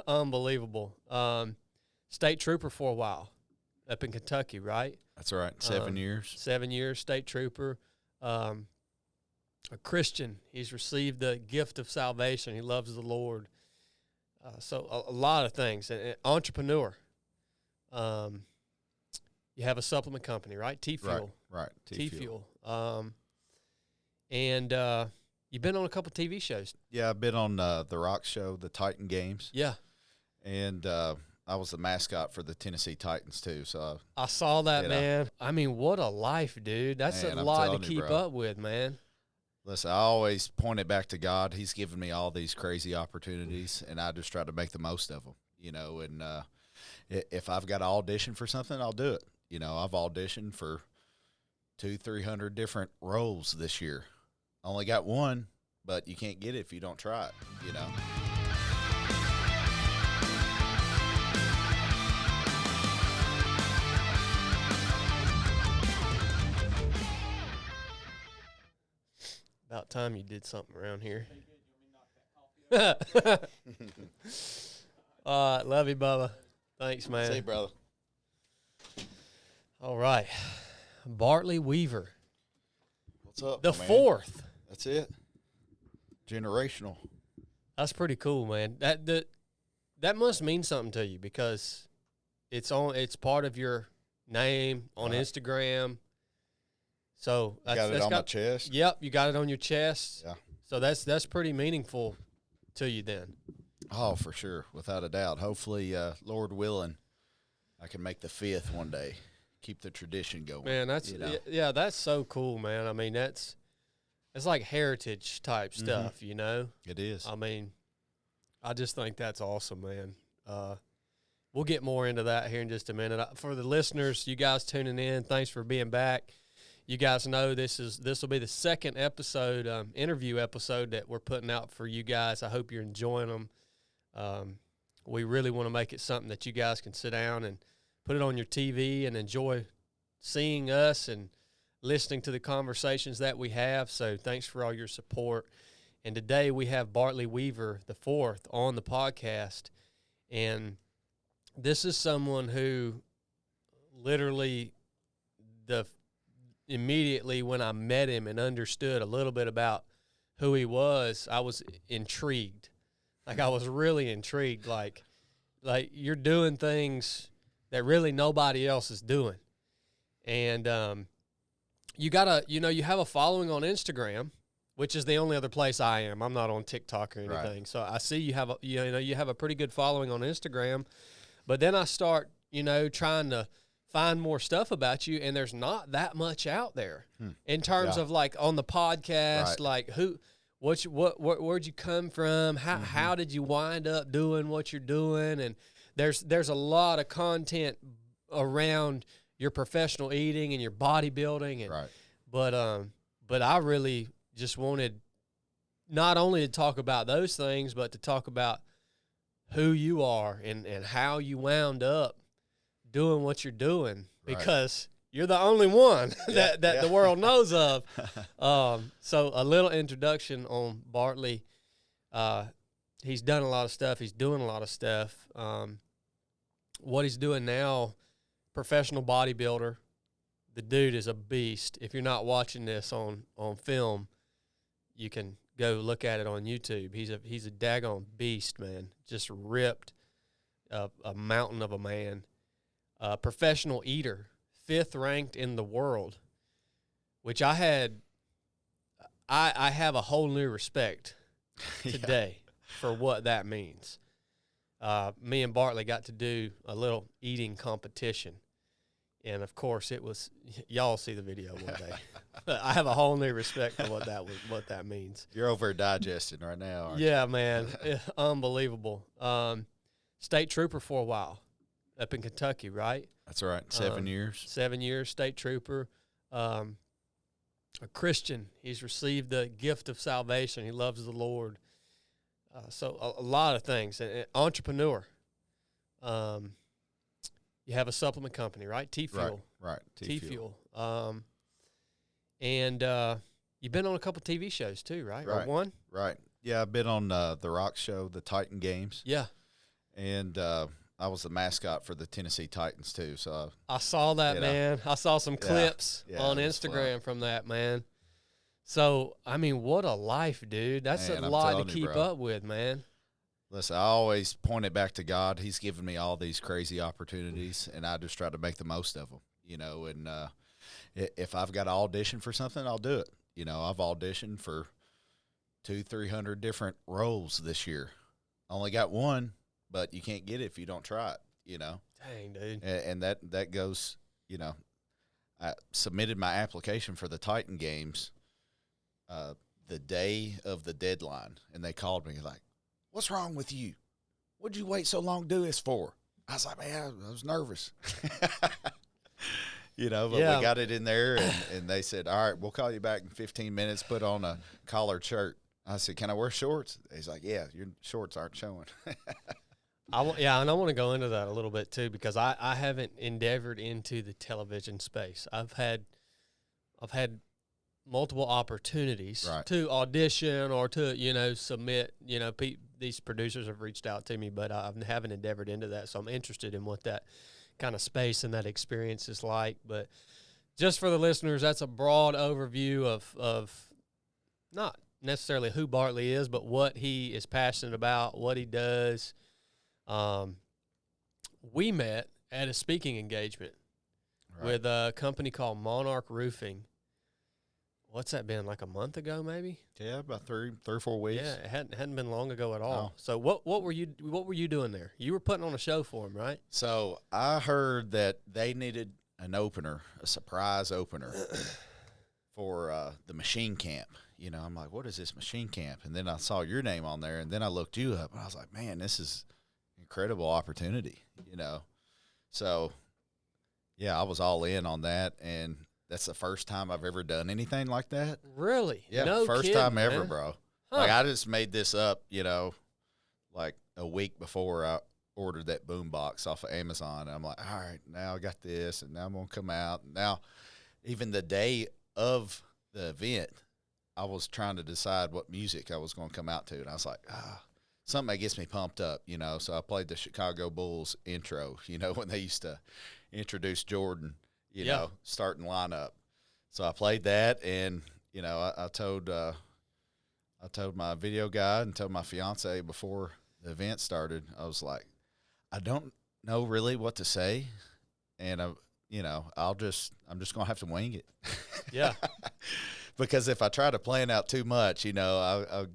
Unbelievable. State trooper for a while up in Kentucky, right? That's right. 7 years. 7 years, state trooper. A Christian. He's received the gift of salvation. He loves the Lord. So a lot of things. An entrepreneur. You have a supplement company, right? T-Fuel. Right. T-Fuel. And you've been on a couple TV shows. Yeah, I've been on the Rock show, the Titan Games. Yeah. And I was the mascot for the Tennessee Titans, too. So I saw that, man. I mean, what a life, dude. That's Man, a I'm lot to telling you, keep bro. up with, man. Listen, I always point it back to God. He's given me all these crazy opportunities, and I just try to make the most of them, and if I've got to audition for something, I'll do it. I've auditioned for 200-300 different roles this year. Only got one, but you can't get it if you don't try it, About time you did something around here. Love you, Bubba. Thanks, man. See you, brother. All right. Bartley Weaver. What's up, The my man? fourth. That's it. Generational. That's pretty cool, man. That must mean something to you because it's part of your name on Instagram. So Got it on my chest. Yep, you got it on your chest. Yeah. So that's pretty meaningful to you then. Oh, for sure, without a doubt. Hopefully, Lord willing, I can make the 5th one day. Keep the tradition going. Man, that's so cool, man. I mean, it's like heritage type stuff, It is. I mean, I just think that's awesome, man. We'll get more into that here in just a minute. For the listeners, you guys tuning in, thanks for being back. You guys know this will be the second episode, interview episode that we're putting out for you guys. I hope you're enjoying them. We really want to make it something that you guys can sit down and put it on your TV and enjoy seeing us and listening to the conversations that we have. So thanks for all your support. And today we have Bartley Weaver, the fourth, on the podcast. And this is someone who literally immediately when I met him and understood a little bit about who he was, I was intrigued. Like I was really intrigued. Like you're doing things that really nobody else is doing. And you have a following on Instagram, which is the only other place I am. I'm not on TikTok or anything. Right. So I see you have a pretty good following on Instagram. But then I start, trying to find more stuff about you, and there's not that much out there in terms of like on the podcast, like where'd you come from? How did you wind up doing what you're doing? And there's a lot of content around your professional eating and your bodybuilding, and but I really just wanted not only to talk about those things, but to talk about who you are and how you wound up doing what you're doing, because you're the only one that the world knows of. So a little introduction on Bartley. He's done a lot of stuff. He's doing a lot of stuff. What he's doing now, professional bodybuilder. The dude is a beast. If you're not watching this on film, you can go look at it on YouTube. He's a daggone beast, man. Just ripped, a mountain of a man. Professional eater, 5th ranked in the world, which I have a whole new respect today for what that means. Me and Bartley got to do a little eating competition. And, of course, it was – y'all see the video one day. I have a whole new respect for what that means. You're over digesting right now, aren't you? Yeah, man. Unbelievable. State trooper for a while up in Kentucky, right? That's right. 7 years. 7 years, state trooper. A Christian. He's received the gift of salvation. He loves the Lord. So a lot of things. An entrepreneur. You have a supplement company, right? T-Fuel. Right. T-Fuel. And you've been on a couple TV shows too, right? Right. Or one? Right. Yeah, I've been on the Rock show, the Titan Games. Yeah. and I was the mascot for the Tennessee Titans too. So I saw that, man. I saw some clips on Instagram from that, man. So, I mean, what a life, dude. That's a lot to keep up with, man. Listen, I always point it back to God. He's given me all these crazy opportunities, and I just try to make the most of them, you know. And if I've got to audition for something, I'll do it. You know, I've auditioned for 200-300 different roles this year. I only got one, but you can't get it if you don't try it, you know. Dang, dude. And that goes, you know, I submitted my application for the Titan games the day of the deadline, and they called me like, "What's wrong with you? What'd you wait so long to do this for?" I was like, "Man, I was nervous." You know, but we got it in there, and they said, "All right, we'll call you back in 15 minutes. Put on a collared shirt." I said, "Can I wear shorts?" He's like, "Yeah, your shorts aren't showing." And I want to go into that a little bit too, because I haven't endeavored into the television space. I've had multiple opportunities to audition or to, you know, submit. You know, these producers have reached out to me, but I haven't endeavored into that. So I'm interested in what that kind of space and that experience is like. But just for the listeners, that's a broad overview of not necessarily who Bartley is, but what he is passionate about, what he does. We met at a speaking engagement with a company called Monarch Roofing. What's that been, like a month ago, maybe? Yeah, about three or 4 weeks. Yeah, it hadn't been long ago at all. No. So what were you doing there? You were putting on a show for them, right? So I heard that they needed an opener, a surprise opener for the machine camp. You know, I'm like, what is this machine camp? And then I saw your name on there, and then I looked you up, and I was like, man, this is an incredible opportunity, you know. So, yeah, I was all in on that, and that's the first time I've ever done anything like that. Really? Yeah, no first kidding, time ever, man. bro. Huh. Like, I just made this up, you know, like a week before I ordered that boom box off of Amazon. And I'm like, all right, now I got this, and now I'm going to come out. And now, even the day of the event, I was trying to decide what music I was going to come out to. And I was like, something that gets me pumped up, you know. So I played the Chicago Bulls intro, you know, when they used to introduce Jordan, you know, starting lineup. So I played that, and, you know, I told my video guy and told my fiance before the event started, I was like, I don't know really what to say, and I'm just gonna have to wing it. Yeah. Because if I try to plan out too much, you know,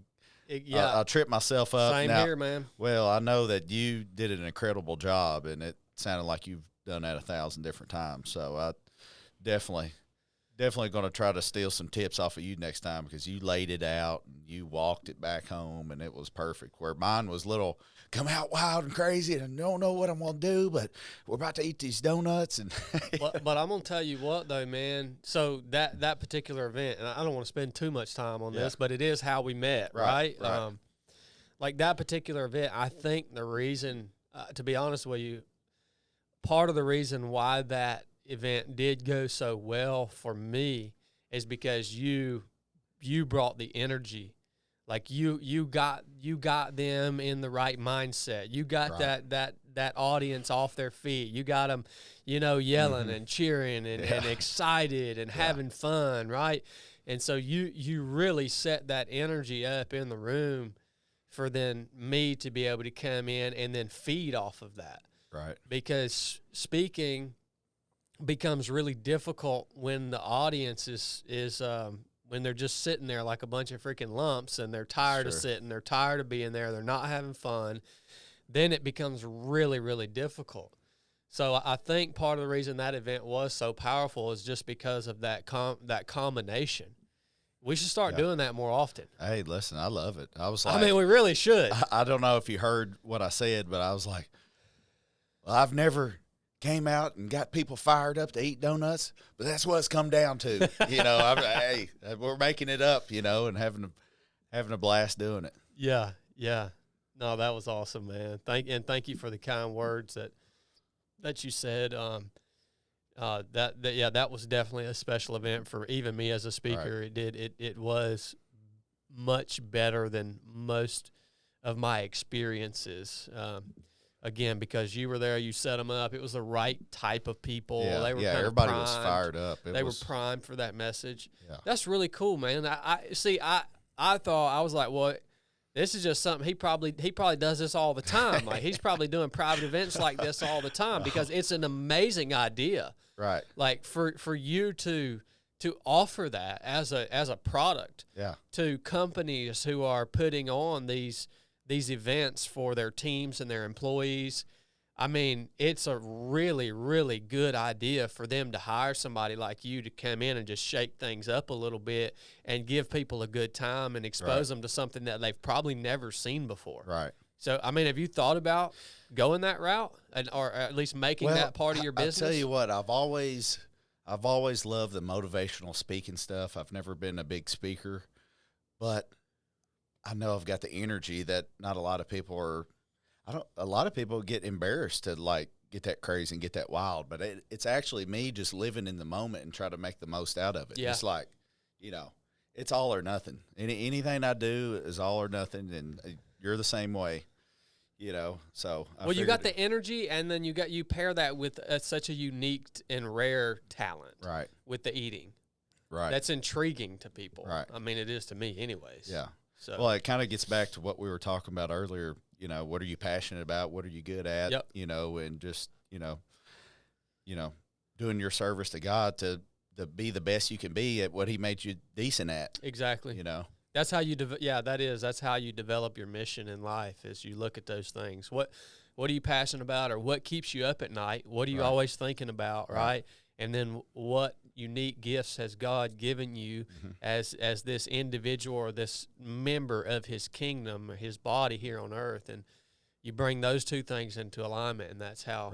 I'll trip myself up. Same here, man. Well, I know that you did an incredible job, and it sounded like you've done that 1,000 different times. So I definitely going to try to steal some tips off of you next time, because you laid it out and you walked it back home, and it was perfect. Where mine was little, come out wild and crazy, and I don't know what I'm going to do, but we're about to eat these donuts. And but I'm going to tell you what, though, man. So that particular event, and I don't want to spend too much time on this, but it is how we met, right? Like that particular event, I think the reason, to be honest with you, part of the reason why that event did go so well for me is because you brought the energy. Like you got them in the right mindset. You got that audience off their feet. You got them, you know, yelling and cheering and excited and having fun, right? And so you really set that energy up in the room for then me to be able to come in and then feed off of that. Right. Because speaking becomes really difficult when the audience is when they're just sitting there like a bunch of freaking lumps, and they're tired of sitting, they're tired of being there, they're not having fun. Then it becomes really, really difficult. So I think part of the reason that event was so powerful is just because of that combination. We should start doing that more often. Hey, listen, I love it. I was like, I mean, we really should. I don't know if you heard what I said, but I was like, well, I've never came out and got people fired up to eat donuts, but that's what it's come down to. You know, hey, we're making it up, you know, and having a blast doing it. Yeah, yeah. No, that was awesome, man. Thank you for the kind words that you said. That was definitely a special event for even me as a speaker. Right. It was much better than most of my experiences. again, because you were there, you set them up. It was the right type of people. Yeah, They were yeah. kind Everybody of was fired up. They were primed for that message. Yeah. That's really cool, man. I thought, I was like, well, this is just something he probably does this all the time. Like he's probably doing private events like this all the time because it's an amazing idea. Right. Like for you to offer that as a product to companies who are putting on these events for their teams and their employees. I mean, it's a really, really good idea for them to hire somebody like you to come in and just shake things up a little bit and give people a good time and expose them to something that they've probably never seen before. Right. So, I mean, have you thought about going that route or at least making that part of your business? I'll tell you what, I've always loved the motivational speaking stuff. I've never been a big speaker, but I know I've got the energy that not a lot of people are. A lot of people get embarrassed to like get that crazy and get that wild, but it's actually me just living in the moment and try to make the most out of it. Yeah. It's like, it's all or nothing. Anything I do is all or nothing, and you're the same way, So you got the energy, and then you pair that with such a unique and rare talent, right? With the eating, right? That's intriguing to people, right? I mean, it is to me, anyways. Yeah. So, well, it kind of gets back to what we were talking about earlier. What are you passionate about? What are you good at? Yep. And just, doing your service to God to be the best you can be at what he made you decent at. Exactly. That's how you, that's how you develop your mission in life is you look at those things. What are you passionate about or what keeps you up at night? What are you always thinking about? Right. And then what unique gifts has God given you as this individual or this member of his kingdom, his body here on earth, and you bring those two things into alignment, and that's how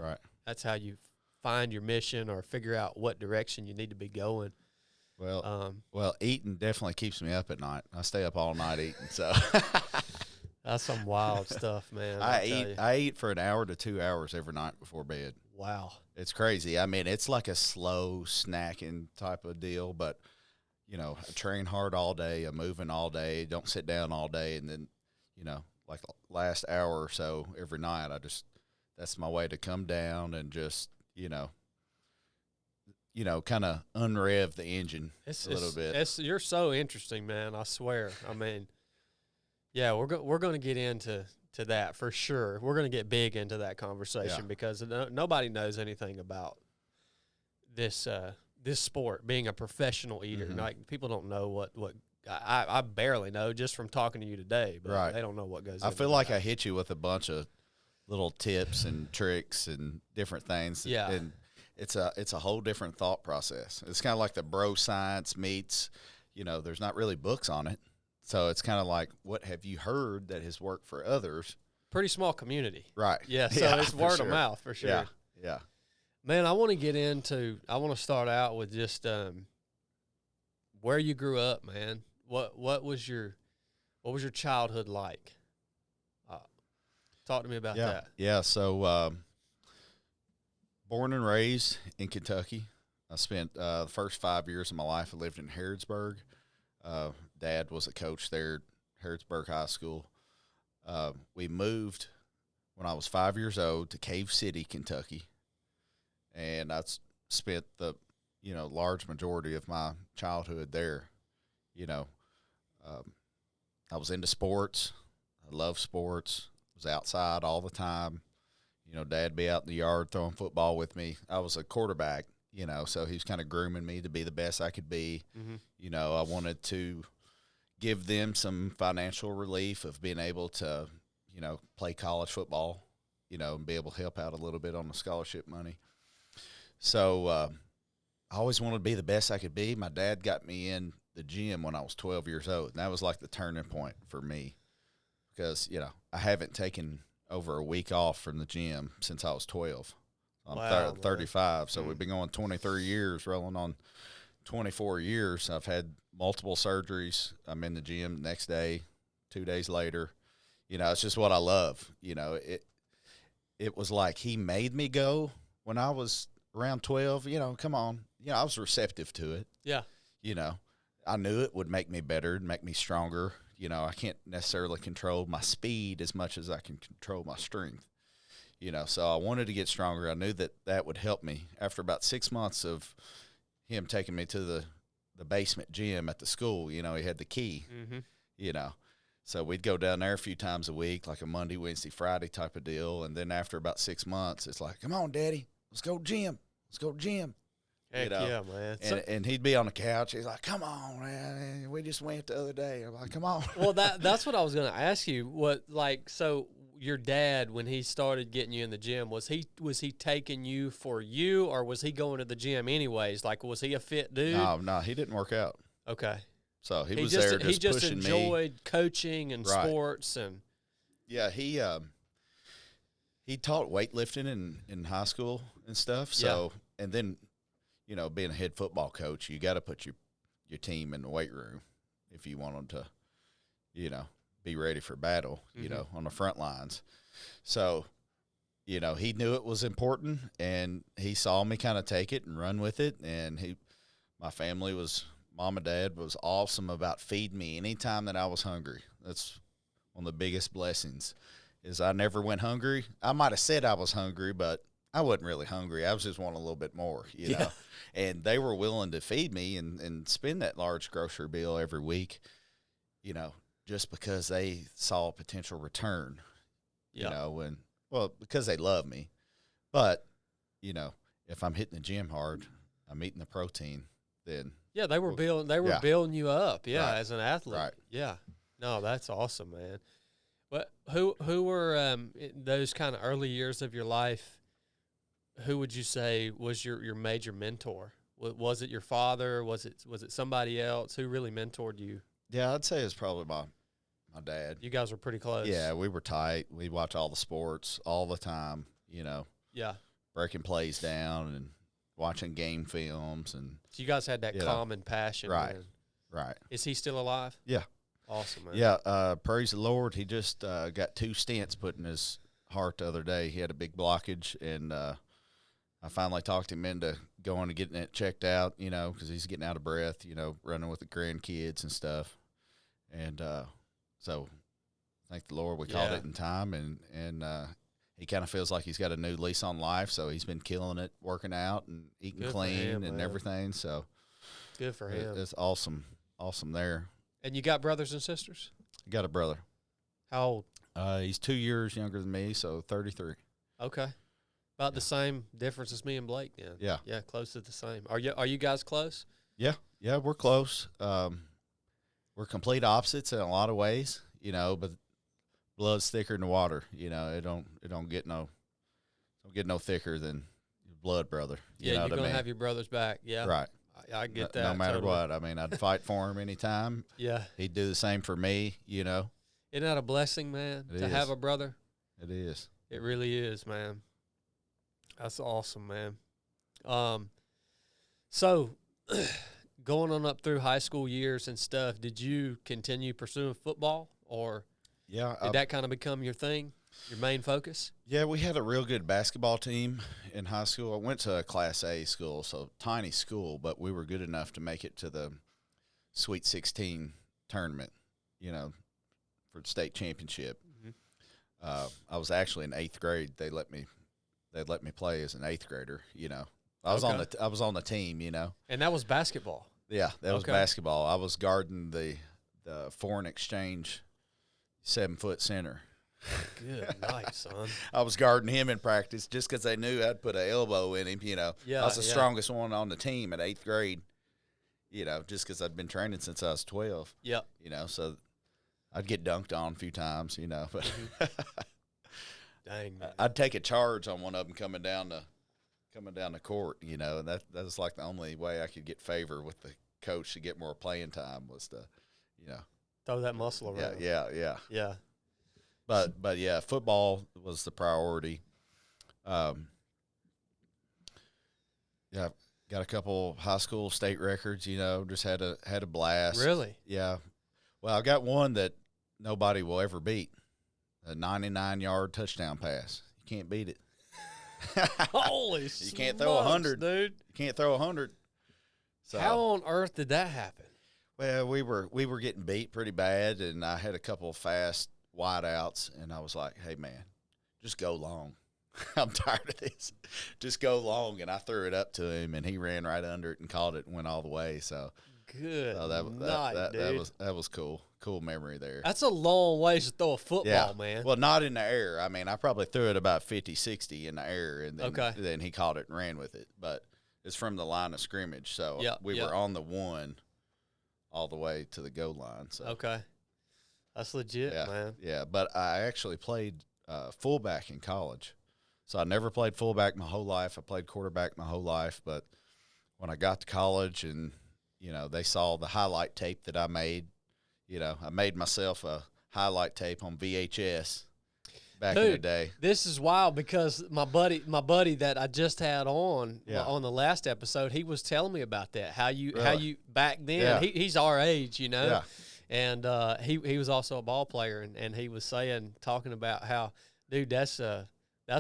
you find your mission or figure out what direction you need to be going. Well, eating definitely keeps me up at night. I stay up all night eating, so that's some wild stuff, man. I eat for an hour to 2 hours every night before bed. Wow. It's crazy. I mean, it's like a slow snacking type of deal, but, I train hard all day. I'm moving all day. Don't sit down all day. And then, like the last hour or so every night, that's my way to come down and just, kind of unrev the engine a little bit. You're so interesting, man. I swear. I mean, yeah, we're going to get into that for sure. We're going to get big into that conversation because nobody knows anything about this sport, being a professional eater. Like people don't know what I barely know just from talking to you today, but they don't know what goes on. I feel like I hit you with a bunch of little tips and tricks and different things. Yeah. And it's a whole different thought process. It's kind of like the bro science meets, there's not really books on it. So it's kind of like, what have you heard that has worked for others? Pretty small community. Right. Yeah, so it's word of mouth for sure. Yeah, yeah. Man, I want to start out with just where you grew up, man. What was your childhood like? Talk to me about that. Yeah, so born and raised in Kentucky. I spent the first 5 years of my life, I lived in Harrodsburg. Dad was a coach there at Harrodsburg High School. We moved when I was 5 years old to Cave City, Kentucky, and I spent the large majority of my childhood there. I was into sports. I loved sports. Was outside all the time. Dad be out in the yard throwing football with me. I was a quarterback, so he was kind of grooming me to be the best I could be. I wanted to give them some financial relief of being able to, play college football, and be able to help out a little bit on the scholarship money. So I always wanted to be the best I could be. My dad got me in the gym when I was 12 years old, and that was like the turning point for me because, I haven't taken over a week off from the gym since I was 12. I'm 35, so we've been going 23 years, rolling on 24 years. I've had multiple surgeries. I'm in the gym the next day, 2 days later. It's just what I love. It was like he made me go when I was around 12. Come on. I was receptive to it. Yeah. I knew it would make me better, make me stronger. I can't necessarily control my speed as much as I can control my strength. you know, so I wanted to get stronger. I knew that would help me. After about 6 months of him taking me to the basement gym at the school, you know, he had the key, you know. So we'd go down there a few times a week, like a Monday, Wednesday, Friday type of deal. And then after about 6 months, it's like, come on, Daddy, let's go gym. Let's go gym. Heck you know? yeah, man. And he'd be on the couch. He's like, come on, man. We just went the other day. I'm like, come on. Well, that's what I was going to ask you. So your dad, when he started getting you in the gym, was he taking you for you, or was he going to the gym anyways? Like, was he a fit dude? No, he didn't work out. Okay. So he was there just pushing me. He just enjoyed coaching and sports. And yeah, he taught weightlifting in high school and stuff. So and then, you know, being a head football coach, you got to put your team in the weight room if you want them to, you know, be ready for battle, you know, on the front lines. So, you know, he knew it was important, and he saw me kind of take it and run with it. And my family mom and dad was awesome about feeding me anytime that I was hungry. That's one of the biggest blessings, is I never went hungry. I might have said I was hungry, but I wasn't really hungry. I was just wanting a little bit more, you know. And they were willing to feed me and spend that large grocery bill every week, you know, just because they saw a potential return, you know, because they love me. But, you know, if I'm hitting the gym hard, I'm eating the protein, then they were building you up, right. as an athlete. Right. Yeah. No, that's awesome, man. But who were those kind of early years of your life? Who would you say was your major mentor? Was it your father? Was it somebody else? Who really mentored you? Yeah, I'd say it's probably my dad. You guys were pretty close. Yeah, we were tight. We'd watch all the sports all the time, you know. Yeah. Breaking plays down and watching game films. And so you guys had that common passion. Right, man. right. Is he still alive? Yeah. Awesome, man. Yeah, praise the Lord. He just got 2 stents put in his heart the other day. He had a big blockage, and I finally talked him into going and getting it checked out, you know, because he's getting out of breath, you know, running with the grandkids and stuff. And so thank the Lord we called it in time, and he kind of feels like he's got a new lease on life, so he's been killing it, working out and eating clean and everything. So good for him. It's awesome there. And you got brothers and sisters? I got a brother. How old? He's 2 years younger than me, so 33. Okay. About the same difference as me and Blake then. Yeah. Yeah, close to the same. Are you guys close? Yeah, we're close. We're complete opposites in a lot of ways, you know, but blood's thicker than water. You know, it don't get no thicker than your blood brother. You know you're what gonna I mean? have your brothers back. Yeah. Right. I get that. No matter totally. what. I mean, I'd fight for him anytime. Yeah. He'd do the same for me, you know. Isn't that a blessing, man, to have a brother? It is. It really is, man. That's awesome, man. So going on up through high school years and stuff, did you continue pursuing football, or did that kind of become your thing, your main focus? Yeah, we had a real good basketball team in high school. I went to a Class A school, so tiny school, but we were good enough to make it to the Sweet 16 tournament, you know, for the state championship. I was actually in 8th grade. They let me play as an 8th grader, you know. I was on the team, you know. And that was basketball. Yeah, that was basketball. I was guarding the foreign exchange 7-foot center. Good night, son. I was guarding him in practice just because they knew I'd put an elbow in him, you know. Yeah, I was the strongest one on the team at 8th grade, you know, just because I'd been training since I was 12. Yeah. You know, so I'd get dunked on a few times, you know. But Dang, man. I'd take a charge on one of them coming down the court, you know, and that was like the only way I could get favor with the coach to get more playing time was to, you know. Throw that muscle around. Yeah. But yeah, football was the priority. Yeah, got a couple high school state records, you know, just had a blast. Really? Yeah. Well, I got one that nobody will ever beat. A 99-yard touchdown pass. You can't beat it. Holy You can't throw 100, dude. You can't throw 100. So how on earth did that happen? Well, we were getting beat pretty bad, and I had a couple of fast wide outs, and I was like, hey, man, just go long. I'm tired of this. Just go long. And I threw it up to him, and he ran right under it and caught it and went all the way. So good so that was cool. Cool memory there. That's a long ways to throw a football, man. Well, not in the air. I mean, I probably threw it about 50, 60 in the air, and then he caught it and ran with it. But it's from the line of scrimmage, so we were on the one all the way to the goal line. So okay, that's legit, man. Yeah, but I actually played fullback in college. So I never played fullback my whole life. I played quarterback my whole life. But when I got to college and, they saw the highlight tape that I made, I made myself a highlight tape on VHS back in the day. This is wild because my buddy that I just had on the last episode, he was telling me about that. How you back then, he's our age, Yeah. And he was also a ball player, and he was talking about how, dude, that's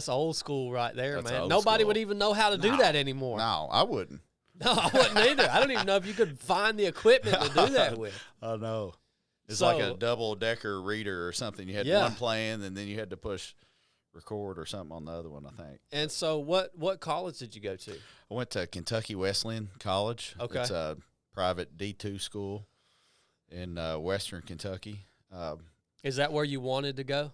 old school right there, man. Nobody would even know how to do that anymore. No, I wouldn't. No, I wouldn't either. I don't even know if you could find the equipment to do that with. I know. It's like a double-decker reader or something. You had one playing, and then you had to push record or something on the other one, I think. And so what college did you go to? I went to Kentucky Wesleyan College. Okay. It's a private D2 school in western Kentucky. Is that where you wanted to go?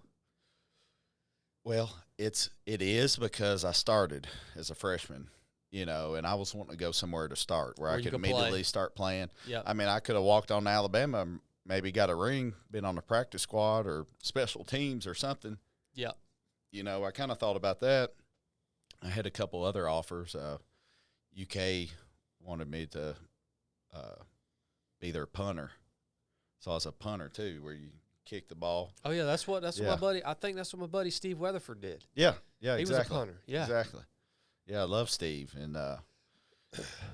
Well, it is because I started as a freshman, and I was wanting to go somewhere to start where I could immediately start playing. Yeah. I mean, I could have walked on to Alabama, maybe got a ring, been on the practice squad or special teams or something. Yeah. I kind of thought about that. I had a couple other offers. UK wanted me to be their punter. So I was a punter too, where you kick the ball. Oh yeah, that's what my buddy. I think that's what my buddy Steve Weatherford did. Yeah, he was a punter. Yeah, exactly. Yeah, I love Steve, and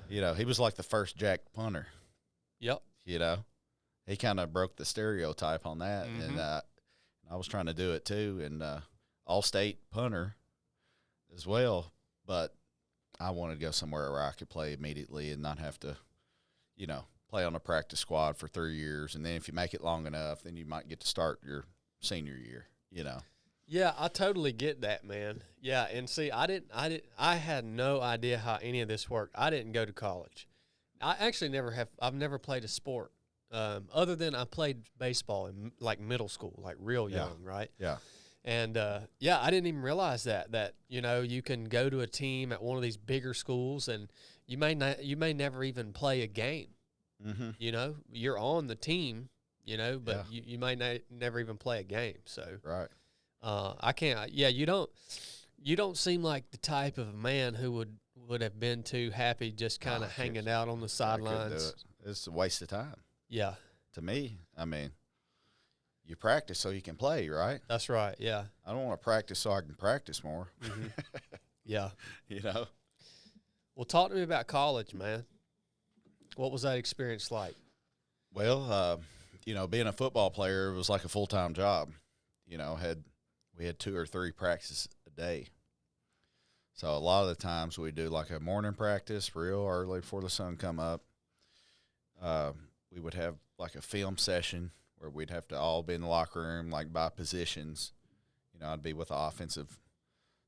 he was like the first jack punter. Yep. He kind of broke the stereotype on that, and I was trying to do it too, and all-state punter as well. But I wanted to go somewhere where I could play immediately and not have to, play on a practice squad for 3 years, and then if you make it long enough, then you might get to start your senior year. Yeah, I totally get that, man. Yeah, and see, I had no idea how any of this worked. I didn't go to college. I actually I've never played a sport other than I played baseball in like middle school, like real young, right? Yeah. And I didn't even realize that you can go to a team at one of these bigger schools and you may never even play a game. Mm-hmm. You're on the team, but you may never even play a game. So right. I can't. Yeah, you don't seem like the type of man who would have been too happy just kind of hanging out on the sidelines. It's a waste of time. Yeah. To me, I mean, you practice so you can play, right? That's right. Yeah. I don't want to practice so I can practice more. Mm-hmm. Yeah. Well, talk to me about college, man. What was that experience like? Well, being a football player was like a full-time job. We had 2 or 3 practices a day. So a lot of the times we do like a morning practice real early before the sun come up. We would have like a film session where we'd have to all be in the locker room, like by positions. I'd be with the offensive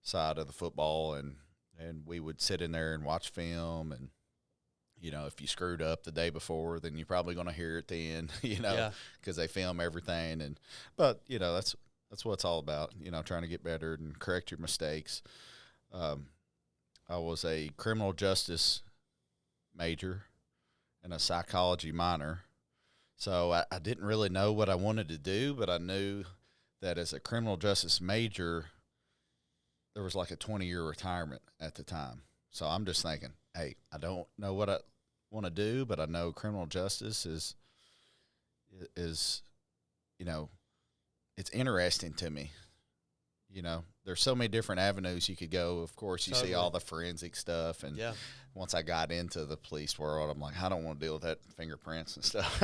side of the football, and we would sit in there and watch film. And, if you screwed up the day before, then you're probably going to hear it then, because they film everything. But that's what it's all about, trying to get better and correct your mistakes. I was a criminal justice major and a psychology minor. So I didn't really know what I wanted to do, but I knew that as a criminal justice major, there was like a 20-year retirement at the time. So I'm just thinking, hey, I don't know what I want to do, but I know criminal justice is it's interesting to me. There's so many different avenues you could go. Of course, you see all the forensic stuff. And once I got into the police world, I'm like, I don't want to deal with that fingerprints and stuff,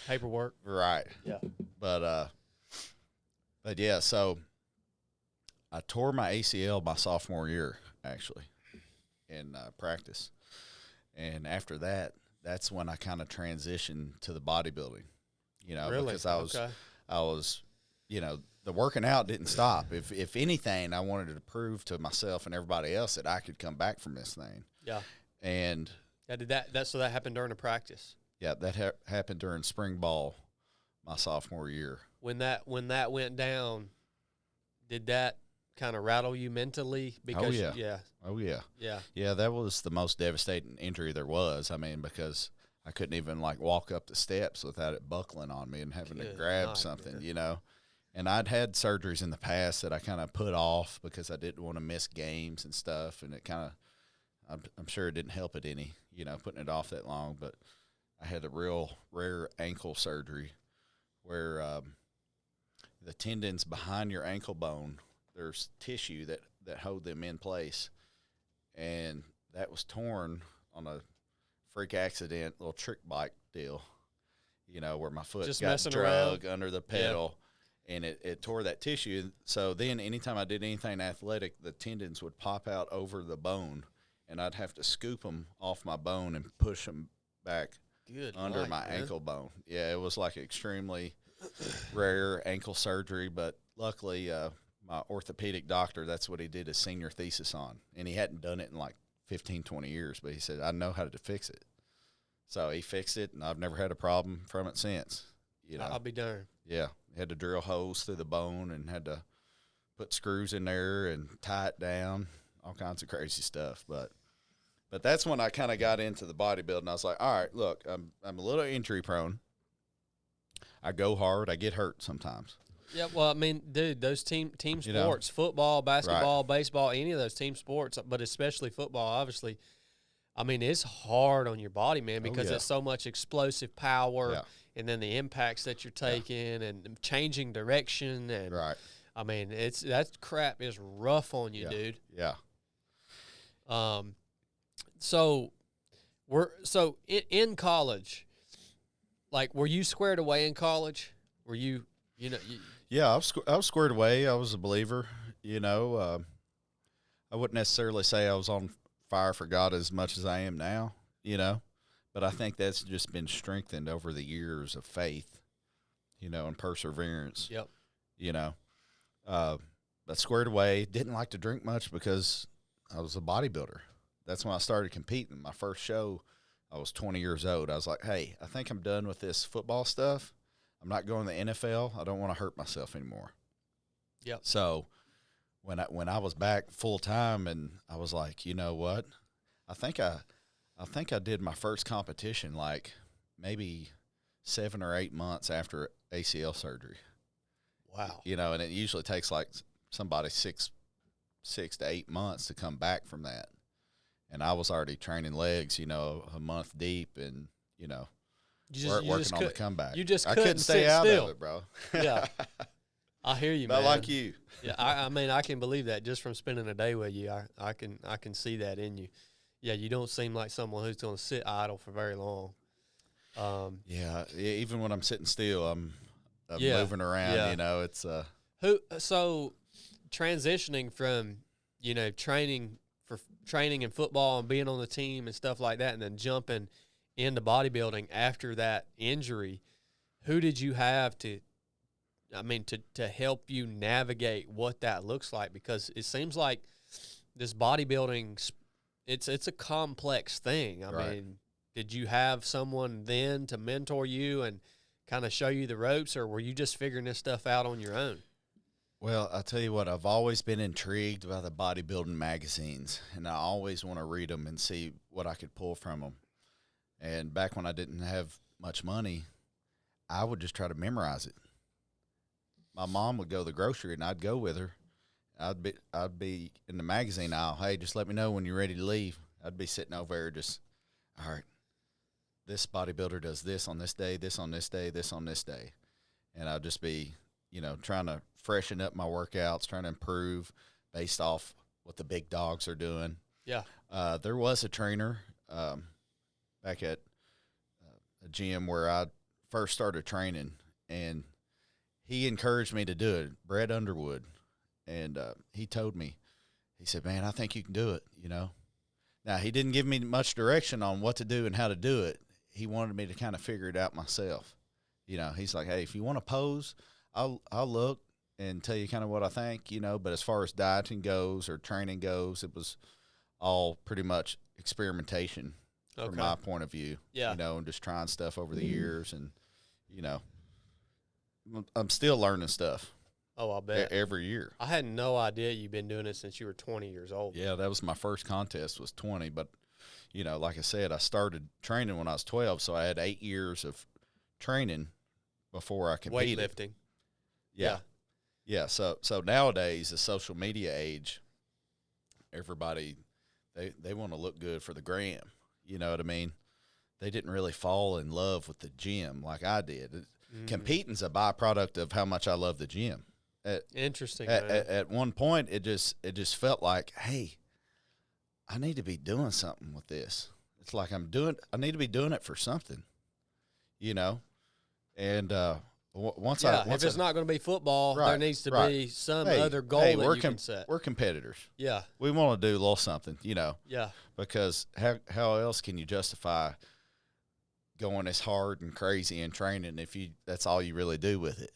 Paperwork. Right. Yeah. But yeah, so I tore my ACL my sophomore year, actually, in practice. And after that, that's when I kind of transitioned to the bodybuilding, really? Because I was, the working out didn't stop. If anything, I wanted to prove to myself and everybody else that I could come back from this thing. Yeah. And so that happened during a practice. Yeah, that happened during spring ball my sophomore year. When that went down, did that kind of rattle you mentally? Because yeah, that was the most devastating injury there was. I mean, because I couldn't even like walk up the steps without it buckling on me and having to grab something, you know. And I'd had surgeries in the past that I kind of put off because I didn't want to miss games and stuff, and it kind of, I'm sure it didn't help it any, you know, putting it off that long. But I had a real rare ankle surgery where the tendons behind your ankle bone, there's tissue that hold them in place, and that was torn on a freak accident, little trick bike deal, you know, where my foot just got drug under the pedal, and it tore that tissue. So then anytime I did anything athletic, the tendons would pop out over the bone, and I'd have to scoop them off my bone and push them back under my ankle bone. Yeah, it was like extremely rare ankle surgery, but luckily my orthopedic doctor, that's what he did his senior thesis on, and he hadn't done it in like 15, 20 years, but he said, I know how to fix it. So he fixed it, and I've never had a problem from it since. You know, I'll be darned. Yeah, had to drill holes through the bone and had to put screws in there and tie it down, all kinds of crazy stuff. But that's when I kind of got into the bodybuilding. I was like, all right, look, I'm a little injury prone. I go hard. I get hurt sometimes. Yeah, well, I mean, dude, those team sports, You know? football, basketball, baseball, any of those team sports, but especially football, obviously, I mean, it's hard on your body, man, because it's so much explosive power, and then the impacts that you're taking and changing direction, and I mean, that crap is rough on you, dude. Yeah. So in college, like, were you squared away in college? Were you know? Yeah, I was squared away. I was a believer. You know, I wouldn't necessarily say I was on fire for God as much as I am now, you know, but I think that's just been strengthened over the years of faith, you know, and perseverance. Yep. You know, but squared away. Didn't like to drink much because I was a bodybuilder. That's when I started competing. My first show, I was 20 years old. I was like, hey, I think I'm done with this football stuff. I'm not going to the NFL. I don't want to hurt myself anymore. Yep. So when I was back full time, and I was like, you know what? I think I did my first competition like maybe 7 or 8 months after ACL surgery. Wow. You know, and it usually takes like somebody 6 to 8 months to come back from that. And I was already training legs, you know, a month deep, and you know, working on the comeback. I couldn't stay out of it, bro. Yeah, I hear you, man. Not like you. Yeah, I mean, I can believe that just from spending a day with you. I can see that in you. Yeah, you don't seem like someone who's going to sit idle for very long. Yeah, even when I'm sitting still, I'm moving around. Yeah. You know, it's so transitioning from, you know, training in football and being on the team and stuff like that, and then jumping into bodybuilding after that injury, who did you have to help you navigate what that looks like? Because it seems like this bodybuilding, it's a complex thing. I mean, did you have someone then to mentor you and kind of show you the ropes, or were you just figuring this stuff out on your own? Well, I'll tell you what, I've always been intrigued by the bodybuilding magazines, and I always want to read them and see what I could pull from them. And back when I didn't have much money, I would just try to memorize it. My mom would go to the grocery, and I'd go with her. I'd be in the magazine aisle. Hey, just let me know when you're ready to leave. I'd be sitting over there just, all right, this bodybuilder does this on this day, this on this day, this on this day. And I'd just be, you know, trying to freshen up my workouts, trying to improve based off what the big dogs are doing. Yeah. There was a trainer back at a gym where I first started training, and he encouraged me to do it, Brett Underwood. And he told me, he said, man, I think you can do it, you know. Now, he didn't give me much direction on what to do and how to do it. He wanted me to kind of figure it out myself. You know, he's like, hey, if you want to pose, I'll look, and tell you kind of what I think, but as far as dieting goes or training goes, it was all pretty much experimentation from my point of view, and just trying stuff over the years. And, I'm still learning stuff. Oh, I'll bet. Every year. I had no idea you've been doing it since you were 20 years old. Yeah, that was my first contest was 20. But, like I said, I started training when I was 12, so I had 8 years of training before I competed. Weightlifting. Yeah. Yeah, so nowadays, the social media age, everybody, they want to look good for the gram. You know what I mean? They didn't really fall in love with the gym like I did. Competing's a byproduct of how much I love the gym. Interesting. At one point, it just felt like, hey, I need to be doing something with this. It's like I need to be doing it for something, And once if it's not going to be football, there needs to be some other goal that you can set. We're competitors. Yeah, we want to do a little something, Yeah, because how else can you justify going as hard and crazy in training if that's all you really do with it?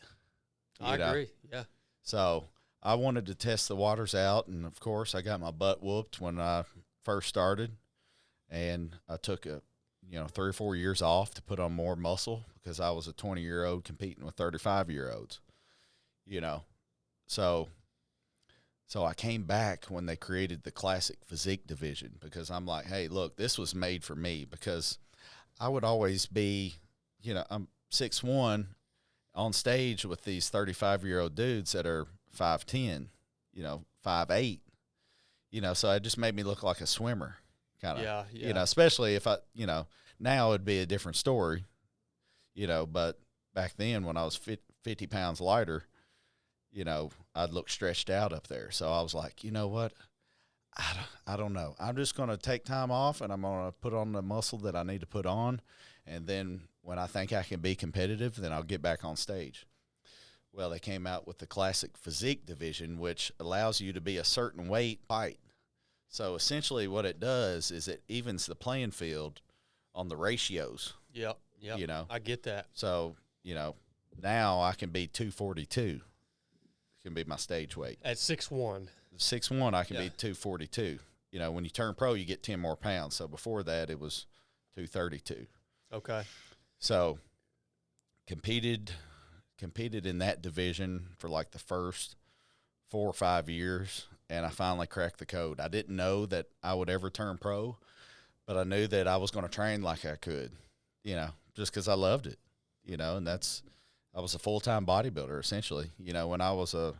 I agree. Yeah. So I wanted to test the waters out, and of course I got my butt whooped when I first started, and I took 3 or 4 years off to put on more muscle because I was a 20-year-old competing with 35-year-olds, So I came back when they created the classic physique division because I'm like, hey, look, this was made for me because I would always be, I'm 6'1", on stage with these 35-year-old dudes that are 5'10", 5'8", so it just made me look like a swimmer kind of, especially if now it'd be a different story, but back then when I was 50 pounds lighter, I'd look stretched out up there. So I was like, you know what? I don't know. I'm just going to take time off and I'm going to put on the muscle that I need to put on. And then when I think I can be competitive, then I'll get back on stage. Well, they came out with the classic physique division, which allows you to be a certain weight fight. So essentially what it does is it evens the playing field on the ratios. Yep. I get that. So, now I can be 242. It can be my stage weight. At 6'1". 6'1", I can be 242. When you turn pro, you get 10 more pounds. So before that, it was 232. Okay. So competed in that division for like the first 4 or 5 years, and I finally cracked the code. I didn't know that I would ever turn pro, but I knew that I was going to train like I could, just because I loved it, and I was a full-time bodybuilder essentially. When I was a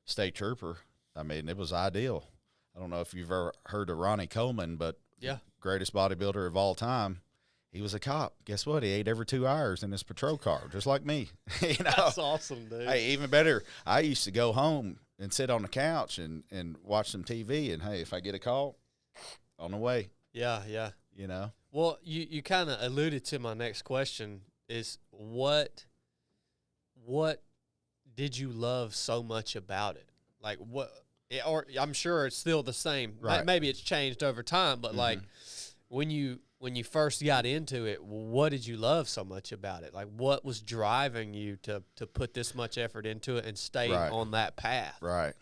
state trooper, I mean, it was ideal. I don't know if you've ever heard of Ronnie Coleman, but greatest bodybuilder of all time. He was a cop. Guess what? He ate every 2 hours in his patrol car, just like me. That's awesome, dude. Hey, even better, I used to go home and sit on the couch and watch some TV. And, hey, if I get a call, on the way. Yeah. Well, you kind of alluded to my next question is what did you love so much about it? Like what – or I'm sure it's still the same. Right. Maybe it's changed over time, but, like, when you first got into it, what did you love so much about it? Like, what was driving you to put this much effort into it and stay on that path? Right.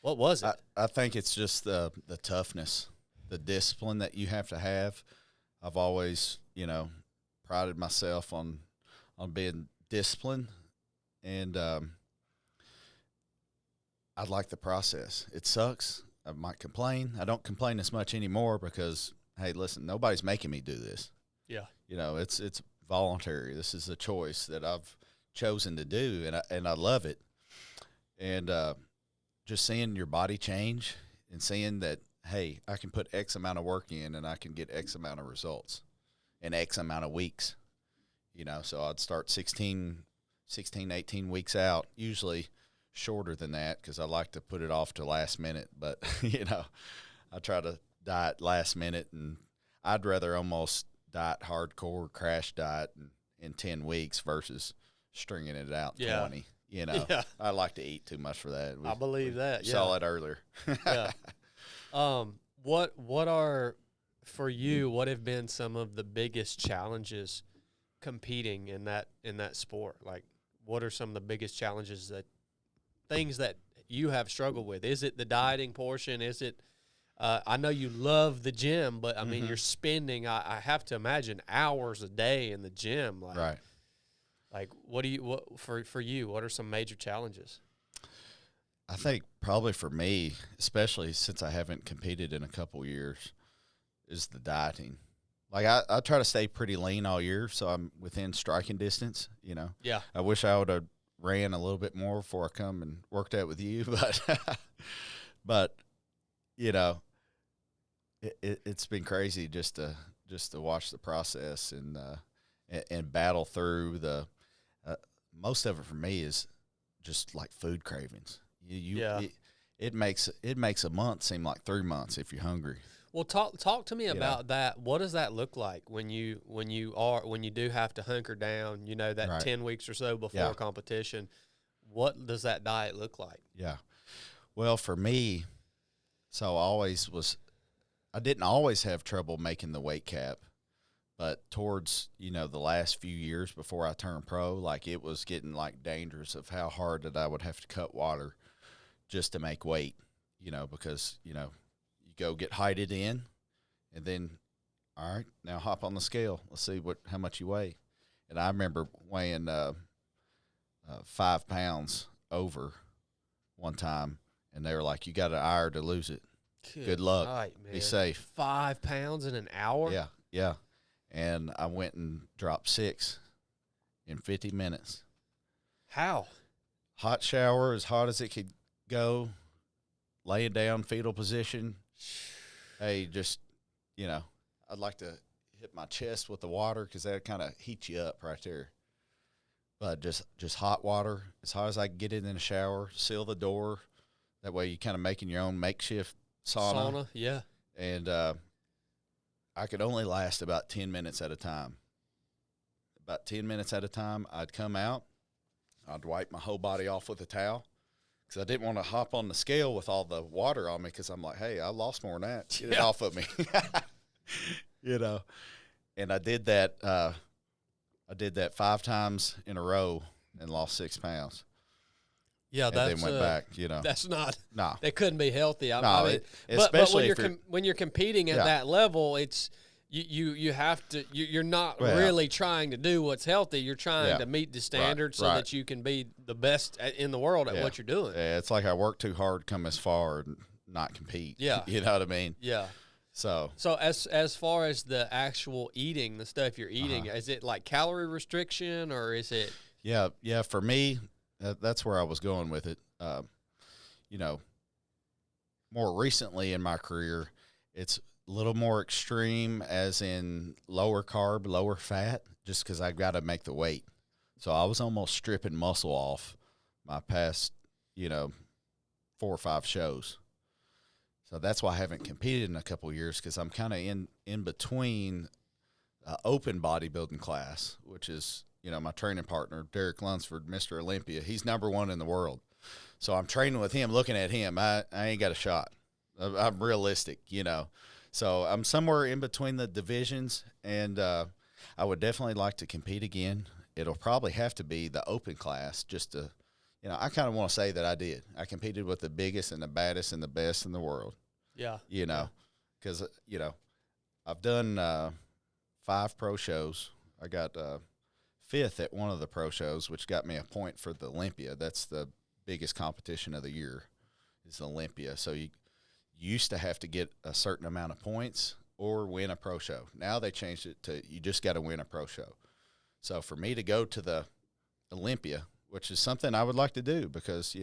What was it? I think it's just the toughness, the discipline that you have to have. I've always, prided myself on being disciplined, and I like the process. It sucks. I might complain. I don't complain as much anymore because, hey, listen, nobody's making me do this. Yeah. It's voluntary. This is a choice that I've chosen to do, and I love it. And just seeing your body change and seeing that, hey, I can put X amount of work in and I can get X amount of results in X amount of weeks. So I'd start 16, 18 weeks out, usually shorter than that because I like to put it off to last minute. But, I try to diet last minute, and I'd rather almost diet hardcore, crash diet in 10 weeks versus stringing it out 20. I like to eat too much for that. I believe that. We saw it earlier. Yeah. What are, for you, what have been some of the biggest challenges competing in that sport? Like, what are some of the biggest challenges things that you have struggled with? Is it the dieting portion? Is it, I know you love the gym, but I mean, you're spending, I have to imagine, hours a day in the gym. Like, right. Like, what for you, what are some major challenges? I think probably for me, especially since I haven't competed in a couple years, is the dieting. Like I try to stay pretty lean all year, so I'm within striking distance. Yeah. I wish I would have ran a little bit more before I come and worked out with you, but it's been crazy just to watch the process and battle through the. Most of it for me is just like food cravings. It makes a month seem like 3 months if you're hungry. Well, talk to me about that. What does that look like when you do have to hunker down? That Right. 10 weeks or so before competition. What does that diet look like? Yeah. Well, for me, so I didn't always have trouble making the weight cap, but towards the last few years before I turned pro, like it was getting like dangerous of how hard that I would have to cut water just to make weight, because, you go get heighted in and then, all right, now hop on the scale. Let's see how much you weigh. And I remember weighing 5 pounds over one time, and they were like, you got an hour to lose it. Good luck. Right, man. Be safe. 5 pounds in an hour? Yeah, yeah. And I went and dropped 6 in 50 minutes. How? Hot shower, as hot as it could go, laying down, fetal position. Hey, just, I'd like to hit my chest with the water because that kind of heats you up right there. But just hot water, as hot as I can get it in the shower, seal the door. That way you're kind of making your own makeshift sauna. Yeah. And I could only last about 10 minutes at a time. About 10 minutes at a time, I'd come out. I'd wipe my whole body off with a towel because I didn't want to hop on the scale with all the water on me because I'm like, hey, I lost more than that. Get it off of me. And I did that. I did that 5 times in a row and lost 6 pounds. Yeah, and then went back. That's not. No, that couldn't be healthy. Especially but when you're competing at that level, it's you have to. You're not really trying to do what's healthy. You're trying to meet the standards so that you can be the best in the world at what you're doing. Yeah, it's like I work too hard, come as far, and not compete. Yeah, you know what I mean. Yeah. So as far as the actual eating, the stuff you're eating, is it like calorie restriction or is it? Yeah. For me, that's where I was going with it. More recently in my career, it's a little more extreme, as in lower carb, lower fat, just because I've got to make the weight. So I was almost stripping muscle off my past, 4 or 5 shows. So that's why I haven't competed in a couple of years, because I'm kind of in between open bodybuilding class, which is, my training partner, Derek Lunsford, Mr. Olympia. He's #1 in the world. So I'm training with him, looking at him. I ain't got a shot. I'm realistic, So I'm somewhere in between the divisions, and I would definitely like to compete again. It'll probably have to be the open class just to, I kind of want to say that I did. I competed with the biggest and the baddest and the best in the world. Yeah. Because, I've done 5 pro shows. I got 5th at one of the pro shows, which got me a point for the Olympia. That's the biggest competition of the year, is the Olympia. So you used to have to get a certain amount of points or win a pro show. Now they changed it to you just got to win a pro show. So for me to go to the Olympia, which is something I would like to do because,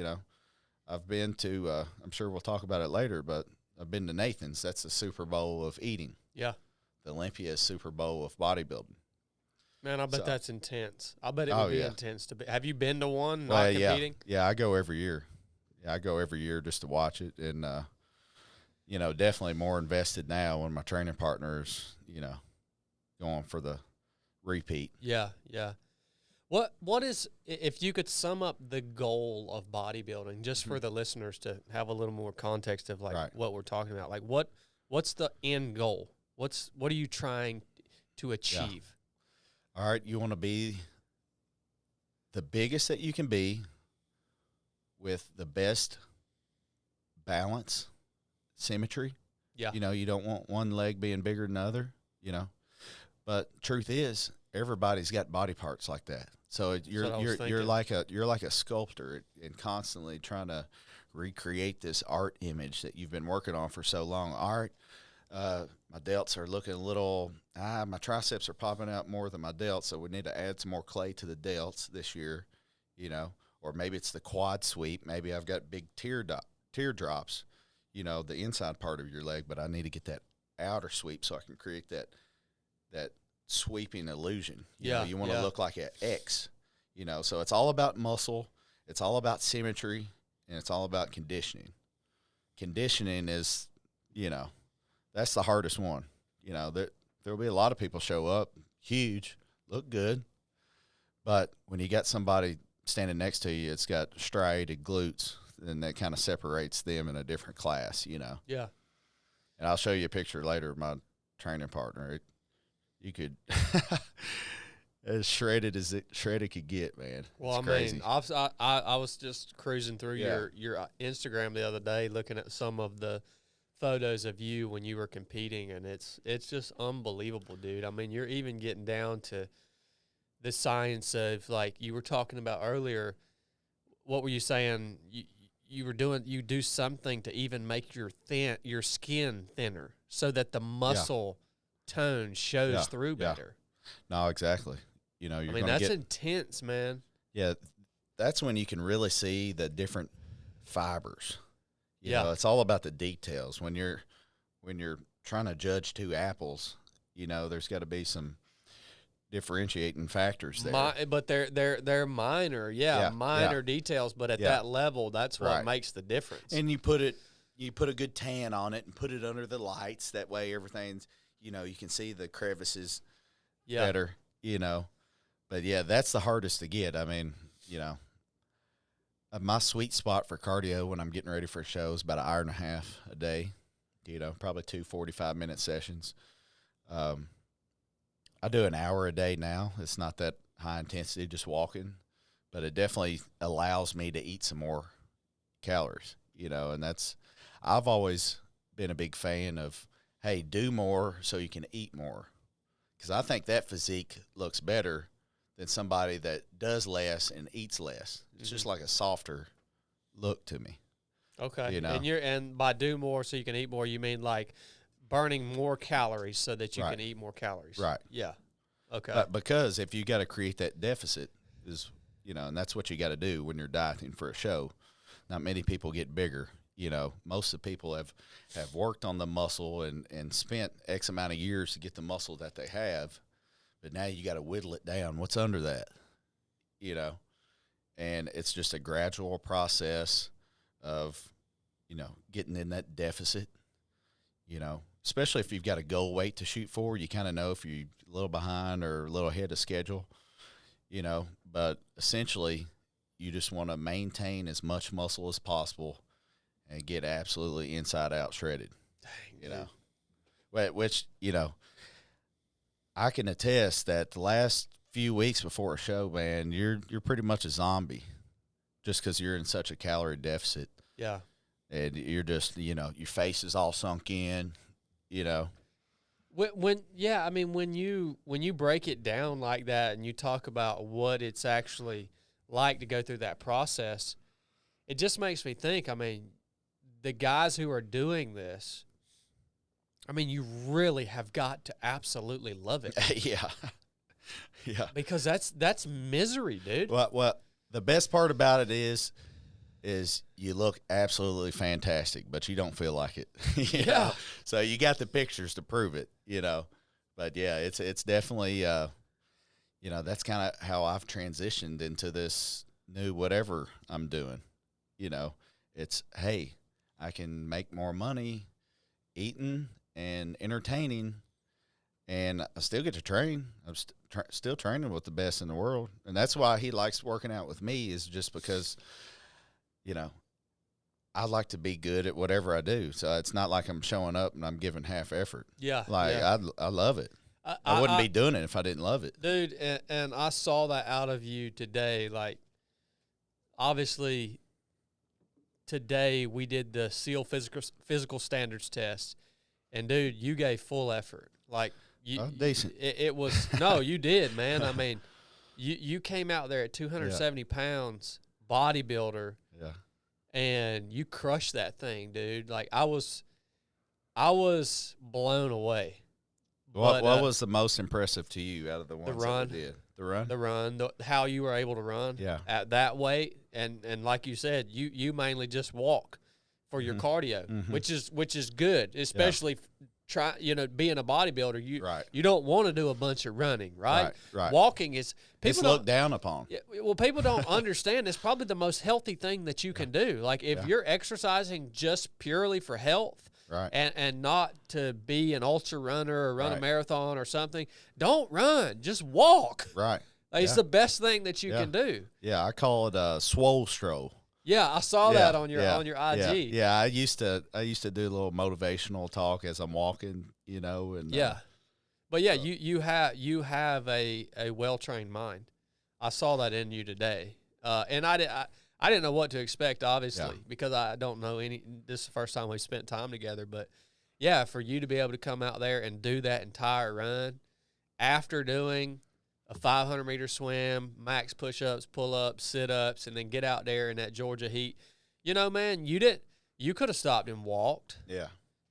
I've been to, I'm sure we'll talk about it later, but I've been to Nathan's. That's the Super Bowl of eating. Yeah. The Olympia is Super Bowl of bodybuilding. Man, I bet that's intense. I bet it would be intense to be. Have you been to one competing? Yeah, I go every year. Yeah, I go every year just to watch it. And, definitely more invested now when my training partner's, going for the repeat. Yeah, yeah. What is, if you could sum up the goal of bodybuilding, just for the listeners to have a little more context of what we're talking about, like what's the end goal? What are you trying to achieve? Yeah. All right, you want to be the biggest that you can be with the best balance, symmetry. Yeah. You know, you don't want one leg being bigger than the other, you know. But truth is, everybody's got body parts like that. So you're like a sculptor and constantly trying to recreate this art image that you've been working on for so long. Art, my delts are looking a little, my triceps are popping out more than my delts, so we need to add some more clay to the delts this year, you know. Or maybe it's the quad sweep. Maybe I've got big teardrops, you know, the inside part of your leg, but I need to get that outer sweep so I can create that sweeping illusion. You know, you want to look like an X, you know. So it's all about muscle, it's all about symmetry, and it's all about conditioning. Conditioning is, you know, that's the hardest one. You know, there'll be a lot of people show up, huge, look good, but when you got somebody standing next to you, it's got striated glutes, and that kind of separates them in a different class, you know. Yeah. And I'll show you a picture later of my training partner. You could as shredded could get, man. Well, it's crazy. mean, I was just cruising through your Instagram the other day, looking at some of the photos of you when you were competing, and it's just unbelievable, dude. I mean, you're even getting down to the science of, like you were talking about earlier. What were you saying? You do something to even make your skin thinner so that the muscle tone shows through better. No, exactly. You know, that's intense, man. Yeah, that's when you can really see the different fibers. You know, it's all about the details. When you're trying to judge two apples, you know, there's got to be some differentiating factors there. But they're minor, minor details. But at that level, that's what makes the difference. And you put a good tan on it and put it under the lights. That way, everything's, you know, you can see the crevices better. You know, but that's the hardest to get. I mean, you know, my sweet spot for cardio when I'm getting ready for a show is about an hour and a half a day. You know, probably 2 45-minute sessions. I do an hour a day now. It's not that high intensity, just walking, but it definitely allows me to eat some more calories, you know, and I've always been a big fan of, hey, do more so you can eat more, because I think that physique looks better than somebody that does less and eats less. It's just like a softer look to me. Okay. You know? And by do more so you can eat more, you mean like burning more calories so that you can eat more calories. Right. Yeah. Okay. But because if you got to create that deficit, is, you know, and that's what you got to do when you're dieting for a show. Not many people get bigger. You know, most of the people have worked on the muscle and spent X amount of years to get the muscle that they have. But now you got to whittle it down. What's under that? You know, and it's just a gradual process of, you know, getting in that deficit, you know, especially if you've got a goal weight to shoot for. You kind of know if you're a little behind or a little ahead of schedule, you know, but essentially you just want to maintain as much muscle as possible and get absolutely inside out shredded. Dang, you know, which, you know, I can attest that the last few weeks before a show, man, you're pretty much a zombie just because you're in such a calorie deficit. Yeah. And you're just, you know, your face is all sunk in, you know. When you break it down like that and you talk about what it's actually like to go through that process, it just makes me think, I mean, the guys who are doing this, I mean, you really have got to absolutely love it. Yeah. Yeah. Because that's misery, dude. Well, the best part about it is you look absolutely fantastic, but you don't feel like it. You know? So you got the pictures to prove it, you know. But yeah, it's definitely you know, that's kind of how I've transitioned into this new whatever I'm doing. You know, it's, hey, I can make more money eating and entertaining, and I still get to train. I'm still training with the best in the world, and that's why he likes working out with me, is just because, you know, I like to be good at whatever I do. So it's not like I'm showing up and I'm giving half effort. Yeah. Like, I love it. I wouldn't be doing it if I didn't love it. Dude, and I saw that out of you today. Like, obviously, today we did the SEAL physical standards test, and dude, you gave full effort. Like you, decent. It was no, you did, man. I mean, you came out there at 270 pounds, bodybuilder, and you crushed that thing, dude. Like I was blown away. What was the most impressive to you out of the ones that we did? The run, how you were able to run at that weight, and like you said, you mainly just walk for your cardio, which is good, especially being a bodybuilder. You don't want to do a bunch of running, right? Walking is it's looked down upon. Well, people don't understand it's probably the most healthy thing that you can do. Like if you're exercising just purely for health. Right. And not to be an ultra runner or run a marathon or something. Don't run. Just walk. Right. Like, it's the best thing that you can do. Yeah, I call it a swole stroll. Yeah, I saw that on your IG. Yeah, I used to do a little motivational talk as I'm walking, and but you have a well-trained mind. I saw that in you today. And I didn't know what to expect, obviously, because I don't know any. This is the first time we spent time together, but yeah, for you to be able to come out there and do that entire run after doing a 500-meter swim, max push-ups, pull-ups, sit-ups, and then get out there in that Georgia heat, man, you could have stopped and walked. Yeah,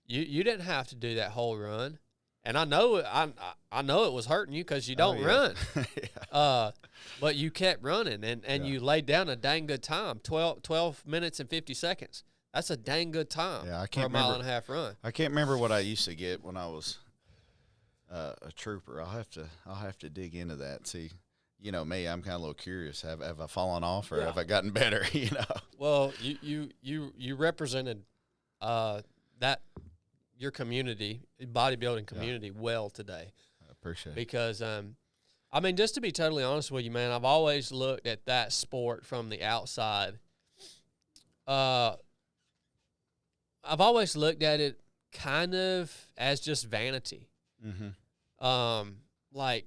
you didn't have to do that whole run, and I know it was hurting you because you don't run. But you kept running, and you laid down a dang good time, 12 minutes and 50 seconds. That's a dang good time for a mile and a half run. I can't remember what I used to get when I was a trooper. I'll have to dig into that. See, me, I'm kind of a little curious. Have I fallen off or have I gotten better? Well, you represented that your community, bodybuilding community, well today. I appreciate it. Because I mean, just to be totally honest with you, man, I've always looked at that sport from the outside. I've always looked at it kind of as just vanity. Like,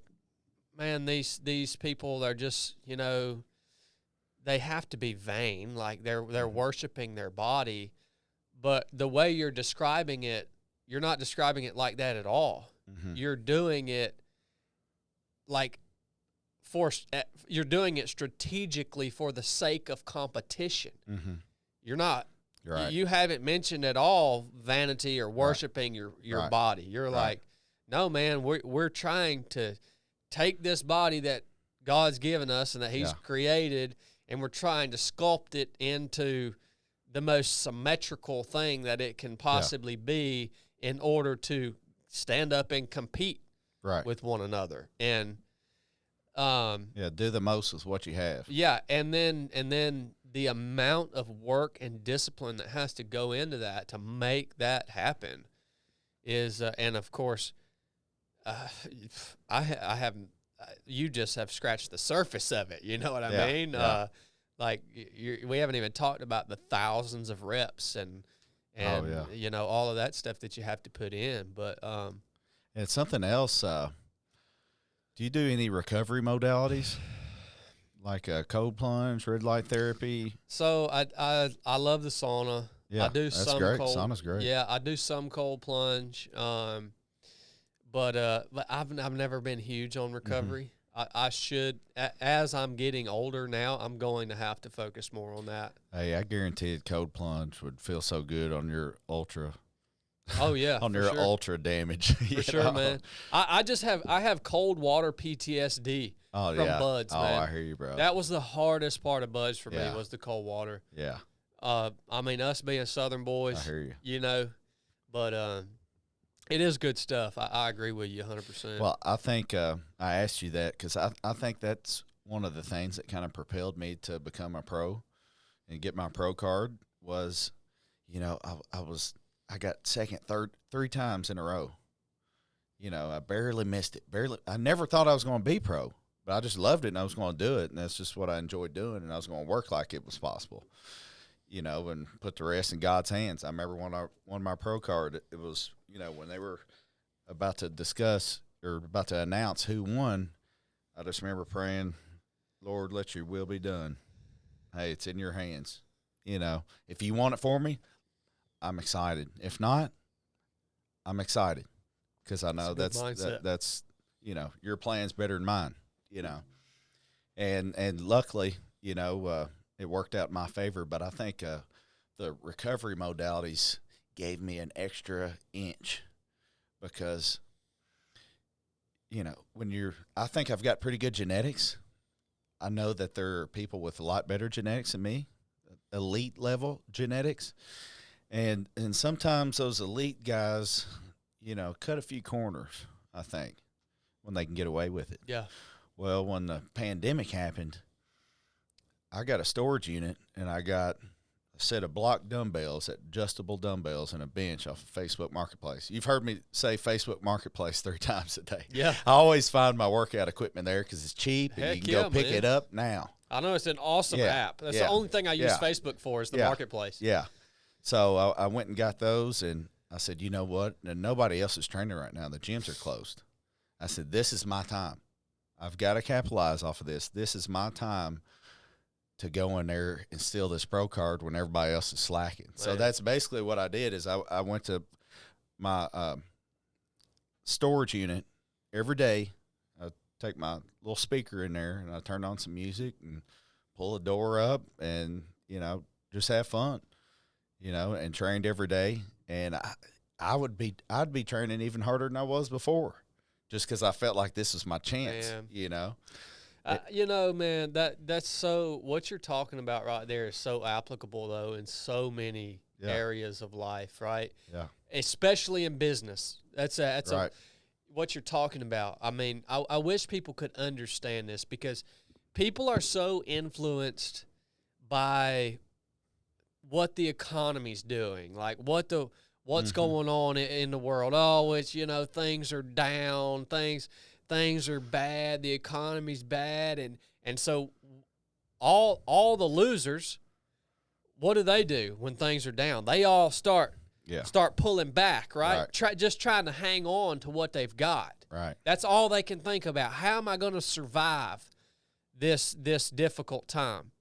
man, these people, they're just, they have to be vain. Like they're worshiping their body, but the way you're describing it, you're not describing it like that at all. You're doing it like you're doing it strategically for the sake of competition. You're not. Right. You haven't mentioned at all vanity or worshiping your body. You're like, no, man, we're trying to take this body that God's given us and that He's created, and we're trying to sculpt it into the most symmetrical thing that it can possibly be in order to stand up and compete with one another. And do the most with what you have. Yeah, and then the amount of work and discipline that has to go into that to make that happen is, and of course, I haven't. You just have scratched the surface of it. You know what I mean? Yeah. Like we haven't even talked about the thousands of reps and all of that stuff that you have to put in. But and something else. Do you do any recovery modalities, like a cold plunge, red light therapy? So I love the sauna. Yeah, I do that's some great. cold. Sauna's great. Yeah, I do some cold plunge. But I've never been huge on recovery. I should, as I'm getting older now, I'm going to have to focus more on that. Hey, I guaranteed cold plunge would feel so good on your ultra. Oh yeah, on your ultra damage. For sure, man. I have cold water PTSD from buds, man. Oh, I hear you, bro. That was the hardest part of buds for me was the cold water. Yeah. I mean, us being Southern boys, I hear you. But it is good stuff. I agree with you 100%. Well, I think I asked you that because I think that's one of the things that kind of propelled me to become a pro and get my pro card was, I got second, third, 3 times in a row. I barely missed it. I never thought I was going to be pro, but I just loved it and I was going to do it. And that's just what I enjoyed doing. And I was going to work like it was possible, and put the rest in God's hands. I remember when I won my pro card, it was, when they were about to discuss or about to announce who won, I just remember praying, Lord, let your will be done. Hey, it's in your hands. You know, if you want it for me, I'm excited. If not, I'm excited because I know that's you know, your plan's better than mine. You know, and luckily, you know, it worked out in my favor. But I think the recovery modalities gave me an extra inch because, you know, I think I've got pretty good genetics. I know that there are people with a lot better genetics than me, elite level genetics. And sometimes those elite guys, you know, cut a few corners, I think, when they can get away with it. Yeah. Well, when the pandemic happened, I got a storage unit and I got a set of block dumbbells, adjustable dumbbells, and a bench off of Facebook Marketplace. You've heard me say Facebook Marketplace 3 times a day. Yeah. I always find my workout equipment there because it's cheap and Heck you can yeah, go pick man. it up now. I know it's an awesome app. That's the only thing I use Facebook for is the marketplace. Yeah. So I went and got those, and I said, you know what? And nobody else is training right now. The gyms are closed. I said, this is my time. I've got to capitalize off of this. This is my time to go in there and steal this pro card when everybody else is slacking. Man. So that's basically what I did is I went to my storage unit every day. I take my little speaker in there, and I turn on some music and pull the door up and, you know, just have fun, you know, and trained every day. And I'd be training even harder than I was before just because I felt like this was my chance, you know. You know, man, that's so, what you're talking about right there is so applicable, though, in so many areas of life, right? Yeah. Especially in business. That's right. What you're talking about. I mean, I wish people could understand this because people are so influenced by what the economy's doing, like what's going on in the world. Oh, it's, you know, things are down, things are bad, the economy's bad, and so all the losers, what do when things are down? They all start pulling back, right? Just trying to hang on to what they've got. Right. That's all they can think about. How am I going to survive this difficult time?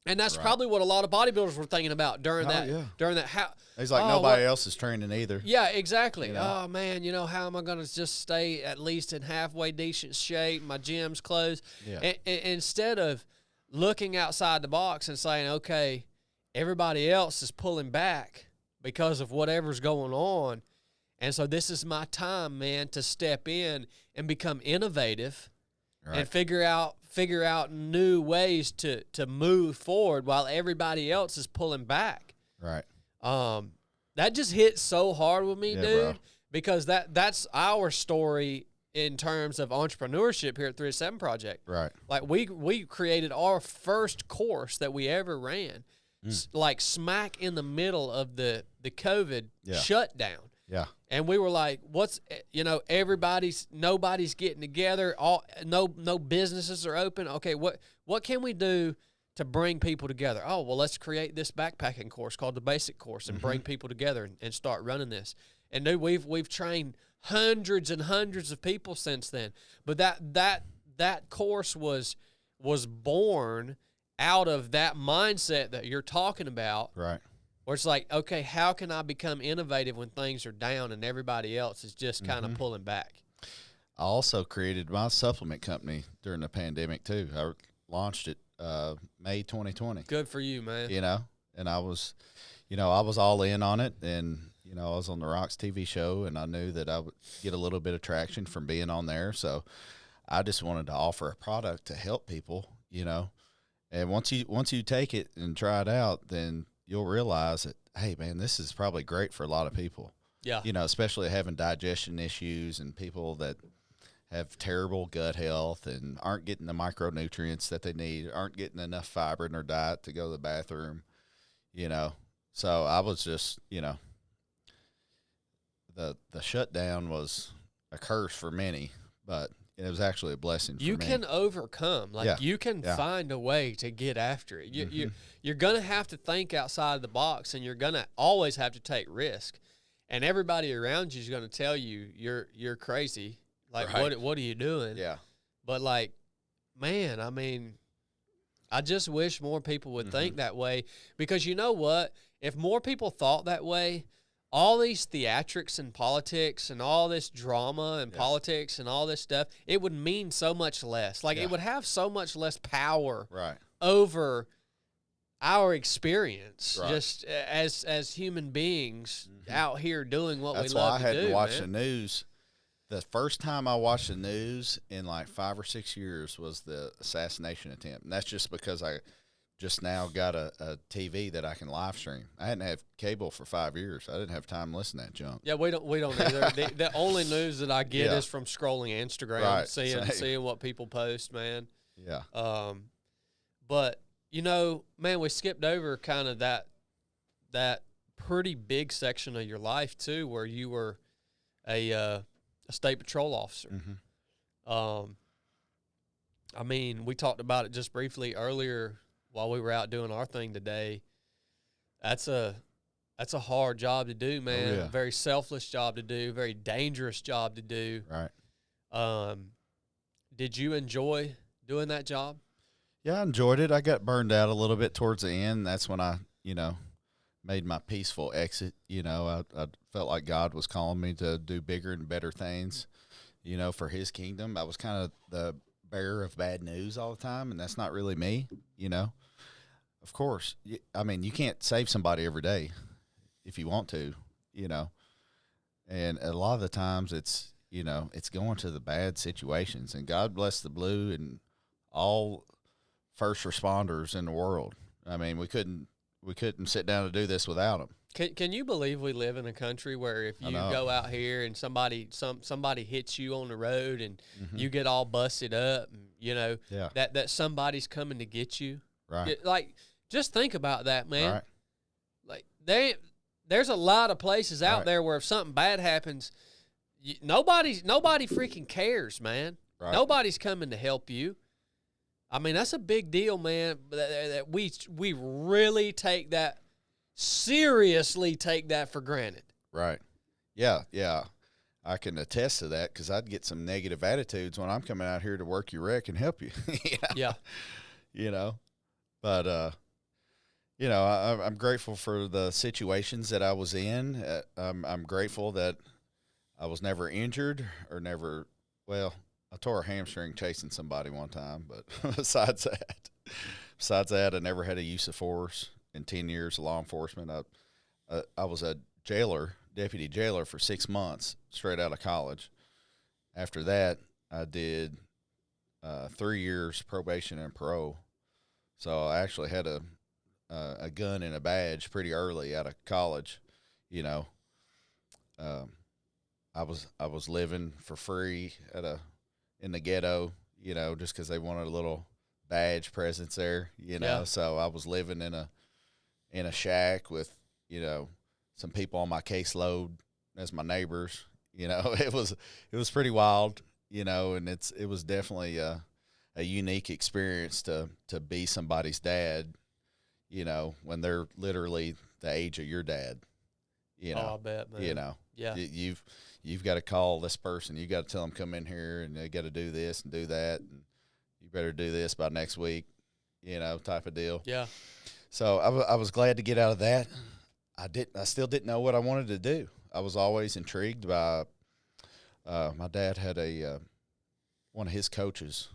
And that's probably what a lot of bodybuilders were thinking about during that. He's like, nobody else is training either. Yeah, exactly. You know? Oh, man, you know, how am I going to just stay at least in halfway decent shape? My gym's closed. Yeah. And instead of looking outside the box and saying, okay, everybody else is pulling back because of whatever's going on, and so this is my time, man, to step in and become innovative and figure out new ways to move forward while everybody else is pulling back. Right. That just hit so hard with me, dude, bro. because that's our story in terms of entrepreneurship here at 3-7 Project. Right. Like we created our first course that we ever ran, like smack in the middle of the COVID shutdown. Yeah. And we were like, nobody's getting together. No businesses are open. Okay, what can we do to bring people together? Oh, well, let's create this backpacking course called the Basic Course and bring people together and start running this. And dude, we've trained hundreds and hundreds of people since then. But that course was born out of that mindset that you're talking about. Right. Where it's like, okay, how can I become innovative when things are down and everybody else is just kind of pulling back? I also created my supplement company during the pandemic too. I launched it May 2020. Good for you, man. You know, and I was all in on it, and you know, I was on the Rocks TV show, and I knew that I would get a little bit of traction from being on there. So I just wanted to offer a product to help people, you know. And once you take it and try it out, then you'll realize that, hey, man, this is probably great for a lot of people. Yeah. You know, especially having digestion issues and people that have terrible gut health and aren't getting the micronutrients that they need, aren't getting enough fiber in their diet to go to the bathroom, you know. So I was just, you know, the shutdown was a curse for many, but it was actually a blessing for me. You can overcome. Like, you can find a way to get after it. You're going to have to think outside the box, and you're going to always have to take risk. And everybody around you is going to tell you you're crazy. Like, what are you doing? Yeah. But, like, man, I mean, I just wish more people would Mm-hmm. think that way, because you know what? If more people thought that way, all these theatrics and politics and all this drama and politics and all this stuff, it would mean so much less. Like it would have so much less power over our experience, just as human beings out here doing what we love to do. That's why I hadn't watched the news. The first time I watched the news in like 5 or 6 years was the assassination attempt. And that's just because I just now got a TV that I can live stream. I hadn't had cable for 5 years. I didn't have time to listen to that junk. Yeah, we don't either. The only news that I get is from scrolling Instagram, seeing what people post, man. Yeah. But you know, man, we skipped over kind of that pretty big section of your life too, where you were a state patrol officer. I mean, we talked about it just briefly earlier while we were out doing our thing today. That's a hard job to do, man. Oh, yeah. A very selfless job to do, very dangerous job to do. Right. Did you enjoy doing that job? Yeah, I enjoyed it. I got burned out a little bit towards the end. That's when I, made my peaceful exit. I felt like God was calling me to do bigger and better things, for his kingdom. I was kind of the bearer of bad news all the time, and that's not really me, Of course, I mean, you can't save somebody every day if you want to, And a lot of the times it's, it's going to the bad situations. And God bless the Blue and all first responders in the world. I mean, we couldn't sit down to do this without them. Can you believe we live in a country where if you go out here and somebody hits you on the road and you get all busted up, and, that somebody's coming to get you? Right. Like, just think about that, man. Right. Like there's a lot of places out there where if something bad happens, nobody freaking cares, man. Right. Nobody's coming to help you. I mean, that's a big deal, man. That we really seriously take that for granted. Right. Yeah. I can attest to that because I'd get some negative attitudes when I'm coming out here to work your wreck and help you. Yeah. But I'm grateful for the situations that I was in. I'm grateful that I was never injured or never. Well, I tore a hamstring chasing somebody one time, but besides that, I never had a use of force in 10 years of law enforcement. I was a deputy jailer for 6 months straight out of college. After that, I did 3 years probation and parole. So I actually had a gun and a badge pretty early out of college. I was living for free in the ghetto, just because they wanted a little badge presence there, So I was living in a shack with, some people on my caseload as my neighbors. It was pretty wild, and it was definitely a unique experience to be somebody's dad, when they're literally the age of your dad. Oh, I bet, man. Yeah. You've got to call this person. You got to tell them come in here, and they got to do this and do that, and you better do this by next week, type of deal. Yeah. So I was glad to get out of that. I still didn't know what I wanted to do. I was always intrigued by. My dad had one of his coaches,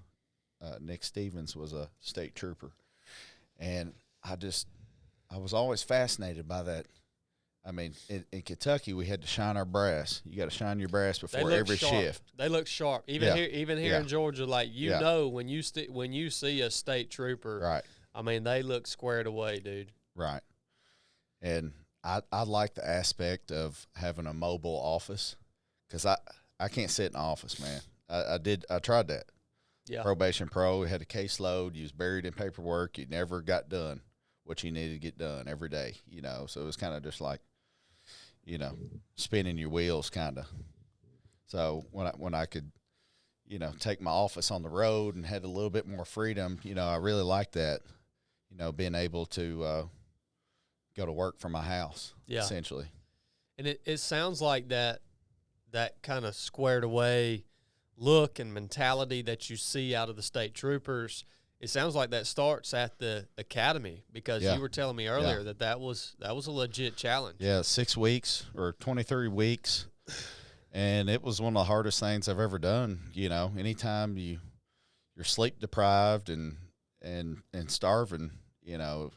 Nick Stevens, was a state trooper, and I was always fascinated by that. I mean, in Kentucky, we had to shine our brass. You got to shine your brass before every shift. They look sharp. Even here in Georgia, like when you see a state trooper, right? I mean, they look squared away, dude. Right. And I like the aspect of having a mobile office because I can't sit in the office, man. I tried that. Yeah. Probation pro, had a caseload. You was buried in paperwork. You never got done what you needed to get done every day, So it was kind of just like, spinning your wheels kind of. So when I could, take my office on the road and had a little bit more freedom, I really liked that, being able to go to work from my house, essentially. And it sounds like that kind of squared away look and mentality that you see out of the state troopers it sounds like that starts at the academy, because you were telling me earlier that was a legit challenge. Yeah, 6 weeks or 23 weeks, and it was one of the hardest things I've ever done. You know, anytime you're sleep deprived and starving, you know,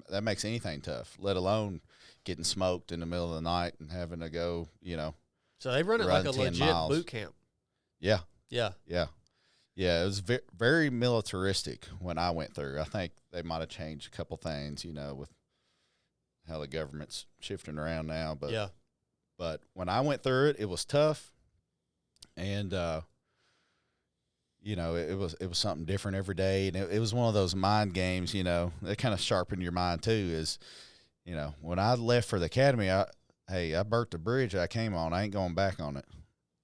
that makes anything tough, let alone getting smoked in the middle of the night and having to go, you know. So they run it like a legit boot camp. Yeah. Yeah. Yeah. Yeah, it was very militaristic when I went through. I think they might have changed a couple things, you know, with how the government's shifting around now. But but when I went through it, it was tough, and you know, it was something different every day, and it was one of those mind games. You know, that kind of sharpened your mind too. Is, you know, when I left for the academy, I burnt the bridge I came on. I ain't going back on it.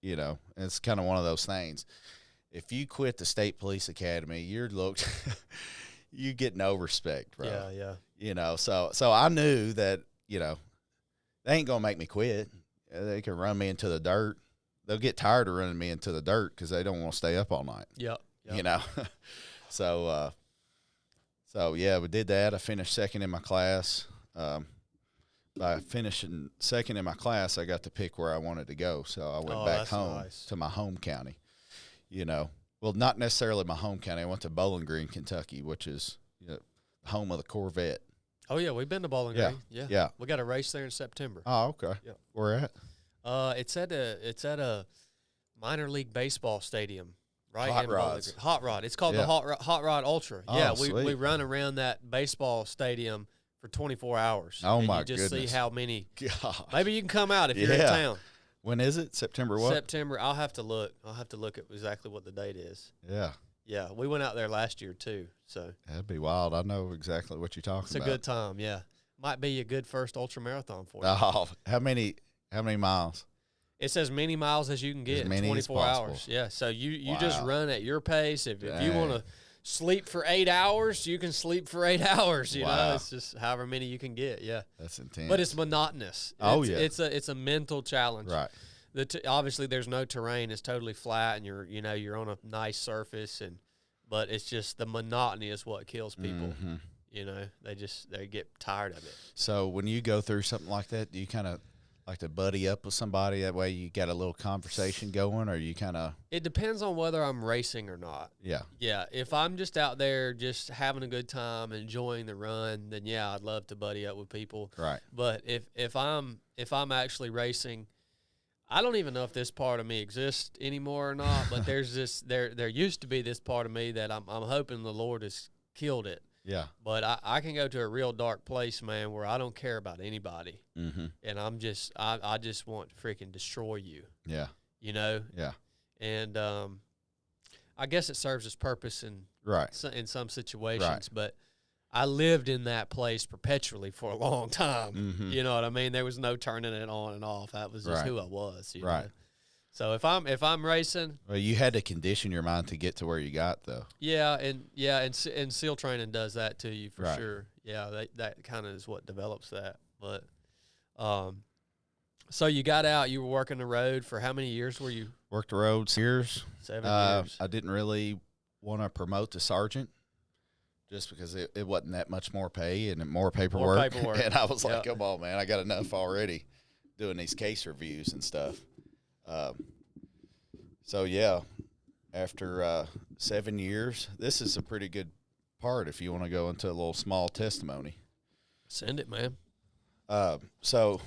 You know, it's kind of one of those things. If you quit the State Police Academy, you're looked, you get no respect, bro. Yeah, yeah. You know, so I knew that, you know, they ain't gonna make me quit. They can run me into the dirt. They'll get tired of running me into the dirt because they don't want to stay up all night. Yep. You know, so yeah, we did that. I finished second in my class. By finishing second in my class, I got to pick where I wanted to go. So I went back home to my home county. You know, well, not necessarily my home county. I went to Bowling Green, Kentucky, which is, you know, home of the Corvette. Oh yeah, we've been to Bowling Green. Yeah. We got a race there in September. Oh, okay. Yep. Where at? It's at a minor league baseball stadium, right? Hot Rods. Hot Rod. It's called the Hot Rod Ultra. Oh, yeah, sweet. we run around that baseball stadium for 24 hours. Oh, and my you just goodness. see how many. Gosh. Maybe you can come out if you're in town. When is it? September what? September. I'll have to look at exactly what the date is. Yeah. Yeah, we went out there last year too. So That'd be wild. I know exactly what you're talking about. It's a good time. Yeah, might be a good first ultra marathon for you. Oh, how many miles? It's as many miles as you can get in 24 hours. Yeah, so you just run at your pace. If you want to sleep for 8 hours, you can sleep for 8 hours. You know, it's just however many you can get. Yeah, that's intense. But it's monotonous. It's a mental challenge. Right. Obviously, there's no terrain. It's totally flat, and you're on a nice surface, but it's just the monotony is what kills people. Mm-hmm. You know, they get tired of it. So when you go through something like that, do you kind of like to buddy up with somebody? That way you got a little conversation going, or you kind of... It depends on whether I'm racing or not. Yeah. Yeah. If I'm just out there just having a good time, enjoying the run, then yeah, I'd love to buddy up with people. Right. But if I'm actually racing, I don't even know if this part of me exists anymore or not, but there's there used to be this part of me that I'm hoping the Lord has killed it. Yeah. But I can go to a real dark place, man, where I don't care about anybody. Mm-hmm. And I just want to freaking destroy you. Yeah. You know? Yeah. And I guess it serves its purpose in some situations, Right. but I lived in that place perpetually for a long time. Mm-hmm. You know what I mean? There was no turning it on and off. That was just who I was. You know? So if I'm racing, well, you had to condition your mind to get to where you got, though. and SEAL training does that to you for sure. Yeah, that kind of is what develops that. But so you got out. You were working the road for how many years were you? Worked the road years. 7 years. I didn't really want to promote to sergeant, just because it wasn't that much more pay and more paperwork. And I was like, come on, man, I got enough already doing these case reviews and stuff. So, yeah, after 7 years, this is a pretty good part if you want to go into a little small testimony. Send it, man. So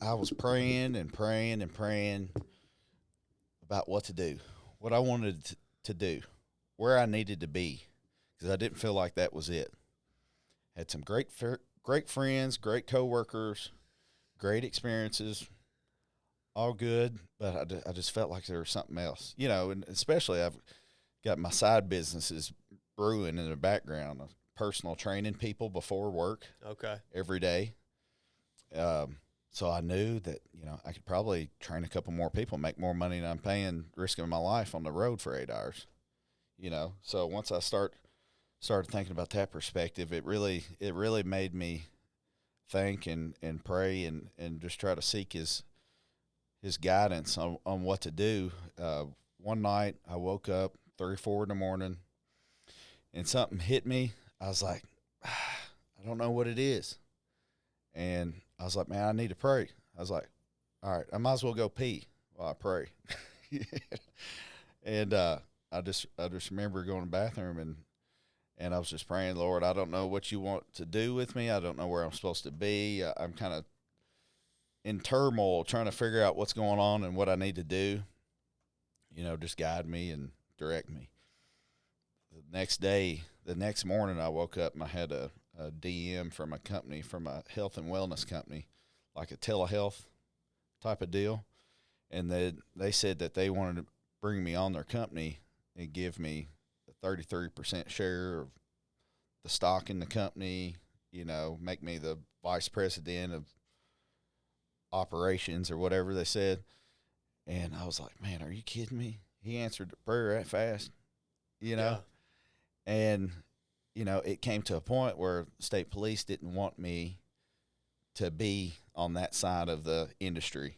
I was praying and praying and praying about what to do, what I wanted to do, where I needed to be, because I didn't feel like that was it. Had some great friends, great coworkers, great experiences, all good, but I just felt like there was something else, you know, and especially I've got my side businesses brewing in the background, personal training people before work every day. So I knew that, you know, I could probably train a couple more people, make more money than I'm paying, risking my life on the road for 8 hours, you know. So once I started thinking about that perspective, it really made me think and pray and just try to seek his guidance on what to do. One night I woke up 3 or 4 in the morning, and something hit me. I was like, I don't know what it is. And I was like, man, I need to pray. I was like, all right, I might as well go pee while I pray. And I just remember going to the bathroom and I was just praying, Lord, I don't know what you want to do with me. I don't know where I'm supposed to be. I'm kind of in turmoil trying to figure out what's going on and what I need to do. You know, just guide me and direct me. The next morning, I woke up and I had a DM from a company, from a health and wellness company, like a telehealth type of deal. And they said that they wanted to bring me on their company and give me a 33% share of the stock in the company, you know, make me the vice president of operations or whatever they said. And I was like, man, are you kidding me? He answered the prayer that fast, you know? Yeah. And, you know, it came to a point where state police didn't want me to be on that side of the industry,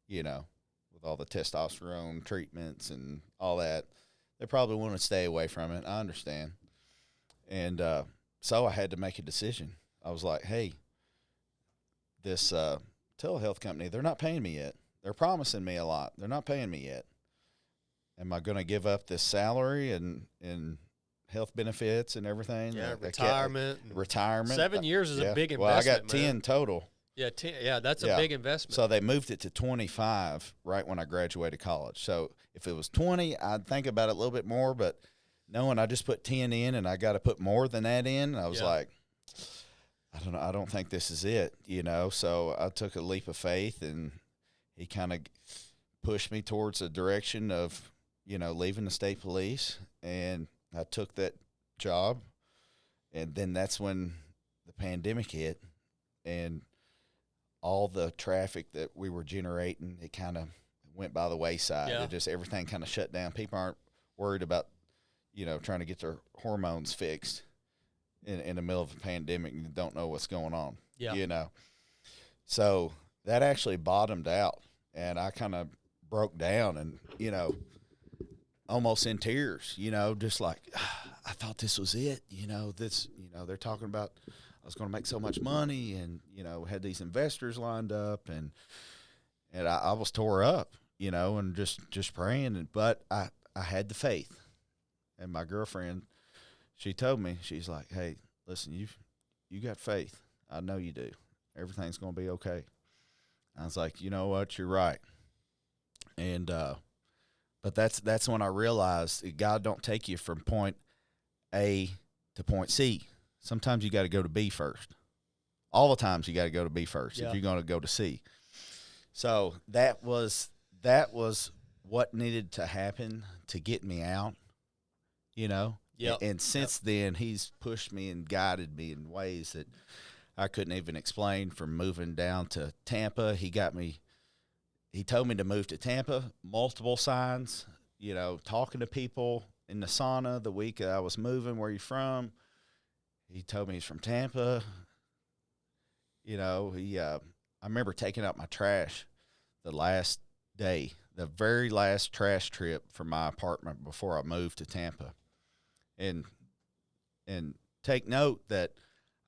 you know, with all the testosterone treatments and all that. They probably want to stay away from it. I understand. And so I had to make a decision. I was like, hey, this telehealth company, they're not paying me yet. They're promising me a lot. They're not paying me yet. Am I going to give up this salary and health benefits and everything? Yeah, retirement. Retirement. 7 years is a big investment. Well, I got 10 total. Yeah, 10, yeah, that's a big investment. So they moved it to 25 right when I graduated college. So if it was 20, I'd think about it a little bit more. But knowing I just put 10 in and I got to put more than that in, I was like, I don't know. I don't think this is it, you know. So I took a leap of faith, and he kind of pushed me towards a direction of, you know, leaving the state police. And I took that job. And then that's when the pandemic hit, and all the traffic that we were generating, it kind of went by the wayside. Yeah. It just, everything kind of shut down. People aren't worried about, you know, trying to get their hormones fixed in the middle of a pandemic and don't know what's going on, you know. So that actually bottomed out, and I kind of broke down and, you know, almost in tears, you know, just like, I thought this was it, you know, they're talking about I was going to make so much money, and, you know, had these investors lined up, and I was tore up, you know, and just praying. But I had the faith. And my girlfriend, she told me, she's like, hey, listen, you got faith. I know you do. Everything's going to be okay. I was like, you know what? You're right. And, but that's when I realized that God don't take you from point A to point C. Sometimes you got to go to B first. All the times you got to go to B first if you're going to go to C. So that was what needed to happen to get me out, you know. And since then, he's pushed me and guided me in ways that I couldn't even explain. From moving down to Tampa, he told me to move to Tampa, multiple signs, you know, talking to people in the sauna the week I was moving. Where you from? He told me he's from Tampa. You know, I remember taking out my trash the last day, the very last trash trip from my apartment before I moved to Tampa. And take note that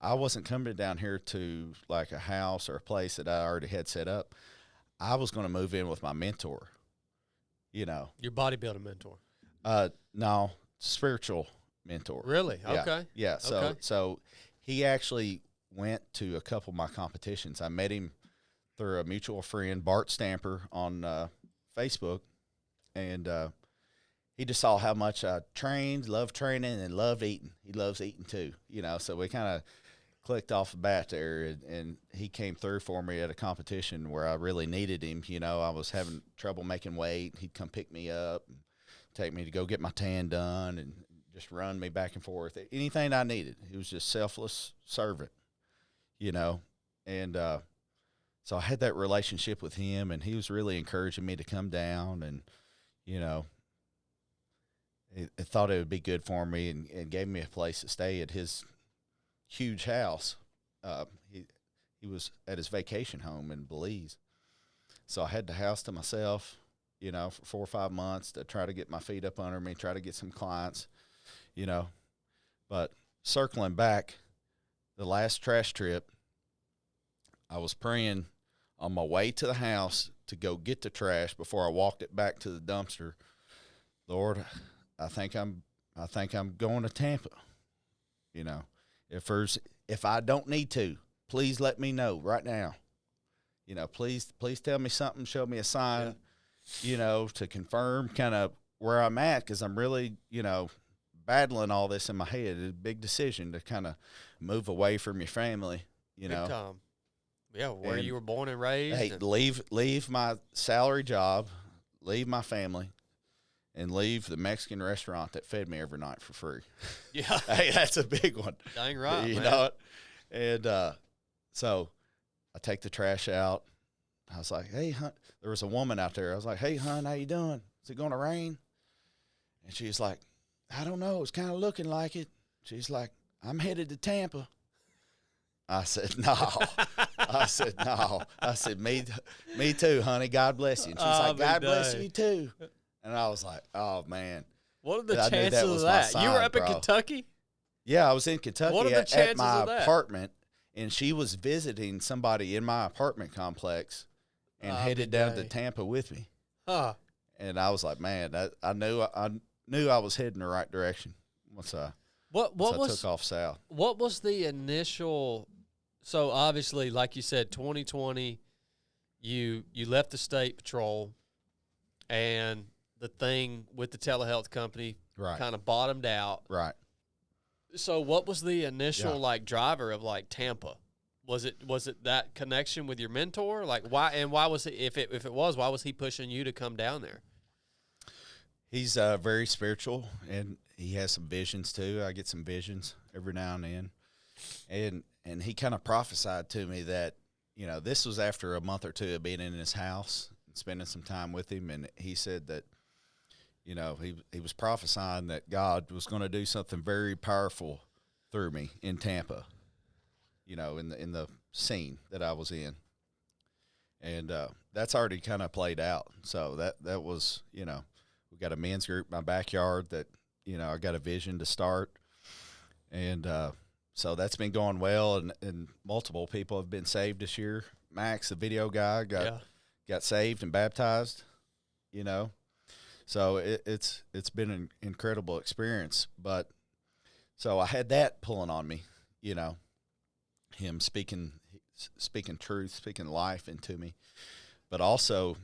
I wasn't coming down here to like a house or a place that I already had set up. I was going to move in with my mentor, you know. Your bodybuilding mentor? No, spiritual mentor. Really? Yeah. Okay. Yeah. So he actually went to a couple of my competitions. I met him through a mutual friend, Bart Stamper, on Facebook, and he just saw how much I trained, loved training, and loved eating. He loves eating too, you know. So we kind of clicked off the bat there, and he came through for me at a competition where I really needed him. You know, I was having trouble making weight. He'd come pick me up and take me to go get my tan done and just run me back and forth. Anything I needed. He was just selfless servant, you know. And so I had that relationship with him, and he was really encouraging me to come down, and, you know, he thought it would be good for me, and gave me a place to stay at his huge house. He was at his vacation home in Belize. So I had the house to myself, you know, for 4 or 5 months to try to get my feet up under me, try to get some clients, you know. But circling back, the last trash trip, I was praying on my way to the house to go get the trash before I walked it back to the dumpster. Lord, I think I'm going to Tampa. You know, if I don't need to, please let me know right now. You know, please tell me something, show me a sign, you know, to confirm kind of where I'm at, because I'm really, you know, battling all this in my head. It's a big decision to kind of move away from your family, you know. Big time. Yeah, where you were born and raised. Hey, leave my salary job, leave my family, and leave the Mexican restaurant that fed me every night for free. Yeah. Hey, that's a big one. Dang right, you man. know it? And so I take the trash out. I was like, hey, hon. There was a woman out there. I was like, hey, hon, how you doing? Is it going to rain? And she's like, I don't know. It's kind of looking like it. She's like, I'm headed to Tampa. I said, no. I said, no. I said, me too, honey. God bless you. And she's like, God bless you too. And I was like, oh, man. What are the chances of that? You were up in Kentucky? Yeah, I was in Kentucky what are the chances at my of that? apartment, and she was visiting somebody in my apartment complex and headed down to Tampa with me. Huh. And I was like, man, I knew I was heading the right direction once I took off south. What was the initial? So obviously, like you said, 2020, you left the state patrol, and the thing with the telehealth company kind of bottomed out. Right. So what was the initial like driver of like Tampa? Was it that connection with your mentor? Like why was it, if it was, why was he pushing you to come down there? He's very spiritual, and he has some visions too. I get some visions every now and then. And he kind of prophesied to me that, you know, this was after a month or two of being in his house and spending some time with him. And he said that, you know, he was prophesying that God was going to do something very powerful through me in Tampa, you know, in the scene that I was in. And that's already kind of played out. So that was, you know, we got a men's group in my backyard that, you know, I got a vision to start. And so that's been going well, and multiple people have been saved this year. Max, the video guy, got saved and baptized, you know. So it's been an incredible experience. But so I had that pulling on me, you know, him speaking truth, speaking life into me. But also,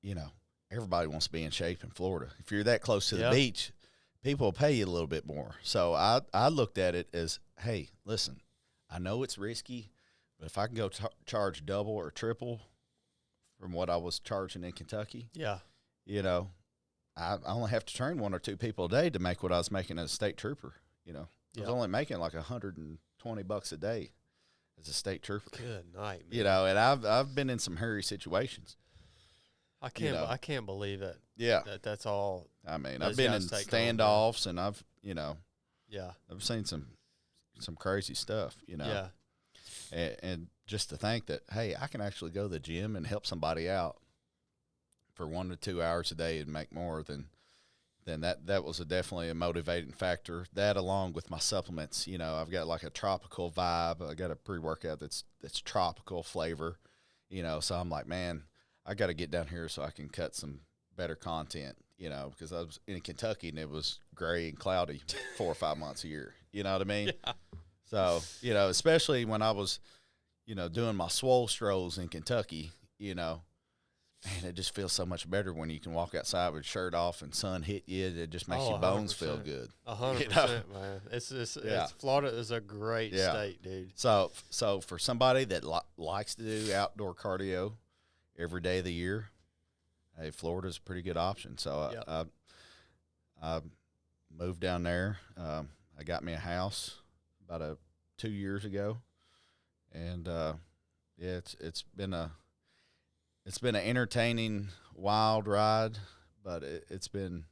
you know, everybody wants to be in shape in Florida. If you're that close to the beach, people will pay you a little bit more. So I looked at it as, hey, listen, I know it's risky, but if I can go charge double or triple from what I was charging in Kentucky, you know, I only have to train one or two people a day to make what I was making as a state trooper. You know, I was only making like $120 a day as a state trooper. Good night, man. You know, and I've been in some hairy situations. I can't believe it. Yeah, that's all. I mean, I've been in standoffs, and I've seen some crazy stuff. You know, and just to think that, hey, I can actually go to the gym and help somebody out for 1 to 2 hours a day and make more than that was definitely a motivating factor. That, along with my supplements, you know, I've got like a tropical vibe. I got a pre-workout that's tropical flavor, you know. So I'm like, man, I got to get down here so I can cut some better content, you know, because I was in Kentucky and it was gray and cloudy 4 or 5 months a year. You know what I mean? Yeah. So, you know, especially when I was, you know, doing my swole strolls in Kentucky, you know, man, it just feels so much better when you can walk outside with your shirt off and sun hit you. It just makes your bones feel good. 100%, man. It's Florida is a great state, dude. So for somebody that likes to do outdoor cardio every day of the year, hey, Florida's a pretty good option. So I moved down there. I got me a house about 2 years ago, and it's been an entertaining, wild ride, but it's been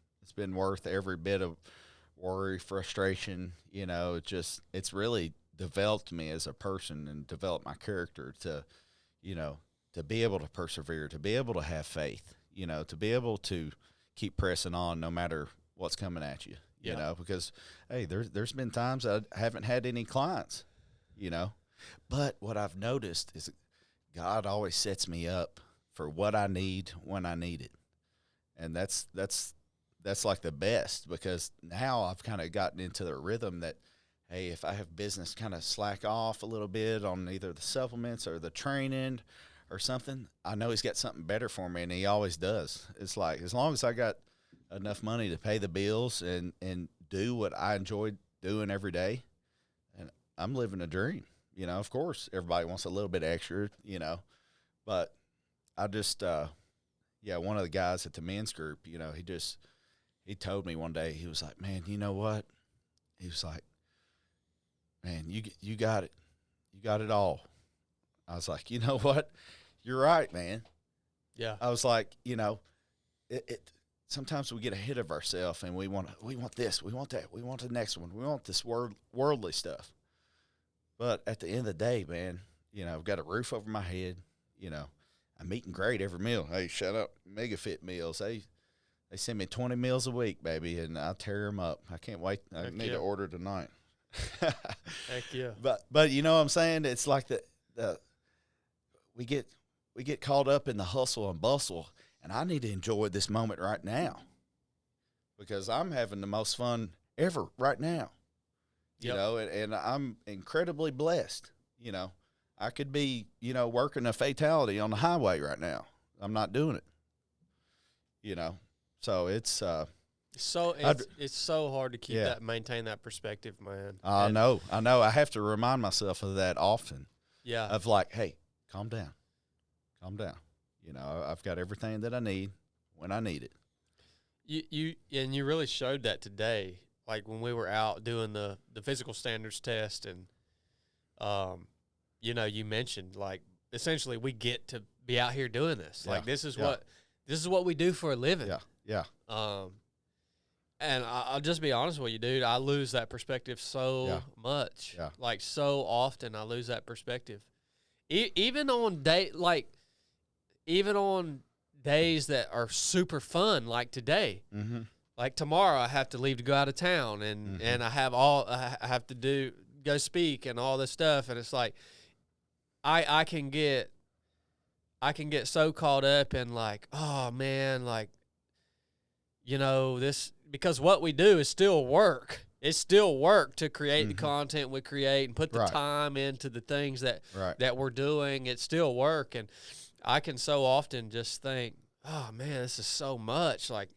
worth every bit of worry, frustration. You know, it's really developed me as a person and developed my character to, you know, to be able to persevere, to be able to have faith, you know, to be able to keep pressing on no matter what's coming at you. you know, because, hey, there's been times I haven't had any clients, you know. But what I've noticed is God always sets me up for what I need when I need it. And that's like the best, because now I've kind of gotten into the rhythm that, hey, if I have business kind of slack off a little bit on either the supplements or the training or something, I know he's got something better for me, and he always does. It's like, as long as I got enough money to pay the bills and do what I enjoy doing every day, and I'm living a dream. You know, of course, everybody wants a little bit extra, you know, but I just, one of the guys at the men's group, you know, he told me one day, he was like, man, you know what? He was like, man, you got it. You got it all. I was like, you know what? You're right, man. Yeah. I was like, you know, sometimes we get ahead of ourselves, and we want this, we want that, we want the next one, we want this worldly stuff. But at the end of the day, man, you know, I've got a roof over my head. You know, I'm eating great every meal. Hey, shut up, Mega Fit meals. They send me 20 meals a week, baby, and I tear them up. I can't wait. I need to order tonight. Heck yeah. But you know what I'm saying? It's like we get caught up in the hustle and bustle, and I need to enjoy this moment right now, because I'm having the most fun ever right now. You know, and I'm incredibly blessed. You know, I could be, you know, working a fatality on the highway right now. I'm not doing it. You know, so it's so hard to keep maintain that perspective, man. I know. I have to remind myself of that often. Yeah. Of like, hey, calm down. You know, I've got everything that I need when I need it. You really showed that today. Like when we were out doing the physical standards test, and, you know, you mentioned, like, essentially we get to be out here doing this. Yeah. Like, this is what we do for a living. Yeah. Yeah. And I'll just be honest with you, dude. I lose that perspective so much. Yeah. Like, so often I lose that perspective. Even on days that are super fun, like today. Mm-hmm. Like tomorrow, I have to leave to go out of town, and I have to go speak and all this stuff, and it's like I can get so caught up in, like, oh man, like, you know, this, because what we do is still work. It's still work to create the content we create and put the time into the things that we're doing. It's still work, and I can so often just think, oh man, this is so much, like,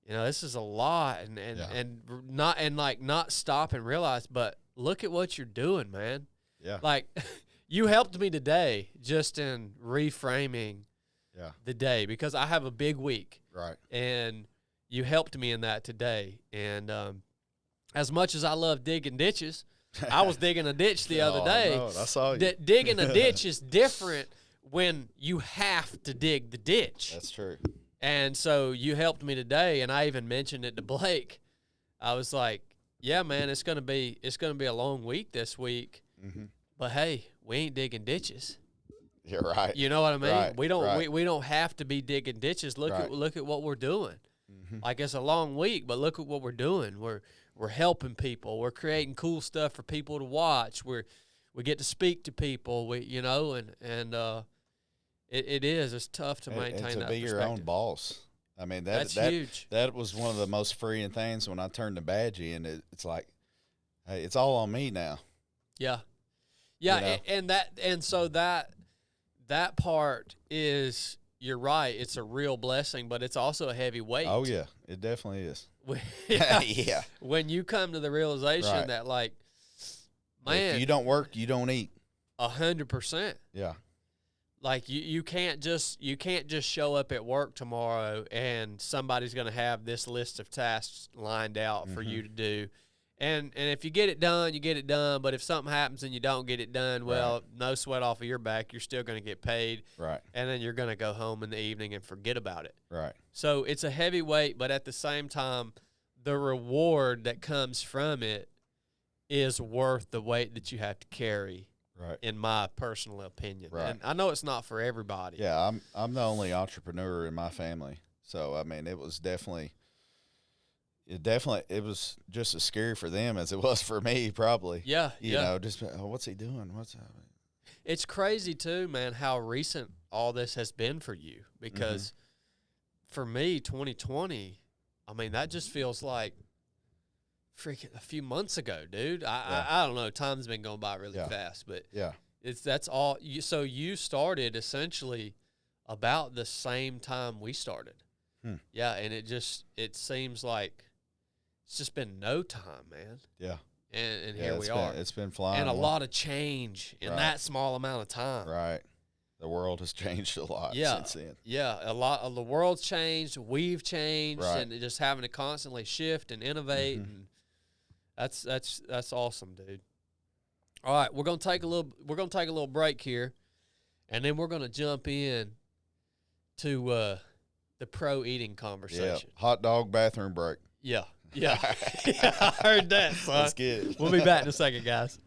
you know, this is a lot, and not stop and realize, but look at what you're doing, man. Yeah. Like, you helped me today just in reframing the day, because I have a big week. Right. And you helped me in that today. And as much as I love digging ditches, I was digging a ditch the other day. No, I saw you. Digging a ditch is different when you have to dig the ditch. That's true. And so you helped me today, and I even mentioned it to Blake. I was like, yeah, man, it's gonna be a long week this week. Mm-hmm. But hey, we ain't digging ditches. You're right. You know what I mean? Right, we don't have to be digging ditches. Look at what we're doing. Mm-hmm. Like, it's a long week, but look at what we're doing. We're helping people. We're creating cool stuff for people to watch. We get to speak to people. It's tough to maintain and that to be your own boss. I mean, that's huge. That was one of the most freeing things when I turned the badgie, and it's like, hey, it's all on me now. Yeah. Yeah, you know? and so that part is, you're right, it's a real blessing, but it's also a heavy weight. Oh yeah, it definitely is. Yeah. When you come to the realization that, like, man, if you don't work, you don't eat. 100%. Yeah. Like, you can't just show up at work tomorrow and somebody's going to have this list of tasks lined out for you to do. And if you get it done, you get it done. But if something happens and you don't get it done, well, no sweat off of your back. You're still going to get paid. Right. And then you're going to go home in the evening and forget about it. Right. So it's a heavy weight, but at the same time, the reward that comes from it is worth the weight that you have to carry. Right. In my personal opinion. Right. And I know it's not for everybody. Yeah, I'm the only entrepreneur in my family. So, I mean, it was definitely, it was just as scary for them as it was for me, probably. Yeah, you know, just what's he doing? What's happening? It's crazy too, man, how recent all this has been for you. Because for me, 2020, I mean, that just feels like freaking a few months ago, dude. I don't know. Time's been going by really fast, but that's all. So you started essentially about the same time we started. Yeah, and it seems like it's just been no time, man. Yeah. And here we are. It's been flying. And a lot of change in that small amount of time. Right. The world has changed a lot since then. Yeah, a lot of the world's changed. We've changed, and just having to constantly shift and innovate. And that's awesome, dude. All right, we're gonna take a little break here, and then we're gonna jump in to the pro eating conversation. Yeah, hot dog bathroom break. Yeah. Yeah, I heard that, son. That's good. We'll be back in a second, guys.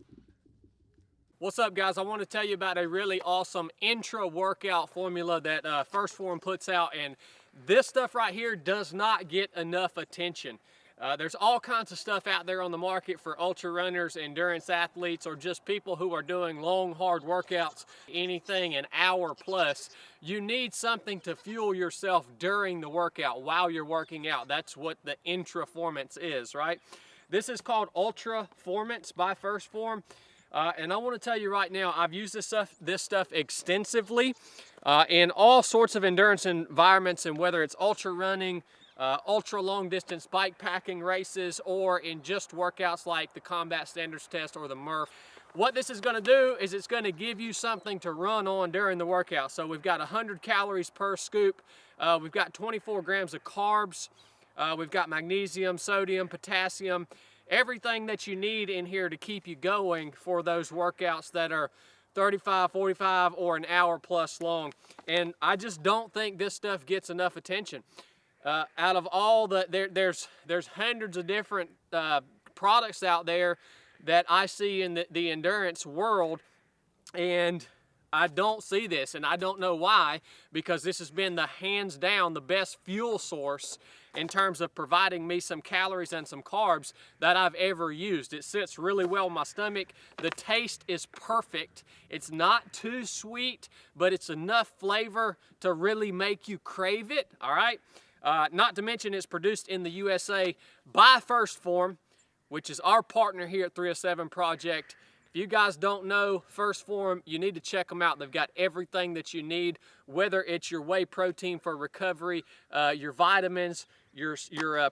What's up, guys? I want to tell you about a really awesome intra-workout formula that Phorm puts out, and this stuff right here does not get enough attention. There's all kinds of stuff out there on the market for ultra runners, endurance athletes, or just people who are doing long, hard workouts, anything an hour plus. You need something to fuel yourself during the workout while you're working out. That's what the Intraformance is, right? This is called Ultraformance by Phorm. And I want to tell you right now, I've used this stuff extensively in all sorts of endurance environments, and whether it's ultra running, ultra long distance bike packing races, or in just workouts like the Combat Standards Test or the Murph. What this is going to do is it's going to give you something to run on during the workout. So we've got 100 calories per scoop. We've got 24 grams of carbs. We've got magnesium, sodium, potassium, everything that you need in here to keep you going for those workouts that are 35, 45, or an hour plus long. And I just don't think this stuff gets enough attention. Out of all there's hundreds of different products out there that I see in the endurance world, and I don't see this, and I don't know why, because this has been the hands down the best fuel source in terms of providing me some calories and some carbs that I've ever used. It sits really well in my stomach. The taste is perfect. It's not too sweet, but it's enough flavor to really make you crave it, all right? Not to mention it's produced in the USA by Phorm, which is our partner here at 307 Project. If you guys don't know Phorm, you need to check them out. They've got everything that you need, whether it's your whey protein for recovery, your vitamins, your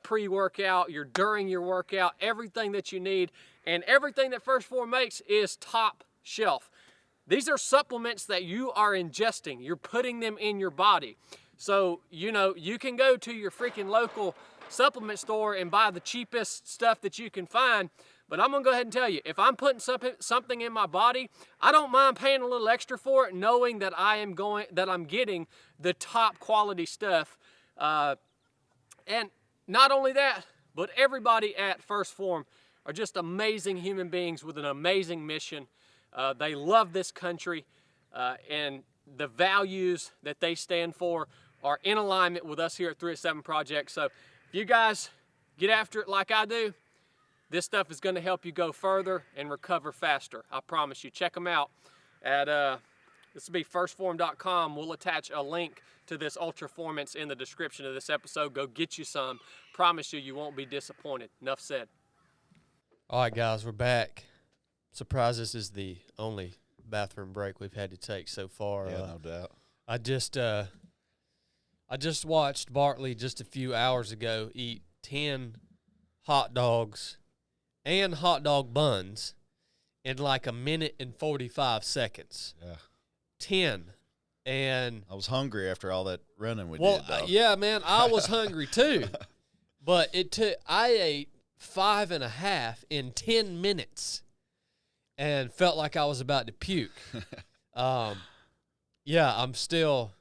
pre-workout, your during your workout, everything that you need. And everything that Phorm makes is top shelf. These are supplements that you are ingesting. You're putting them in your body. So, you know, you can go to your freaking local supplement store and buy the cheapest stuff that you can find, but I'm gonna go ahead and tell you, if I'm putting something in my body, I don't mind paying a little extra for it, knowing that I'm getting the top quality stuff. And not only that, but everybody at Phorm are just amazing human beings with an amazing mission. They love this country, and the values that they stand for are in alignment with us here at 307 Project. So if you guys get after it like I do, this stuff is going to help you go further and recover faster. I promise you. Check them out at this will be firstform.com. We'll attach a link to this Ultraformance in the description of this episode. Go get you some. Promise you, you won't be disappointed. Enough said. All right, guys, we're back. Surprised this is the only bathroom break we've had to take so far. Yeah, no doubt. I just watched Bartley just a few hours ago eat 10 hot dogs and hot dog buns in like a minute and 45 seconds. Yeah. 10. And I was hungry after all that running we did, though. Yeah, man, I was hungry too. But I ate 5.5 in 10 minutes and felt like I was about to puke. Yeah, I'm still,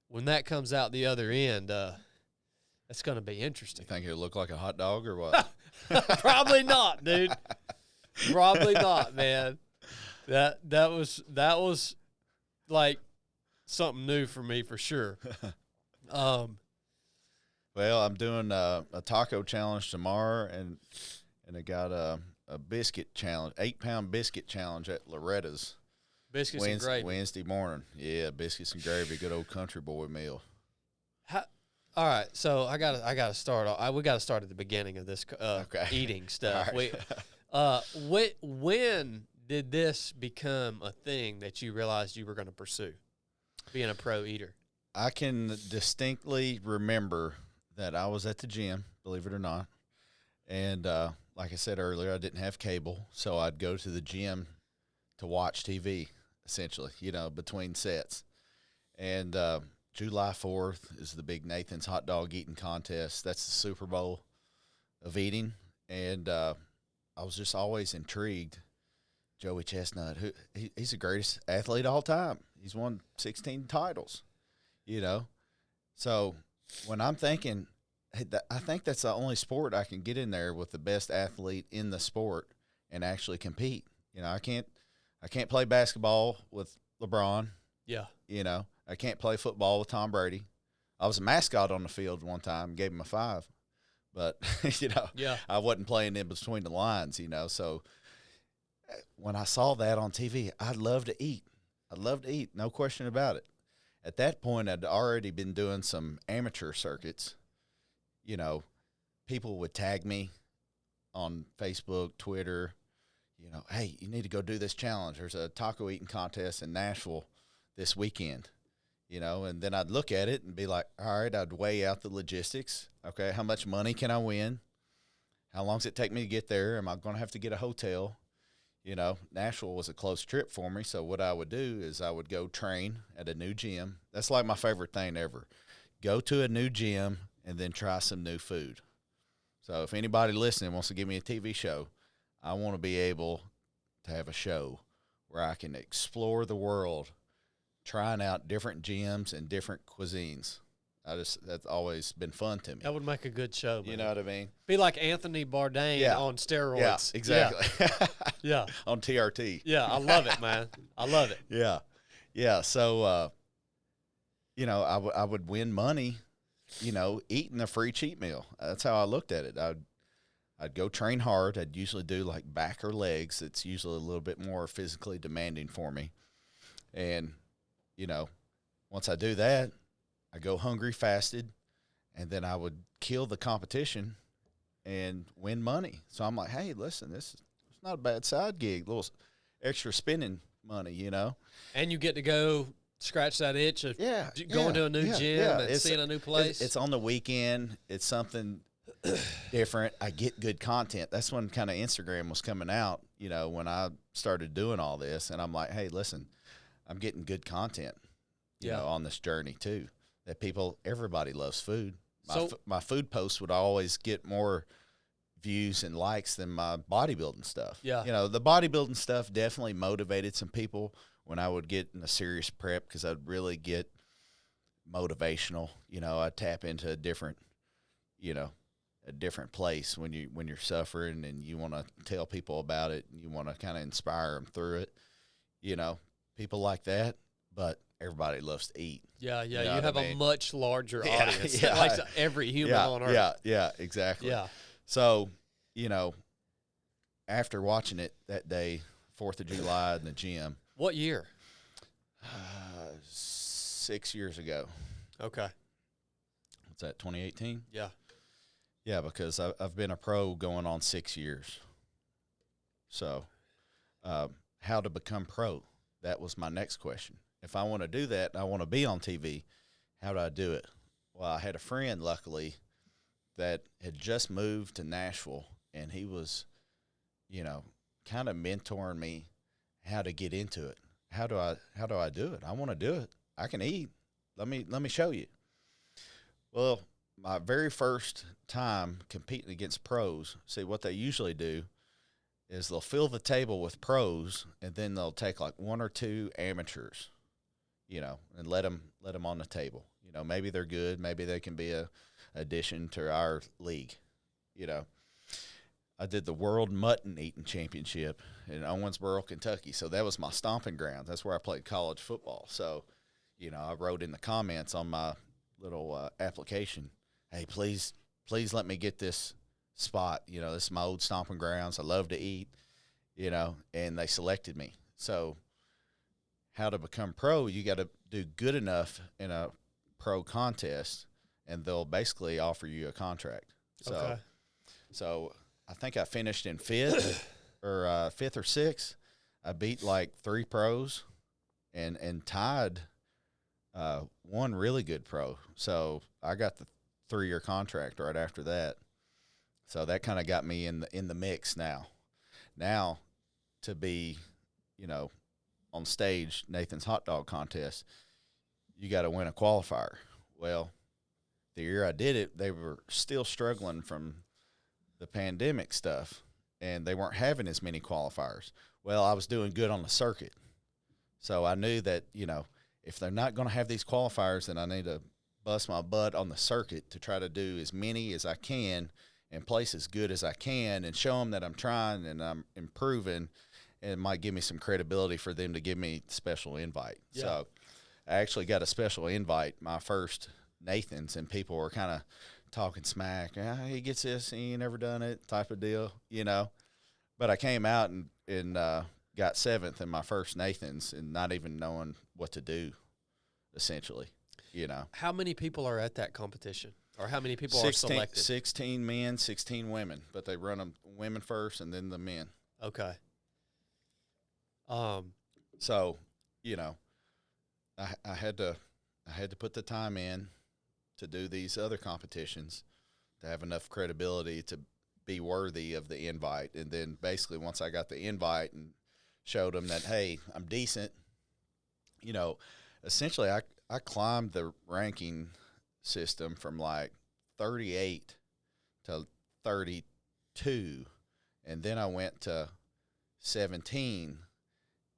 when that comes out the other end, that's going to be interesting. You think it'll look like a hot dog or what? Probably not, dude. Probably not, man. That was like something new for me for sure. Well, Well, I'm doing a taco challenge tomorrow, and I got a biscuit challenge, 8-pound biscuit challenge at Loretta's. Biscuits and gravy. Wednesday morning. Yeah, biscuits and gravy, good old country boy meal. All right, so I gotta start. We gotta start at the beginning of this eating stuff. Right. When did this become a thing that you realized you were going to pursue, being a pro eater? I can distinctly remember that I was at the gym, believe it or not, and like I said earlier, I didn't have cable, so I'd go to the gym to watch TV, essentially, between sets. And July 4th is the big Nathan's hot dog eating contest. That's the Super Bowl of eating. And I was just always intrigued. Joey Chestnut, he's the greatest athlete of all time. He's won 16 titles, So when I'm thinking, hey, I think that's the only sport I can get in there with the best athlete in the sport and actually compete. I can't play basketball with LeBron. Yeah. I can't play football with Tom Brady. I was a mascot on the field one time, gave him a 5. But, yeah. I wasn't playing in between the lines, So when I saw that on TV, I'd love to eat. No question about it. At that point, I'd already been doing some amateur circuits. People would tag me on Facebook, Twitter, hey, you need to go do this challenge. There's a taco eating contest in Nashville this weekend, and then I'd look at it and be like, all right, I'd weigh out the logistics. Okay, how much money can I win? How long does it take me to get there? Am I going to have to get a hotel? Nashville was a close trip for me, so what I would do is I would go train at a new gym. That's like my favorite thing ever. Go to a new gym and then try some new food. So if anybody listening wants to give me a TV show, I want to be able to have a show where I can explore the world, trying out different gyms and different cuisines. That's always been fun to me. That would make a good show, man. You know what I mean? Be like Anthony Bourdain on steroids. Yeah, exactly. Yeah. On TRT. Yeah, I love it, man. I love it. Yeah. Yeah, so, I would win money, eating a free cheat meal. That's how I looked at it. I'd go train hard. I'd usually do like back or legs. It's usually a little bit more physically demanding for me. And, once I do that, I go hungry, fasted, and then I would kill the competition and win money. So I'm like, hey, listen, it's not a bad side gig, little extra spending money, And you get to go scratch that itch of going to a new gym and seeing a new place. It's on the weekend. It's something different. I get good content. That's when kind of Instagram was coming out, when I started doing all this. And I'm like, hey, listen, I'm getting good content, on this journey too. That everybody loves food. My food posts would always get more views and likes than my bodybuilding stuff. Yeah. The bodybuilding stuff definitely motivated some people when I would get in a serious prep because I'd really get motivational. I'd tap into a different place when you're suffering and you want to tell people about it and you want to kind of inspire them through it. People like that, but everybody loves to eat. Yeah, you have a much larger audience that likes every human on earth. Yeah, exactly. Yeah. So, after watching it that day, 4th of July in the gym. What year? 6 years ago. Okay. What's that, 2018? Yeah. Yeah, because I've been a pro going on 6 years. So, how to become pro? That was my next question. If I want to do that, I want to be on TV, how do I do it? Well, I had a friend, luckily, that had just moved to Nashville, and he was, kind of mentoring me how to get into it. How do I do it? I want to do it. I can eat. Let me show you. Well, my very first time competing against pros, see what they usually do is they'll fill the table with pros, and then they'll take like 1 or 2 amateurs, and let them on the table. Maybe they're good. Maybe they can be a addition to our league. I did the World Mutton Eating Championship in Owensboro, Kentucky. So that was my stomping ground. That's where I played college football. So, I wrote in the comments on my little application, hey, please let me get this spot. You know, this is my old stomping grounds. I love to eat, you know, and they selected me. So how to become pro, you got to do good enough in a pro contest, and they'll basically offer you a contract. So I think I finished in fifth or sixth. I beat like 3 pros and tied one really good pro. So I got the 3-year contract right after that. So that kind of got me in the mix now. Now to be, you know, on stage, Nathan's hot dog contest, you got to win a qualifier. Well, the year I did it, they were still struggling from the pandemic stuff, and they weren't having as many qualifiers. Well, I was doing good on the circuit. So I knew that, you know, if they're not going to have these qualifiers, then I need to bust my butt on the circuit to try to do as many as I can and place as good as I can and show them that I'm trying and I'm improving, and it might give me some credibility for them to give me the special invite. Yeah. So I actually got a special invite my first Nathan's, and people were kind of talking smack. He gets this, he ain't never done it, type of deal, you know. But I came out and got 7th in my first Nathan's and not even knowing what to do, essentially, you know. How many people are at that competition? Or how many people are selected? 16 men, 16 women, but they run them women first and then the men. Okay. So, you know, I had to put the time in to do these other competitions to have enough credibility to be worthy of the invite. And then basically once I got the invite and showed them that, hey, I'm decent, you know, essentially I climbed the ranking system from like 38 to 32, and then I went to 17,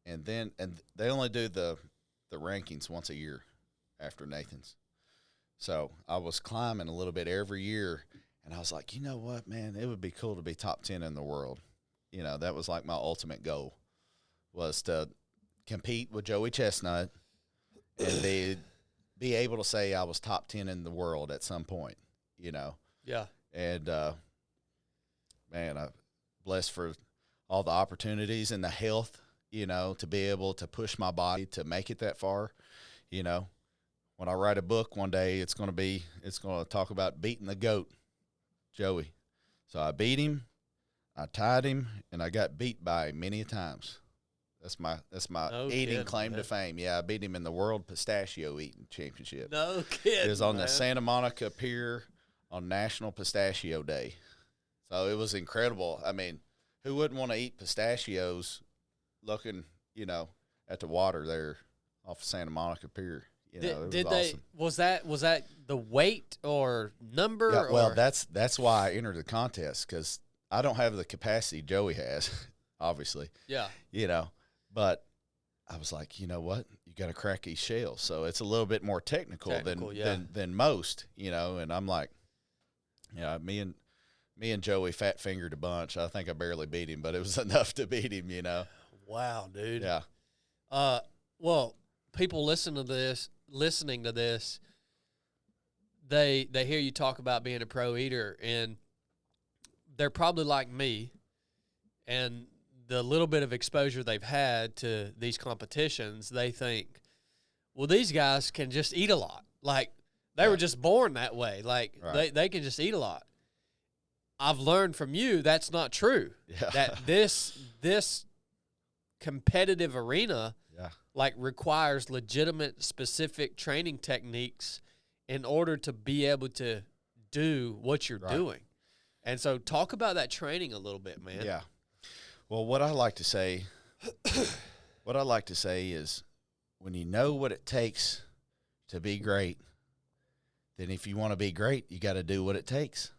and they only do the rankings once a year after Nathan's. So I was climbing a little bit every year, and I was like, you know what, man, it would be cool to be top 10 in the world. You know, that was like my ultimate goal, was to compete with Joey Chestnut and be able to say I was top 10 in the world at some point, you know. Yeah. And, man, I'm blessed for all the opportunities and the health, you know, to be able to push my body to make it that far, you know. When I write a book one day, it's going to talk about beating the GOAT, Joey. So I beat him, I tied him, and I got beat by him many times. That's my eating claim to fame. Yeah, I beat him in the World Pistachio Eating Championship. No kidding. It was on the Santa Monica Pier on National Pistachio Day. So it was incredible. I mean, who wouldn't want to eat pistachios looking, you know, at the water there off of Santa Monica Pier? You know, was that the weight or number? Yeah, well, that's why I entered the contest, because I don't have the capacity Joey has, obviously. Yeah. You know, but I was like, you know what? You got to crack these shells. So it's a little bit more technical than most, you know. And I'm like, yeah, me and Joey fat fingered a bunch. I think I barely beat him, but it was enough to beat him, you know. Wow, dude. Yeah. Well, people listening to this, they hear you talk about being a pro eater, and they're probably like me, and the little bit of exposure they've had to these competitions, they think, well, these guys can just eat a lot. Like, they were just born that way. Like, they can just eat a lot. I've learned from you that's not true. Yeah. That this competitive arena like requires legitimate, specific training techniques in order to be able to do what you're doing. And so talk about that training a little bit, man. Yeah. Well, what I like to say is, when you know what it takes to be great, then if you want to be great, you got to do what it takes.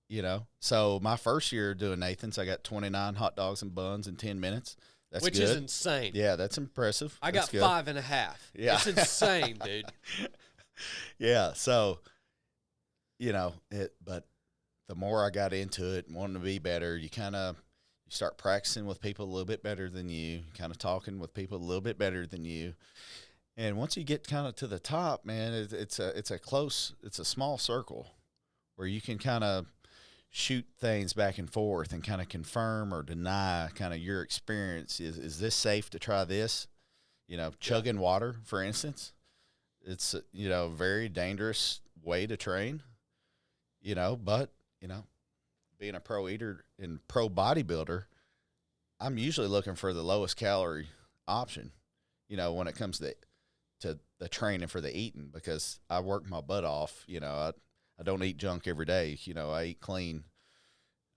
You know? So my first year doing Nathan's, I got 29 hot dogs and buns in 10 minutes. That's Which good. is insane. Yeah, that's impressive. I got 5.5. Yeah. It's insane, dude. Yeah, so, you know, but the more I got into it and wanting to be better, you start practicing with people a little bit better than you, kind of talking with people a little bit better than you. And once you get kind of to the top, man, it's a small circle where you can kind of shoot things back and forth and kind of confirm or deny kind of your experience. Is this safe to try this? You know, chugging water, for instance, it's, you know, very dangerous way to train, you know, but, you know, being a pro eater and pro bodybuilder, I'm usually looking for the lowest calorie option, you know, when it comes to the training for the eating, because I work my butt off. You know, I don't eat junk every day. You know, I eat clean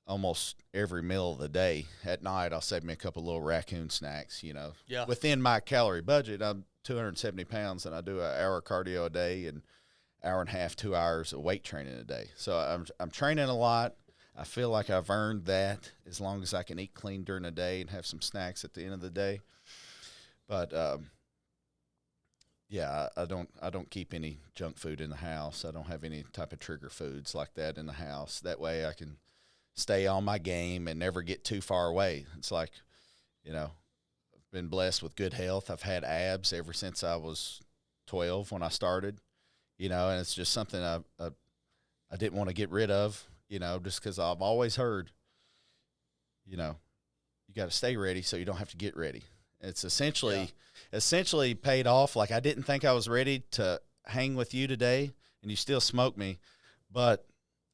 almost every meal of the day. At night, I'll save me a couple little raccoon snacks, you know. Yeah. Within my calorie budget, I'm 270 pounds, and I do an hour cardio a day and hour and a half, 2 hours of weight training a day. So I'm training a lot. I feel like I've earned that as long as I can eat clean during the day and have some snacks at the end of the day. But, yeah, I don't keep any junk food in the house. I don't have any type of trigger foods like that in the house. That way I can stay on my game and never get too far away. It's like, you know, I've been blessed with good health. I've had abs ever since I was 12 when I started, you know, and it's just something I didn't want to get rid of, you know, just because I've always heard, you know, you got to stay ready so you don't have to get ready. It's essentially paid off. Like, I didn't think I was ready to hang with you today, and you still smoked me, but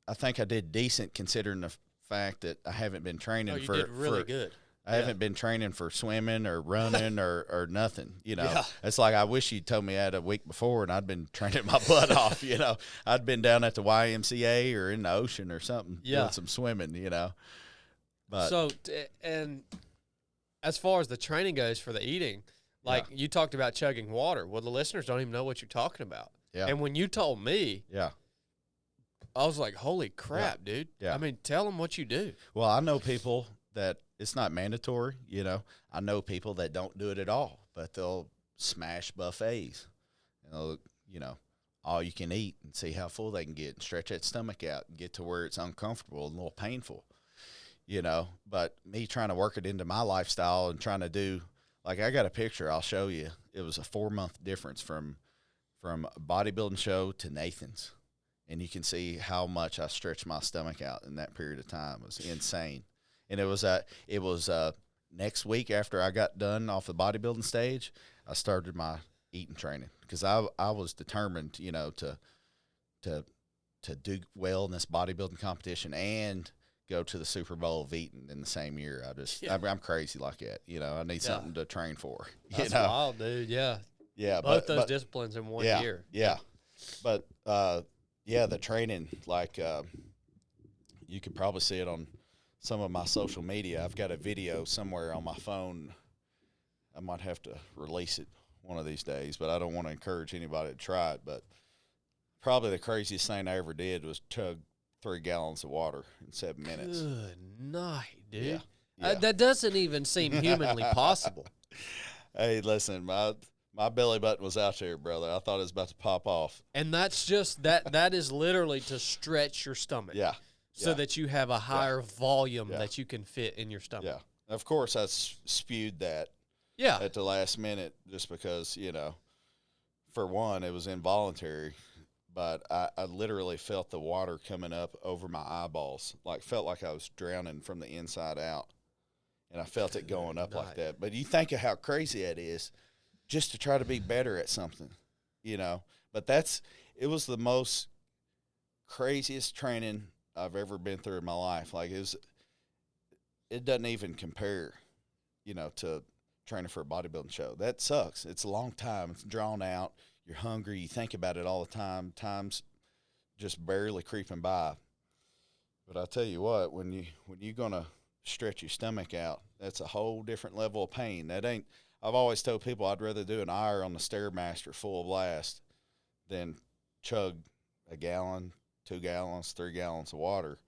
I think I did decent considering the fact that I haven't been training you did really good. I haven't been training for swimming or running or nothing, you know. Yeah. It's like, I wish you'd told me that a week before, and I'd been training my butt off, you know. I'd been down at the YMCA or in the ocean or something, doing some swimming, you know. But So, and as far as the training goes for the eating, like you talked about chugging water. Well, the listeners don't even know what you're talking about. Yeah. And when you told me, yeah. I was like, holy crap, dude. Yeah. I mean, tell them what you do. Well, I know people that it's not mandatory, you know. I know people that don't do it at all, but they'll smash buffets. And they'll, you know, all you can eat and see how full they can get and stretch that stomach out and get to where it's uncomfortable and a little painful, you know. But me trying to work it into my lifestyle and trying to do, like, I got a picture I'll show you. It was a 4-month difference from a bodybuilding show to Nathan's. And you can see how much I stretched my stomach out in that period of time. It was insane. And it was next week after I got done off the bodybuilding stage, I started my eating training, because I was determined, you know, to do well in this bodybuilding competition and go to the Super Bowl of eating in the same year. I'm crazy like that. You know, I need something to train for. That's you know? wild, dude. Yeah. Yeah. Both those disciplines in one year. Yeah. But, yeah, the training, like, you could probably see it on some of my social media. I've got a video somewhere on my phone. I might have to release it one of these days, but I don't want to encourage anybody to try it. But probably the craziest thing I ever did was chug 3 gallons of water in 7 minutes. Good night, dude. Yeah. Yeah. That doesn't even seem humanly possible. Hey, listen, my belly button was out there, brother. I thought it was about to pop off. And that's just that is literally to stretch your stomach. Yeah. So that you have a higher volume that you can fit in your stomach. Yeah. Of course, I spewed that at the last minute just because, you know, for one, it was involuntary. But I literally felt the water coming up over my eyeballs, felt like I was drowning from the inside out. And I felt it going up like that. But you think of how crazy that is just to try to be better at something, you know. But it was the most craziest training I've ever been through in my life. Like, it doesn't even compare, you know, to training for a bodybuilding show. That sucks. It's a long time. It's drawn out. You're hungry. You think about it all the time. Time's just barely creeping by. But I tell you what, when you're gonna stretch your stomach out, that's a whole different level of pain. I've always told people I'd rather do an hour on the Stairmaster full blast than chug a gallon, 2 gallons, 3 gallons of water.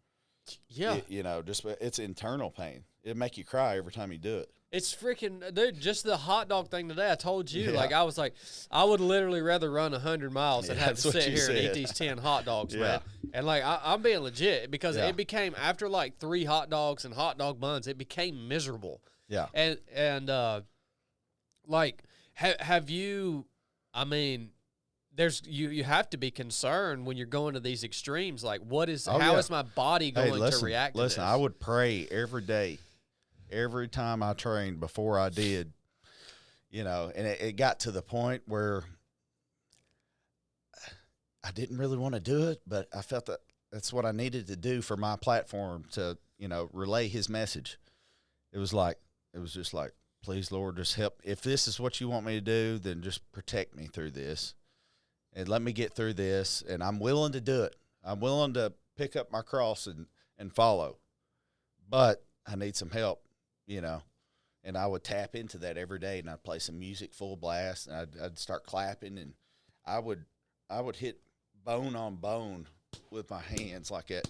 Yeah. You know, it's internal pain. It'll make you cry every time you do it. It's freaking, dude, just the hot dog thing today. I told you, I was like, I would literally rather run 100 miles than have to sit here and eat these 10 hot dogs, man. And, like, I'm being legit because it became, after, like, 3 hot dogs and hot dog buns, it became miserable. Yeah. And like, have you I mean, you have to be concerned when you're going to these extremes. Like, how is my body going to react to this? Listen, I would pray every day, every time I trained before I did, you know, and it got to the point where I didn't really want to do it, but I felt that that's what I needed to do for my platform to, you know, relay his message. It was just like, please, Lord, just help. If this is what you want me to do, then just protect me through this and let me get through this. And I'm willing to do it. I'm willing to pick up my cross and follow, but I need some help, you know. And I would tap into that every day, and I'd play some music full blast, and I'd start clapping, and I would hit bone on bone with my hands like that,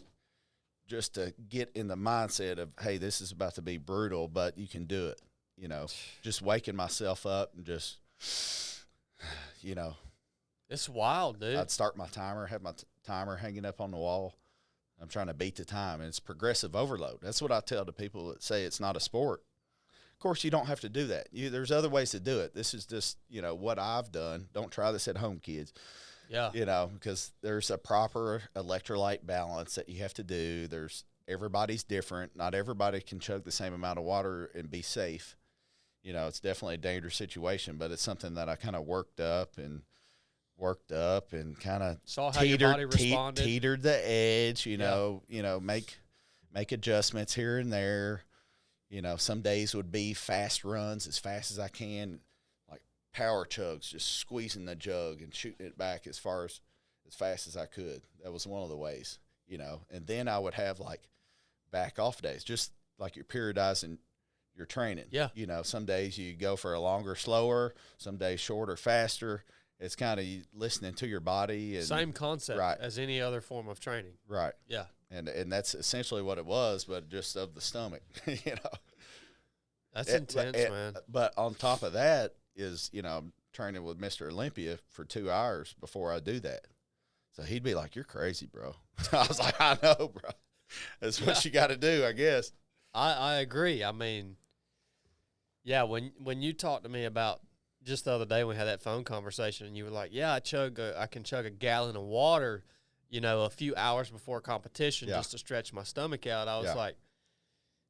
just to get in the mindset of, hey, this is about to be brutal, but you can do it. You know, just waking myself up and just, you know. It's wild, dude. I'd start my timer, have my timer hanging up on the wall. I'm trying to beat the time, and it's progressive overload. That's what I tell the people that say it's not a sport. Of course, you don't have to do that. There's other ways to do it. This is just, you know, what I've done. Don't try this at home, kids. Yeah. You know, because there's a proper electrolyte balance that you have to do. Everybody's different. Not everybody can chug the same amount of water and be safe. You know, it's definitely a dangerous situation, but it's something that I kind of worked up and kind of saw how your body responded. Teetered the edge, you know, make adjustments here and there. You know, some days would be fast runs as fast as I can, like power chugs, just squeezing the jug and shooting it back as fast as I could. That was one of the ways, you know. And then I would have like back off days, just like you're periodizing your training. Yeah. You know, some days you go for a longer, slower, some days shorter, faster. It's kind of listening to your body. And, same concept as any other form of training. Right. Yeah. And that's essentially what it was, but just of the stomach, you know. That's intense, man. But on top of that is, you know, I'm training with Mr. Olympia for 2 hours before I do that. So he'd be like, you're crazy, bro. I was like, I know, bro. That's what you got to do, I guess. I agree. I mean, yeah, when you talked to me about just the other day, we had that phone conversation, and you were like, yeah, I can chug a gallon of water, you know, a few hours before competition just to stretch my stomach out. I was like,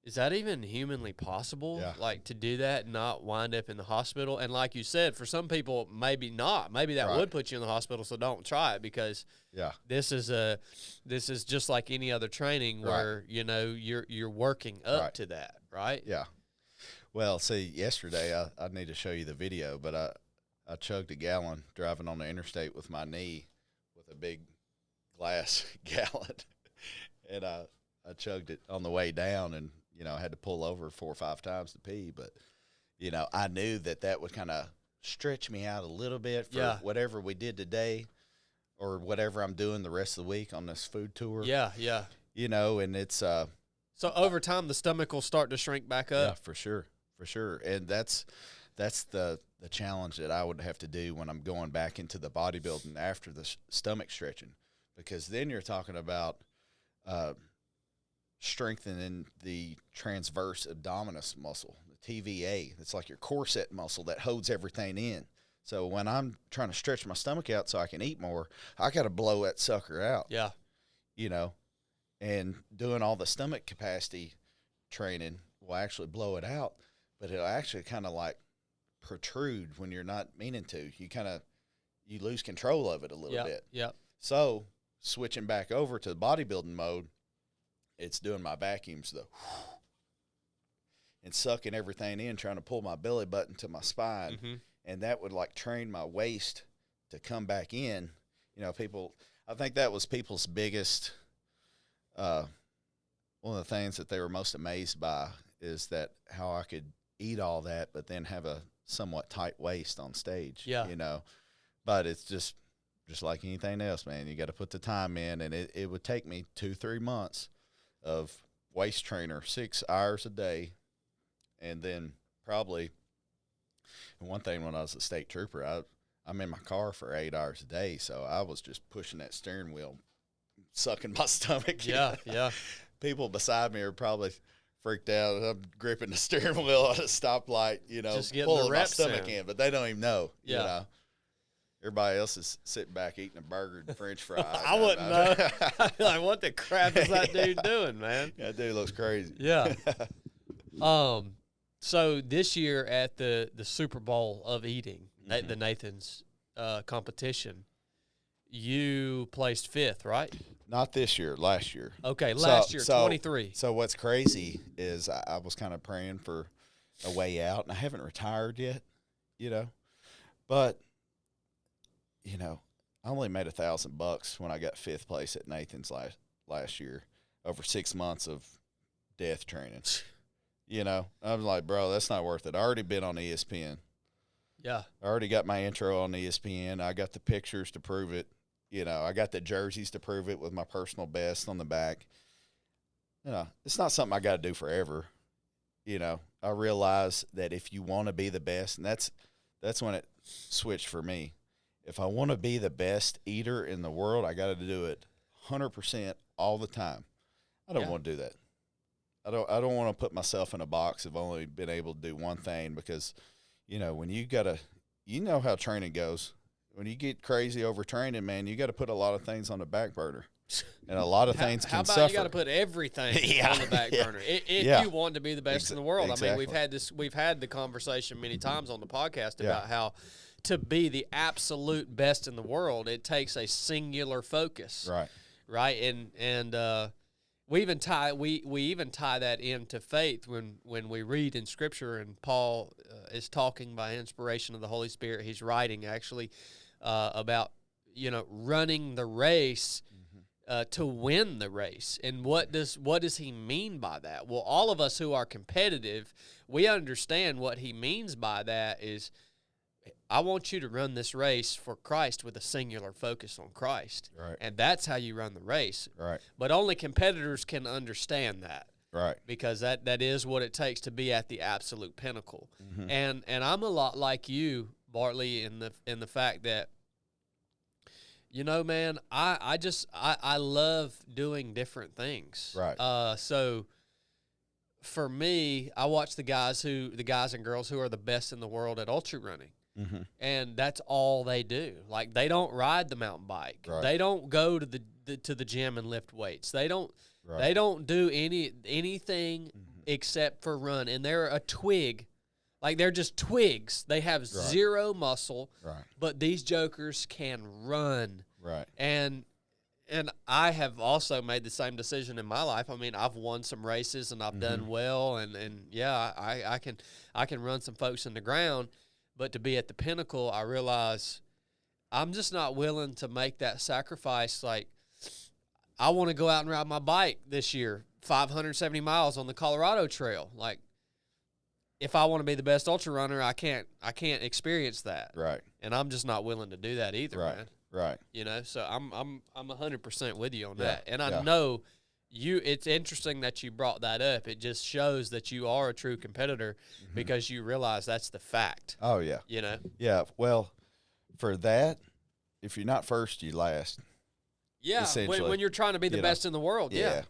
is that even humanly possible? Yeah. Like, to do that and not wind up in the hospital? And like you said, for some people, maybe not. Maybe that would put you in the hospital, so don't try it, because this is just like any other training where, you know, you're working up to that, right? Yeah. Well, see, yesterday, I need to show you the video, but I chugged a gallon driving on the interstate with my knee with a big glass gallon, and I chugged it on the way down, and, you know, I had to pull over 4 or 5 times to pee, but, you know, I knew that would kind of stretch me out a little bit for whatever we did today or whatever I'm doing the rest of the week on this food tour. Yeah, yeah. You know, and it's so over time the stomach will start to shrink back up. Yeah, for sure. For sure. And that's the challenge that I would have to do when I'm going back into the bodybuilding after the stomach stretching, because then you're talking about strengthening the transverse abdominis muscle, the TVA. It's like your corset muscle that holds everything in. So when I'm trying to stretch my stomach out so I can eat more, I got to blow that sucker out. Yeah. You know, and doing all the stomach capacity training will actually blow it out. But it'll actually kind of like protrude when you're not meaning to. You lose control of it a little bit. Yeah. So switching back over to the bodybuilding mode, it's doing my vacuums though, and sucking everything in, trying to pull my belly button to my spine, and that would like train my waist to come back in. You know, I think that was people's biggest. One of the things that they were most amazed by is that how I could eat all that, but then have a somewhat tight waist on stage. Yeah. You know, but it's just like anything else, man. You got to put the time in, and it would take me 2-3 months of waist trainer, 6 hours a day. And then probably, and one thing, when I was a state trooper, I'm in my car for 8 hours a day. So I was just pushing that steering wheel, sucking my stomach. Yeah. Yeah. People beside me are probably freaked out. I'm gripping the steering wheel at a stoplight, you know, just getting pulling the my reps stomach in, but they don't even know. Yeah. You know? Everybody else is sitting back eating a burger and French fries. I wouldn't know. I'd be like, what the crap is that dude doing, man? That dude looks crazy. Yeah. So this year at the Super Bowl of eating, the Nathan's competition, you placed 5th, right? Not this year, last year. Okay, last year, 23. So what's crazy is I was kind of praying for a way out, and I haven't retired yet, But, I only made $1,000 when I got 5th place at Nathan's last year over 6 months of death training. I was like, bro, that's not worth it. I already been on ESPN. Yeah. I already got my intro on ESPN. I got the pictures to prove it. I got the jerseys to prove it with my personal best on the back. It's not something I got to do forever. I realize that if you want to be the best, and that's when it switched for me. If I want to be the best eater in the world, I got to do it 100% all the time. I don't want to do that. I don't want to put myself in a box of only been able to do one thing because, when you know how training goes. When you get crazy over training, man, you got to put a lot of things on the back burner. And a lot of things can suffer. How about you got to put everything on the back burner if you want to be the best in the world? Exactly. I mean, we've had the conversation many times on the podcast about how to be the absolute best in the world, it takes a singular focus. Right. And we even tie that into faith when we read in Scripture, and Paul is talking by inspiration of the Holy Spirit. He's writing actually about running the race to win the race. And what does he mean by that? Well, all of us who are competitive, we understand what he means by that is, I want you to run this race for Christ with a singular focus on Christ. Right. And that's how you run the race. Right. But only competitors can understand that. Right. Because that is what it takes to be at the absolute pinnacle. And I'm a lot like you, Bartley, in the fact that, man, I love doing different things. Right. So for me, I watch the guys and girls who are the best in the world at ultra running. And that's all they do. Like, they don't ride the mountain bike. Right. They don't go to the gym and lift weights. They don't do anything except for run. And they're a twig. Like, they're just twigs. They have zero muscle. Right. But these jokers can run. Right. And I have also made the same decision in my life. I mean, I've won some races and I've done well, and yeah, I can run some folks in the ground. But to be at the pinnacle, I realize I'm just not willing to make that sacrifice. Like, I want to go out and ride my bike this year, 570 miles on the Colorado Trail. Like, if I want to be the best ultra runner, I can't experience that. Right. And I'm just not willing to do that either, man. Right. So I'm 100% with you on that. And I know it's interesting that you brought that up. It just shows that you are a true competitor because you realize that's the fact. Oh, yeah. Yeah. Well, for that, if you're not first, you last. Yeah. When you're trying to be the best in the world. Yeah.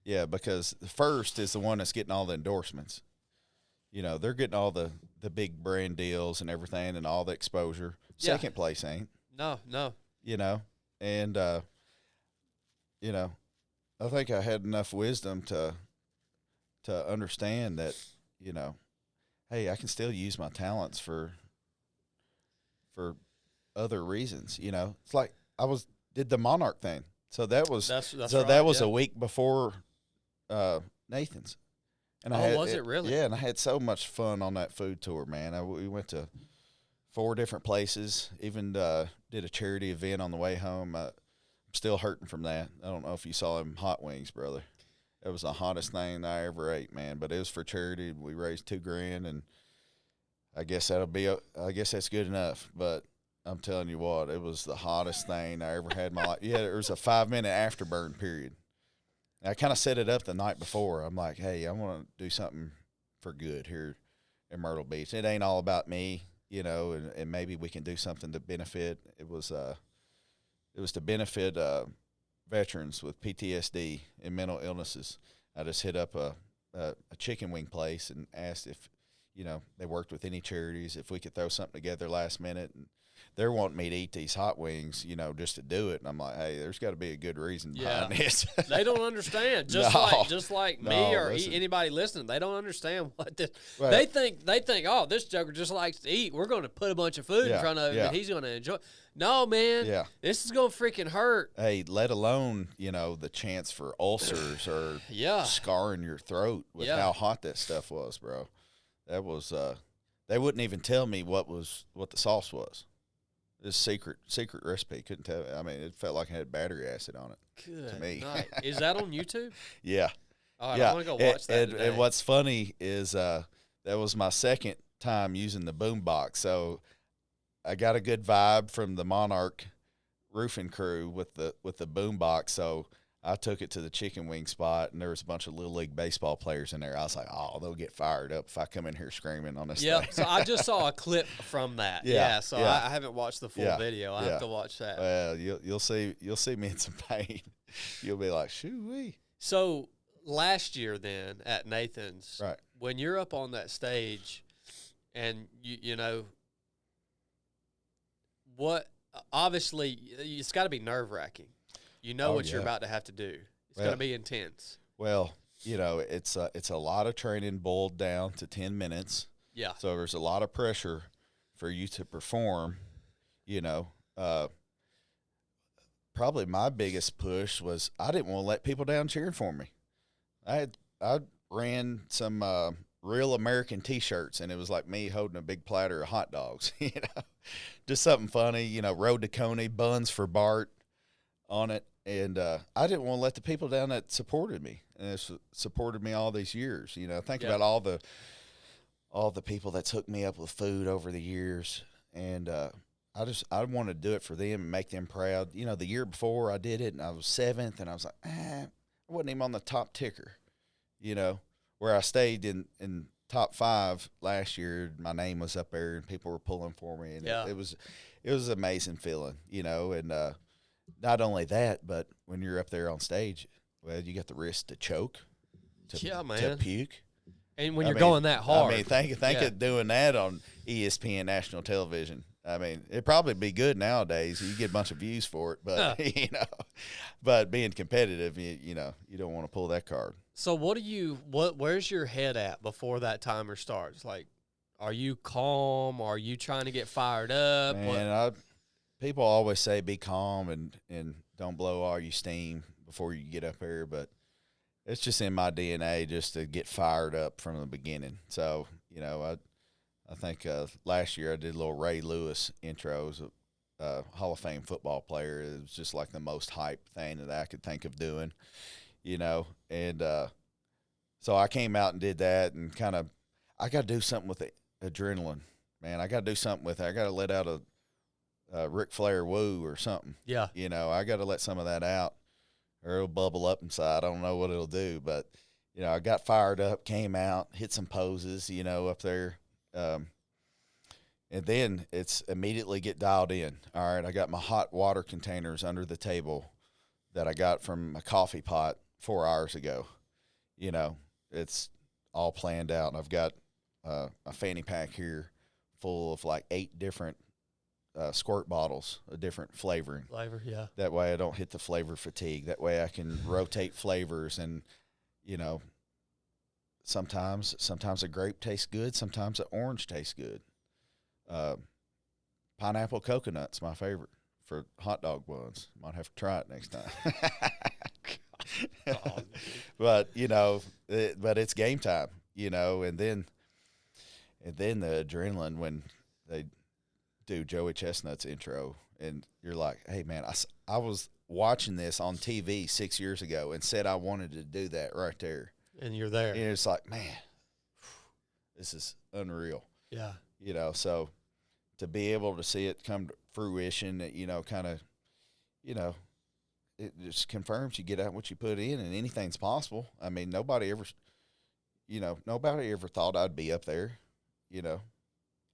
Yeah. Because the first is the one that's getting all the endorsements. They're getting all the big brand deals and everything and all the exposure. Second place ain't. No. And, I think I had enough wisdom to understand that, hey, I can still use my talents for other reasons. It's like I did the Monarch thing, so that was a week before Nathan's, and was it really? Yeah, and I had so much fun on that food tour, man. We went to 4 different places, even did a charity event on the way home. I'm still hurting from that. I don't know if you saw them hot wings, brother. It was the hottest thing I ever ate, man. But it was for charity. We raised $2,000, and I guess that's good enough. But I'm telling you what, it was the hottest thing I ever had in my life. Yeah, there was a 5-minute afterburn period. And I kind of set it up the night before. I'm like, hey, I want to do something for good here in Myrtle Beach. It ain't all about me, and maybe we can do something to benefit. It was to benefit veterans with PTSD and mental illnesses. I just hit up a chicken wing place and asked if, they worked with any charities, if we could throw something together last minute. And they're wanting me to eat these hot wings, you know, just to do it. And I'm like, hey, there's got to be a good reason behind this. They don't understand. Just like me or anybody listening, they don't understand what this. Right. They think, oh, this joker just likes to eat. We're going to put a bunch of food in front of him and he's going to enjoy. No, man. Yeah. This is going to freaking hurt. Hey, let alone, you know, the chance for ulcers or scarring your throat with how hot that stuff was, bro. That was they wouldn't even tell me what the sauce was. This secret recipe. Couldn't tell. I mean, it felt like it had battery acid on it. Good to me. night. Is that on YouTube? Yeah. All right, I want to go watch that today. And what's funny is that was my second time using the boom box. So I got a good vibe from the Monarch roofing crew with the boom box. So I took it to the chicken wing spot, and there was a bunch of Little League baseball players in there. I was like, oh, they'll get fired up if I come in here screaming on this thing. So I just saw a clip from that. I haven't watched the full video. I have to watch that. Well, you'll see me in some pain. You'll be like, shoo-wee. So last year then at Nathan's, right, when you're up on that stage and, you know, what – obviously it's got to be nerve-wracking. You know what you're about to have to do. It's going to be intense. Well, you know, it's a lot of training boiled down to 10 minutes. Yeah. So there's a lot of pressure for you to perform, you know. Probably my biggest push was I didn't want to let people down cheering for me. I ran some Real American T-shirts, and it was like me holding a big platter of hot dogs, you know. Just something funny, you know, Road to Coney, buns for Bart on it. And I didn't want to let the people down that supported me and supported me all these years. You know, think about all the people that's hooked me up with food over the years. And I wanted to do it for them and make them proud. You know, the year before I did it and I was 7th, and I was like, I wasn't even on the top ticker, you know, where I stayed in top 5 last year. My name was up there and people were pulling for me. And it was an amazing feeling, you know, and, not only that, but when you're up there on stage, well, you got the risk to choke, to puke. And when you're going that hard. I mean, think of doing that on ESPN national television. I mean, it'd probably be good nowadays. You get a bunch of views for it, but, you know, but being competitive, you know, you don't want to pull that card. So where's your head at before that timer starts? Like, are you calm? Are you trying to get fired up? Man, people always say be calm and don't blow all your steam before you get up there, but it's just in my DNA just to get fired up from the beginning. So, you know, I think last year I did a little Ray Lewis intro as a Hall of Fame football player. It was just like the most hype thing that I could think of doing, you know. And so I came out and did that, and kind of I got to do something with the adrenaline, man. I got to do something with it. I got to let out a Ric Flair woo or something. Yeah. You know, I got to let some of that out or it'll bubble up inside. I don't know what it'll do, but, you know, I got fired up, came out, hit some poses, you know, up there. And then it's immediately get dialed in. All right, I got my hot water containers under the table that I got from a coffee pot 4 hours ago. You know, it's all planned out. And I've got a fanny pack here full of like 8 different squirt bottles, a different flavoring. Yeah. That way I don't hit the flavor fatigue. That way I can rotate flavors, and, you know, sometimes a grape tastes good, sometimes an orange tastes good. Pineapple coconut's my favorite for hot dog buns. Might have to try it next time. But, you know, but it's game time, you know, and then the adrenaline when they do Joey Chestnut's intro, and you're like, hey, man, I was watching this on TV 6 years ago and said I wanted to do that right there. And you're there. And it's like, man, this is unreal. Yeah. You know, so to be able to see it come to fruition, you know, kind of, you know, it just confirms you get out what you put in, and anything's possible. I mean, nobody ever thought I'd be up there, you know.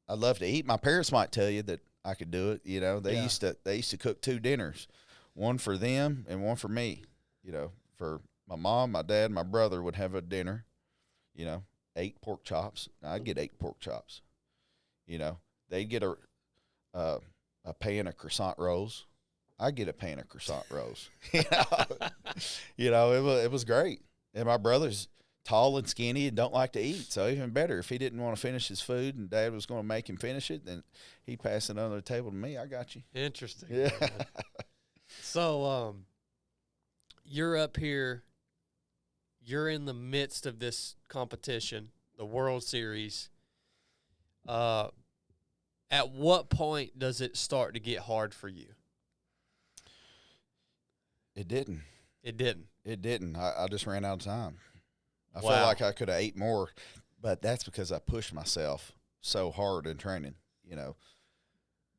I love to eat. My parents might tell you that I could do it. You know, they used to cook 2 dinners, one for them and one for me. You know, for my mom, my dad, my brother would have a dinner. You know, 8 pork chops. I'd get 8 pork chops. You know, they'd get a pan of croissant rolls. I get a pan of croissant rolls. You know, it was great. And my brother's tall and skinny and don't like to eat, so even better. If he didn't want to finish his food and Dad was going to make him finish it, then he passed it under the table to me. I got you. Interesting. Yeah. So, you're up here. You're in the midst of this competition, the World Series. At what point does it start to get hard for you? It didn't. It didn't. It didn't. I just ran out of time. I Wow. felt like I could have ate more, but that's because I pushed myself so hard in training. You know,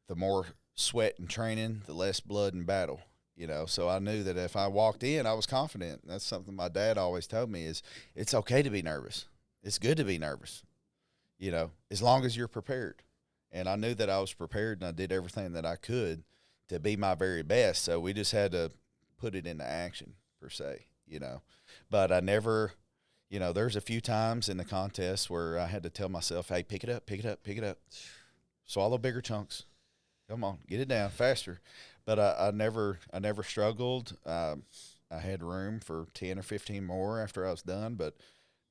the more sweat in training, the less blood in battle. You know, so I knew that if I walked in, I was confident. That's something my dad always told me is it's okay to be nervous. It's good to be nervous, you know, as long as you're prepared. And I knew that I was prepared, and I did everything that I could to be my very best. So we just had to put it into action, per se, you know. But I never, you know, there's a few times in the contest where I had to tell myself, hey, pick it up, pick it up, pick it up. Swallow bigger chunks. Come on, get it down faster. But I never struggled. I had room for 10 or 15 more after I was done, but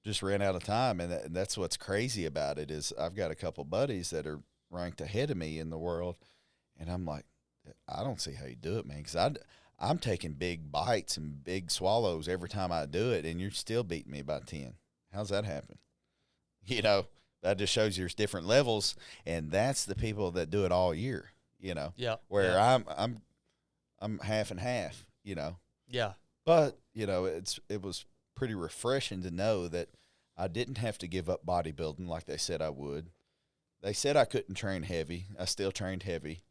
just ran out of time. And that's what's crazy about it is I've got a couple buddies that are ranked ahead of me in the world, and I'm like, I don't see how you do it, man, because I'm taking big bites and big swallows every time I do it, and you're still beating me by 10. How's that happen? You know, that just shows you there's different levels, and that's the people that do it all year. You know, Yeah. Where yeah. I'm half and half. You know, Yeah. but you know it was pretty refreshing to know that I didn't have to give up bodybuilding like they said I would. They said I couldn't train heavy. I still trained heavy,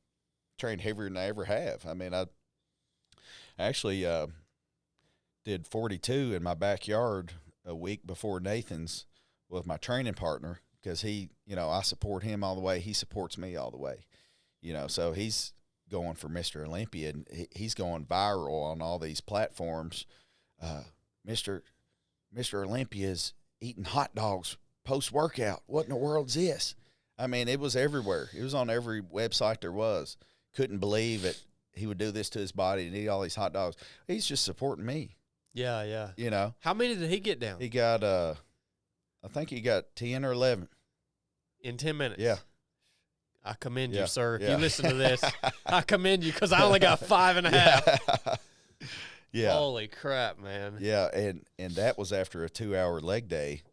trained heavier than I ever have. I mean, I actually did 42 in my backyard a week before Nathan's with my training partner because he, you know, I support him all the way. He supports me all the way. You know, so he's going for Mr. Olympia, and he's going viral on all these platforms. Mr. Olympia's eating hot dogs post-workout. What in the world's this? I mean, it was everywhere. It was on every website there was. Couldn't believe it. He would do this to his body and eat all these hot dogs. He's just supporting me. Yeah, yeah. You know. How many did he get down? He got, I think he got 10 or 11. In 10 minutes? Yeah. I commend Yeah, you, sir. If yeah. you listen to this, I commend you because I only got 5.5. Yeah. Holy crap, man. Yeah, and that was after a 2-hour leg day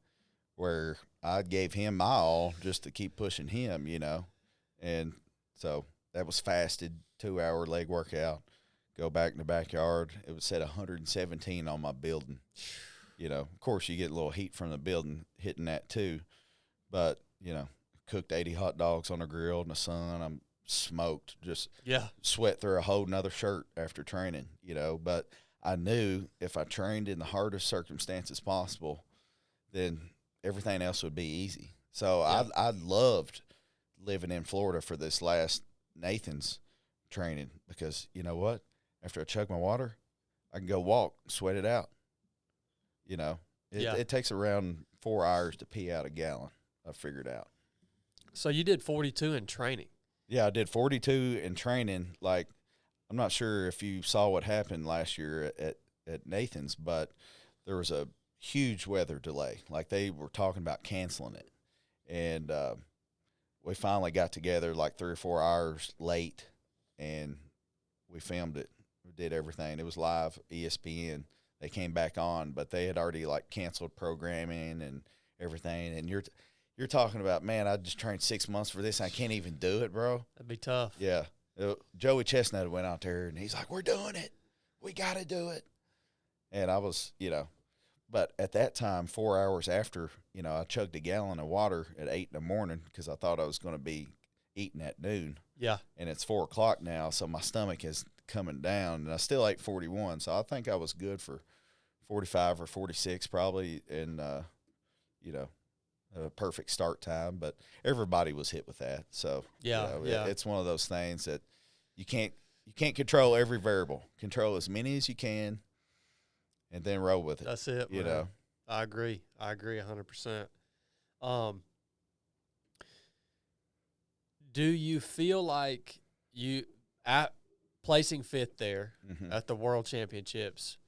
where I gave him my all just to keep pushing him, you know. And so that was fasted, 2-hour leg workout. Go back in the backyard. It was set 117 on my building. You know, of course, you get a little heat from the building hitting that too. But, you know, cooked 80 hot dogs on a grill in the sun. I'm smoked, just sweat through a whole nother shirt after training, you know. But I knew if I trained in the hardest circumstances possible, then everything else would be easy. So I loved living in Florida for this last Nathan's training because, you know what? After I chug my water, I can go walk, sweat it out. You know, it takes around 4 hours to pee out a gallon, I figured out. So you did 42 in training. Yeah, I did 42 in training. Like, I'm not sure if you saw what happened last year at Nathan's, but there was a huge weather delay. Like, they were talking about canceling it. And we finally got together like 3 or 4 hours late, and we filmed it. We did everything. It was live, ESPN. They came back on, but they had already, like, canceled programming and everything. And you're talking about, man, I just trained 6 months for this. I can't even do it, bro. That'd be tough. Yeah. Joey Chestnut went out there, and he's like, we're doing it. We got to do it. And I was, you know, but at that time, 4 hours after, you know, I chugged a gallon of water at 8 in the morning because I thought I was going to be eating at noon. Yeah. And it's 4 o'clock now, so my stomach is coming down, and I still ate 41. So I think I was good for 45 or 46 probably, and, you know, a perfect start time, but everybody was hit with that. So yeah, you know, it's one of those things that you can't control every variable. Control as many as you can, and then roll with it. That's it. You man. know, I agree 100%. Do you feel like you at placing fifth there at the World Championships,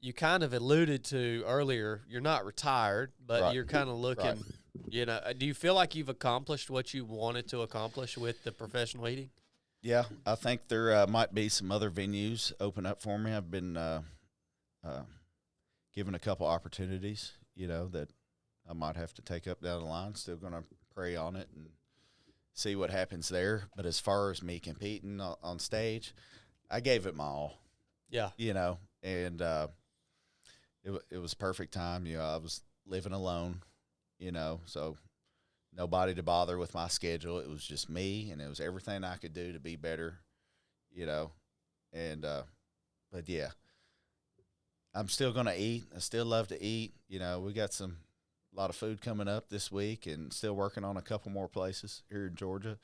you kind of alluded to earlier, you're not retired, but you're kind of looking, you know, do you feel like you've accomplished what you wanted to accomplish with the professional eating? Yeah, I think there might be some other venues open up for me. I've been given a couple opportunities, you know, that I might have to take up down the line. Still going to pray on it and see what happens there. But as far as me competing on stage, I gave it my all. Yeah. You know, and it was perfect time. You know, I was living alone, you know, so nobody to bother with my schedule. It was just me, and it was everything I could do to be better, you know. And but, yeah, I'm still going to eat. I still love to eat. You know, we got a lot of food coming up this week, and still working on a couple more places here in Georgia.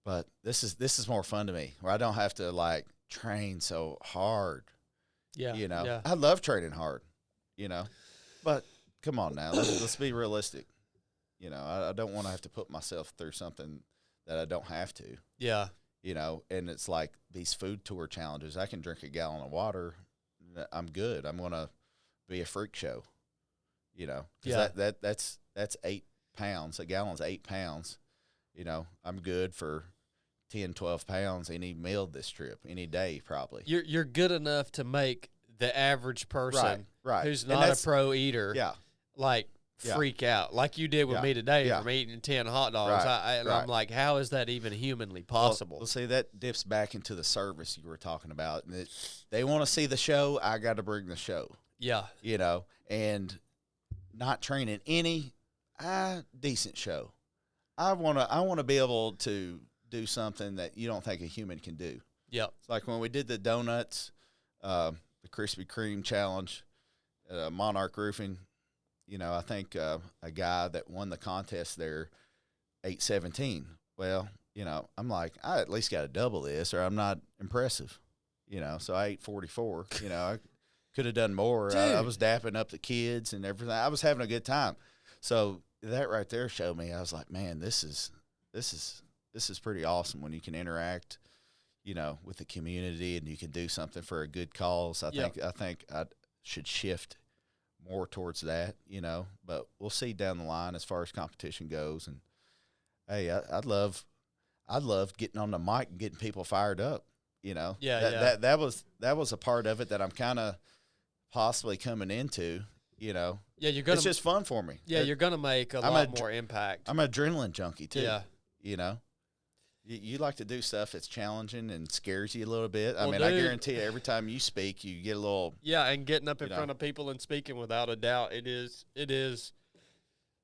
But this is more fun to me, where I don't have to, like, train so hard. Yeah. You know, yeah. I love training hard, you know. But come on now, let's be realistic. You know, I don't want to have to put myself through something that I don't have to. Yeah. You know, and it's like these food tour challenges. I can drink a gallon of water. I'm good. I'm going to be a freak show. You know, 'cause that's 8 pounds. A gallon's 8 pounds. You know, I'm good for 10, 12 pounds any meal this trip, any day probably. You're good enough to make the average person right. who's And not a pro eater, like, freak out like you did with me today from eating 10 hot dogs. I'm like, how is that even humanly possible? Well, see, that dips back into the service you were talking about. And they want to see the show. I got to bring the show. Yeah. You know, and not training any decent show. I want to be able to do something that you don't think a human can do. Yep. It's like when we did the donuts, the Krispy Kreme challenge, Monarch Roofing. You know, I think a guy that won the contest there, 8:17. Well, you know, I'm like, I at least got to double this, or I'm not impressive. You know, so I ate 44. You know, I could have done more. I was dapping up the kids and everything. I was having a good time. So that right there showed me. I was like, man, this is pretty awesome when you can interact, you know, with the community, and you can do something for a good cause. I think I should shift more towards that, you know, but we'll see down the line as far as competition goes. And hey, I'd love getting on the mic and getting people fired up, you know. That was a part of it that I'm kind of possibly coming into, you know. Yeah, it's just fun for me. Yeah, you're gonna make a lot more impact. I'm an adrenaline junkie too. Yeah, you know. You like to do stuff that's challenging and scares you a little bit. Well, I guarantee you, every time you speak, you get a little. Yeah, and getting up in front of people and speaking, without a doubt, it is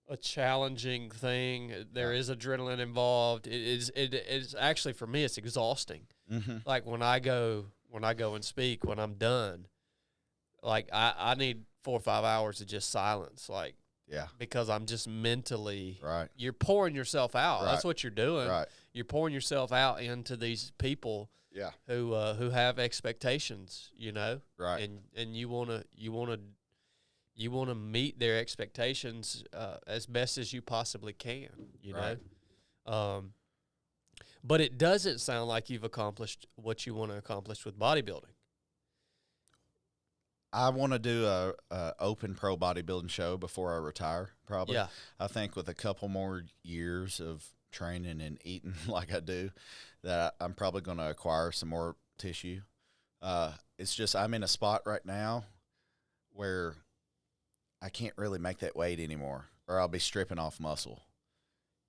a challenging thing. There is adrenaline involved. It is actually, for me, it's exhausting. Mm-hmm. Like when I go and speak, when I'm done, like I need 4 or 5 hours of just silence. Like. Yeah. Because I'm just mentally. Right. You're pouring yourself out. Right. That's what you're doing. Right. You're pouring yourself out into these people. Yeah. Who have expectations, you know. Right. And you wanna meet their expectations as best as you possibly can, you know. But it doesn't sound like you've accomplished what you want to accomplish with bodybuilding. I want to do a open pro bodybuilding show before I retire, probably. Yeah. I think with a couple more years of training and eating like I do, that I'm probably going to acquire some more tissue. It's just I'm in a spot right now where I can't really make that weight anymore, or I'll be stripping off muscle.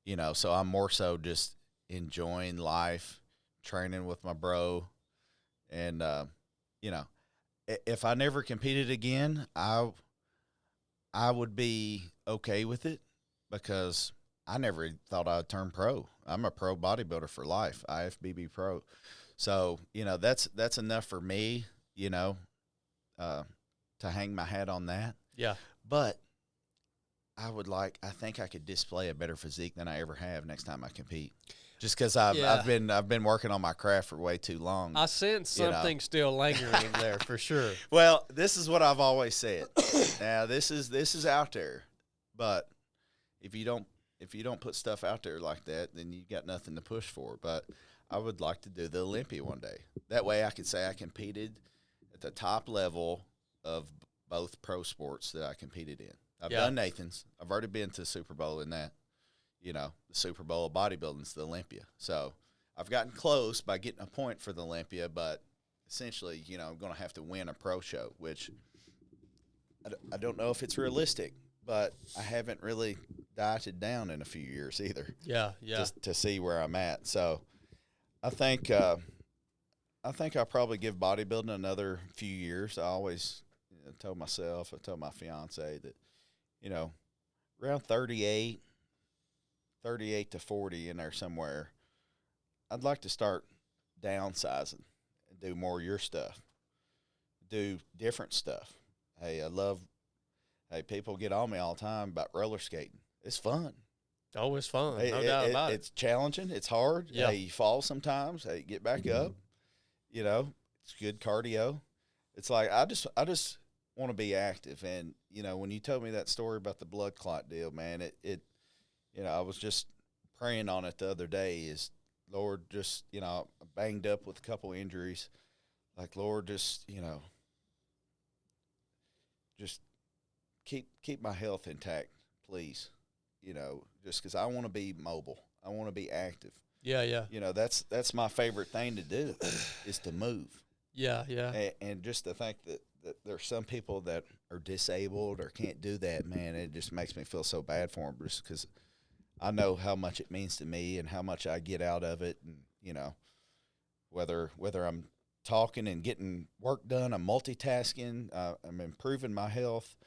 You know, so I'm more so just enjoying life, training with my bro, and, you know, if I never competed again, I would be okay with it, because I never thought I'd turn pro. I'm a pro bodybuilder for life, IFBB pro. So, you know, that's enough for me, you know, to hang my hat on that. Yeah. But I think I could display a better physique than I ever have next time I compete. Just because I've been working on my craft for way too long. I sense something still lingering there for sure. Well, this is what I've always said. Now this is out there, but if you don't put stuff out there like that, then you got nothing to push for. But I would like to do the Olympia one day. That way I could say I competed at the top level of both pro sports that I competed in. I've done Nathan's. I've already been to the Super Bowl in that. You know, the Super Bowl of bodybuilding is the Olympia. So I've gotten close by getting a point for the Olympia, but essentially, you know, I'm going to have to win a pro show, which I don't know if it's realistic, but I haven't really dieted down in a few years either. Yeah. Just to see where I'm at. So I think I'll probably give bodybuilding another few years. I always told myself, I told my fiance that, you know, around 38 to 40 in there somewhere, I'd like to start downsizing and do more of your stuff, do different stuff. Hey, people get on me all the time about roller skating. It's fun. Oh, it's fun. No doubt about it. It's challenging. It's hard. Yeah. Hey, you fall sometimes. Hey, get back up. You know, it's good cardio. It's like I just want to be active. And, you know, when you told me that story about the blood clot deal, man, it you know, I was just praying on it the other day is, Lord, just, you know, banged up with a couple injuries. Like, Lord, just, you know, just keep my health intact, please. You know, just because I want to be mobile. I want to be active. Yeah. You know, that's my favorite thing to do is to move. Yeah. And just to think that there's some people that are disabled or can't do that, man, it just makes me feel so bad for them just because I know how much it means to me and how much I get out of it. And, you know, whether I'm talking and getting work done, I'm multitasking, I'm improving my health,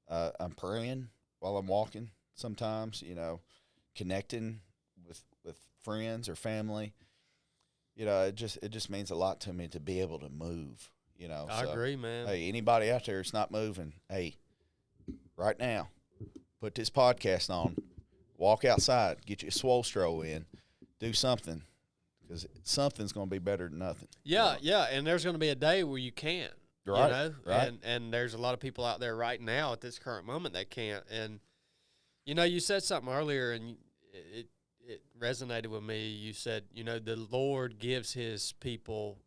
I'm praying while I'm walking sometimes, you know, connecting with friends or family. You know, it just means a lot to me to be able to move, you know. I agree, man. Hey, anybody out there that's not moving, hey, right now, put this podcast on, walk outside, get your swole stroll in, do something, because something's going to be better than nothing. Yeah, and there's going to be a day where you can't, right, you know, right. And there's a lot of people out there right now at this current moment that can't. And, you know, you said something earlier, and it resonated with me. You said, you know, the Lord gives his people,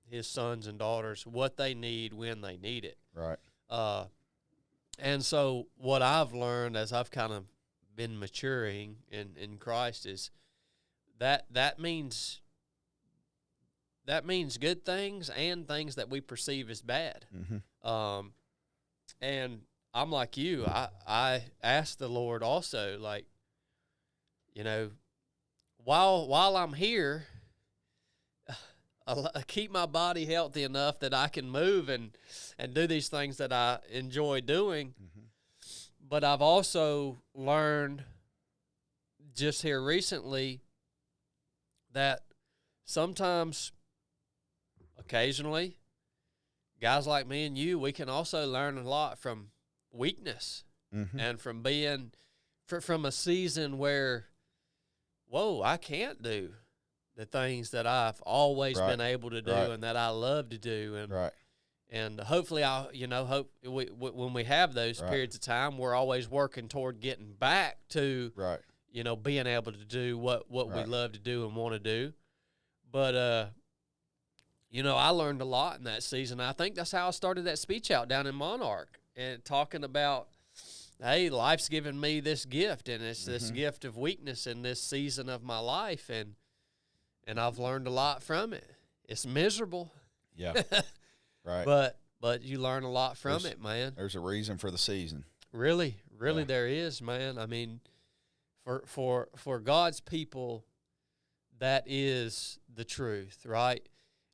his sons and daughters, what they need when they need it. Right. And so what I've learned as I've kind of been maturing in Christ is that means good things and things that we perceive as bad. Mm-hmm. And I'm like you. I asked the Lord also, like, you know, while I'm here, I keep my body healthy enough that I can move and do these things that I enjoy doing. Mm-hmm. But I've also learned just here recently that sometimes, occasionally, guys like me and you, we can also learn a lot from weakness. Mm-hmm. And from being from a season where, whoa, I can't do the things that I've always been able to do and that I love to do. And and hopefully when we have those periods of time, we're always working toward getting back to you know, being able to do what we love to do and want to do. But you know, I learned a lot in that season. I think that's how I started that speech out down in Monarch and talking about, hey, life's given me this gift, and it's this gift of weakness in this season of my life, and I've learned a lot from it. It's miserable. Yeah. Right. But you learn a lot from it, man. There's a reason for the season. Really there is, man. I mean, for God's people, that is the truth, right?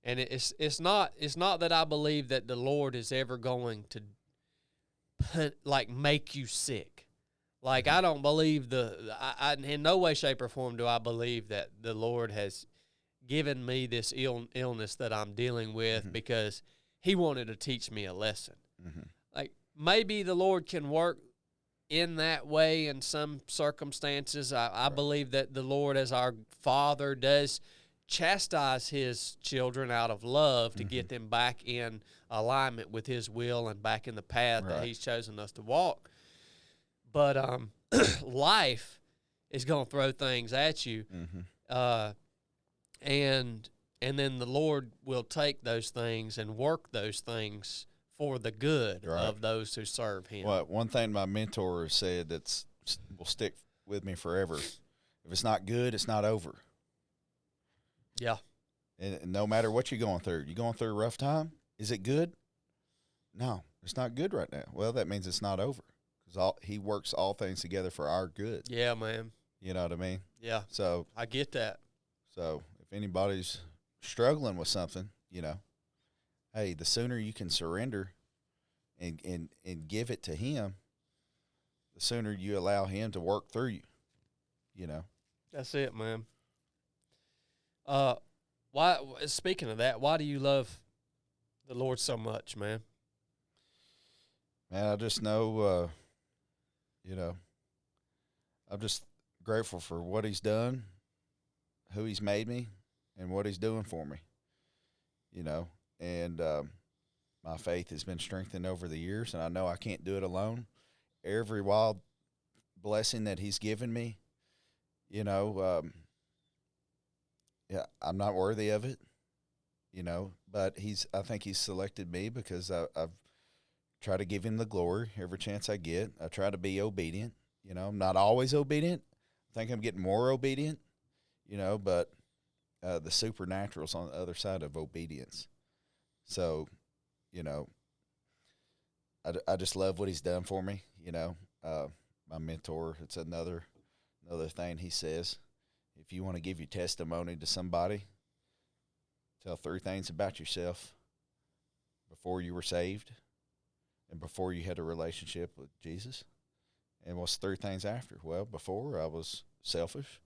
And it's not that I believe that the Lord is ever going to make you sick. Like, I don't believe I in no way, shape, or form do I believe that the Lord has given me this illness that I'm dealing with because he wanted to teach me a lesson. Like, maybe the Lord can work in that way in some circumstances. I believe that the Lord, as our Father, does chastise his children out of love to get them back in alignment with his will and back in the path that he's chosen us to walk. But life is going to throw things at you. and then the Lord will take those things and work those things for the good of those who serve Him. Well, one thing my mentor said will stick with me forever: if it's not good, it's not over. Yeah. And no matter what you're going through a rough time. Is it good? No, it's not good right now. Well, that means it's not over, because He works all things together for our good. Yeah, man. You know what I mean? Yeah. So I get that. So if anybody's struggling with something, hey, the sooner you can surrender and give it to Him, the sooner you allow Him to work through you. That's it, man. Speaking of that, why do you love the Lord so much, man? Man, I just know, I'm just grateful for what He's done, who He's made me, and what He's doing for me, and my faith has been strengthened over the years, and I know I can't do it alone. Every wild blessing that He's given me, I'm not worthy of it, but I think He's selected me because I've tried to give Him the glory every chance I get. I try to be obedient. I'm not always obedient. I think I'm getting more obedient, but the supernatural's on the other side of obedience. So, I just love what He's done for me. My mentor, it's another thing he says. If you want to give your testimony to somebody, tell 3 things about yourself before you were saved and before you had a relationship with Jesus. And what's 3 things after? Well, before I was selfish,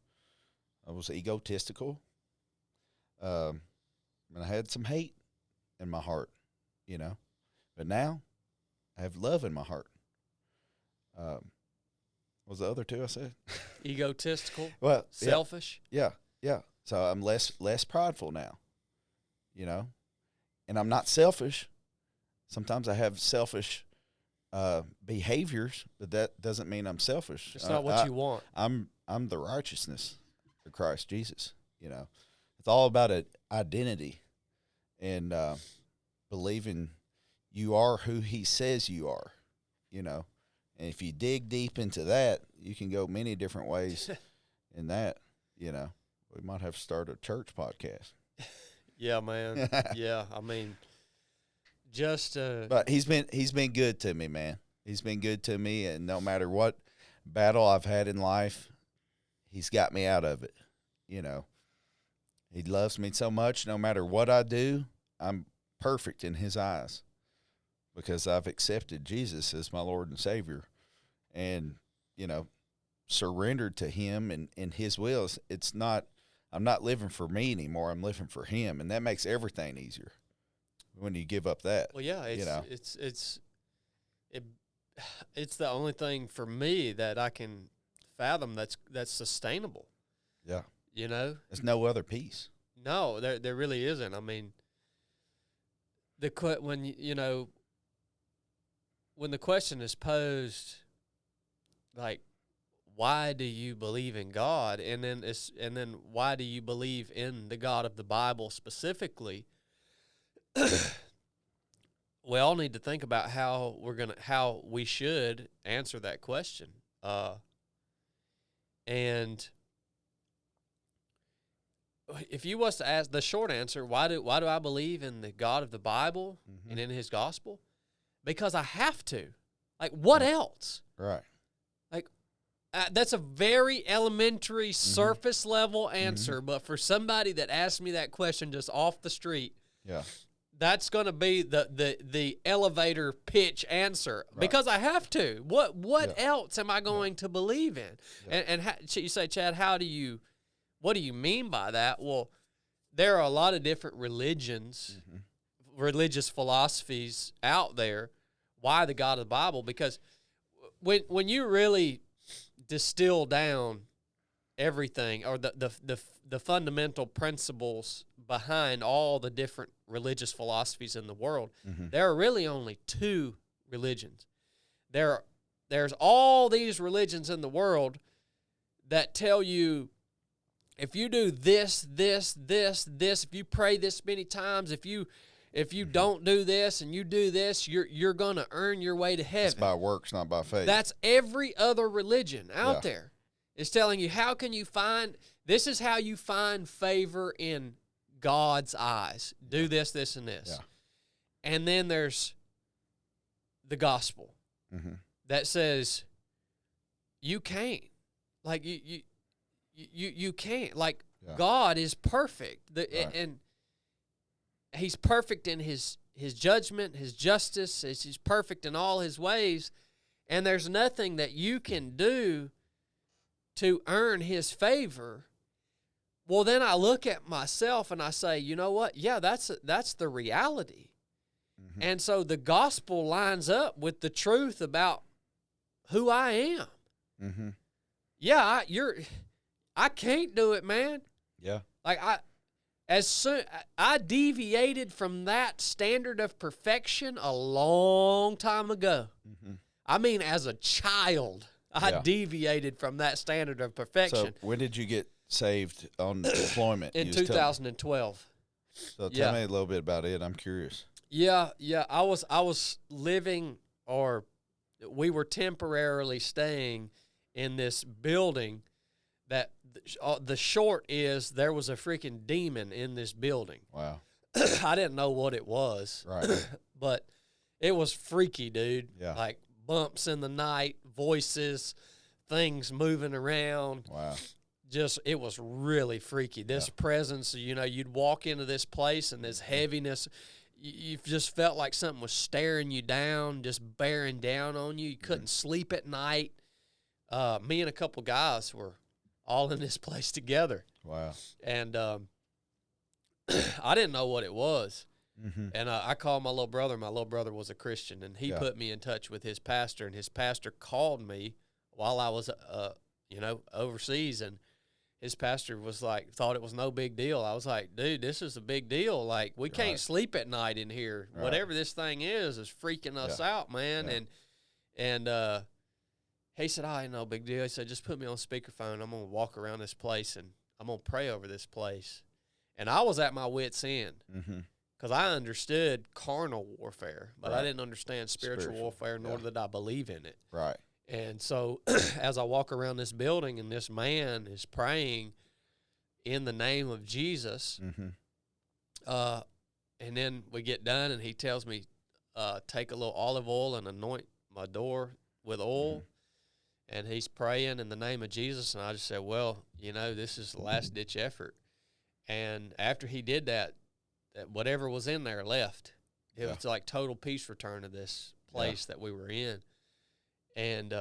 I was egotistical, and I had some hate in my heart, But now I have love in my heart. What was the other 2 I said? Egotistical. Well, selfish. Yeah. So I'm less prideful now, and I'm not selfish. Sometimes I have selfish behaviors, but that doesn't mean I'm selfish. It's not what you want. I'm the righteousness of Christ Jesus. It's all about identity and believing you are who He says you are. And if you dig deep into that, you can go many different ways in that, We might have to start a church podcast. Yeah, man. Yeah, I mean, just But he's been good to me, man. He's been good to me, and no matter what battle I've had in life, He's got me out of it. He loves me so much. No matter what I do, I'm perfect in His eyes, because I've accepted Jesus as my Lord and Savior, and, surrendered to Him and His wills. I'm not living for me anymore. I'm living for Him, and that makes everything easier when you give up that. Well, yeah, it's the only thing for me that I can fathom that's sustainable. Yeah. There's no other peace. No, there really isn't. I mean, when the question is posed, like, why do you believe in God, and then why do you believe in the God of the Bible specifically? We all need to think about how we should answer that question. And if you was to ask the short answer, why do I believe in the God of the Bible and in His gospel? Because I have to. Like, what else? Right. Like, that's a very elementary, surface level answer. But for somebody that asked me that question just off the street, that's going to be the elevator pitch answer. Right. Because I have to. What else am I going to believe in? Yeah. And you say, Chadd, what do you mean by that? Well, there are a lot of different religions, religious philosophies out there. Why the God of the Bible? Because when you really distill down everything, or the fundamental principles behind all the different religious philosophies in the world, there are really only 2 religions. There's all these religions in the world that tell you if you do this, if you pray this many times, if you don't do this and you do this, you're going to earn your way to heaven. It's by works, not by faith. That's every other religion out there. It's telling you, this is how you find favor in God's eyes. Do this, this, and this. Yeah. And then there's the gospel that says you can't. Like, you can't. Like, God is perfect. And he's perfect in his judgment, his justice. He's perfect in all his ways. And there's nothing that you can do to earn his favor. Well, then I look at myself and I say, you know what? Yeah, that's the reality. And so the gospel lines up with the truth about who I am. Yeah, I can't do it, man. Yeah. Like, I deviated from that standard of perfection a long time ago. I mean, as a child, I deviated from that standard of perfection. So when did you get saved on deployment? In 2012. So tell me a little bit about it. I'm curious. Yeah. I was living, or we were temporarily staying in this building that the short is there was a freaking demon in this building. Wow. I didn't know what it was. Right. But it was freaky, dude. Yeah. Like bumps in the night, voices, things moving around. Wow. It was really freaky. This presence, you'd walk into this place and this heaviness, you just felt like something was staring you down, just bearing down on you. You couldn't sleep at night. Me and a couple guys were all in this place together. Wow. And I didn't know what it was. And I called my little brother. My little brother was a Christian, and he put me in touch with his pastor, and his pastor called me while I was, overseas, and his pastor was like, thought it was no big deal. I was like, dude, this is a big deal. Like, we can't sleep at night in here. Right. Whatever this thing is freaking us out, man. Yeah. And he said, ain't no big deal. He said, just put me on speakerphone. I'm going to walk around this place, and I'm going to pray over this place. And I was at my wit's end because I understood carnal warfare, but I didn't understand spiritual warfare, nor did I believe in it. Right. And so as I walk around this building and this man is praying in the name of Jesus, and then we get done and he tells me, take a little olive oil and anoint my door with oil. And he's praying in the name of Jesus. And I just said, well, this is the last ditch effort. And after he did that whatever was in there left. It was like total peace return to this place that we were in. And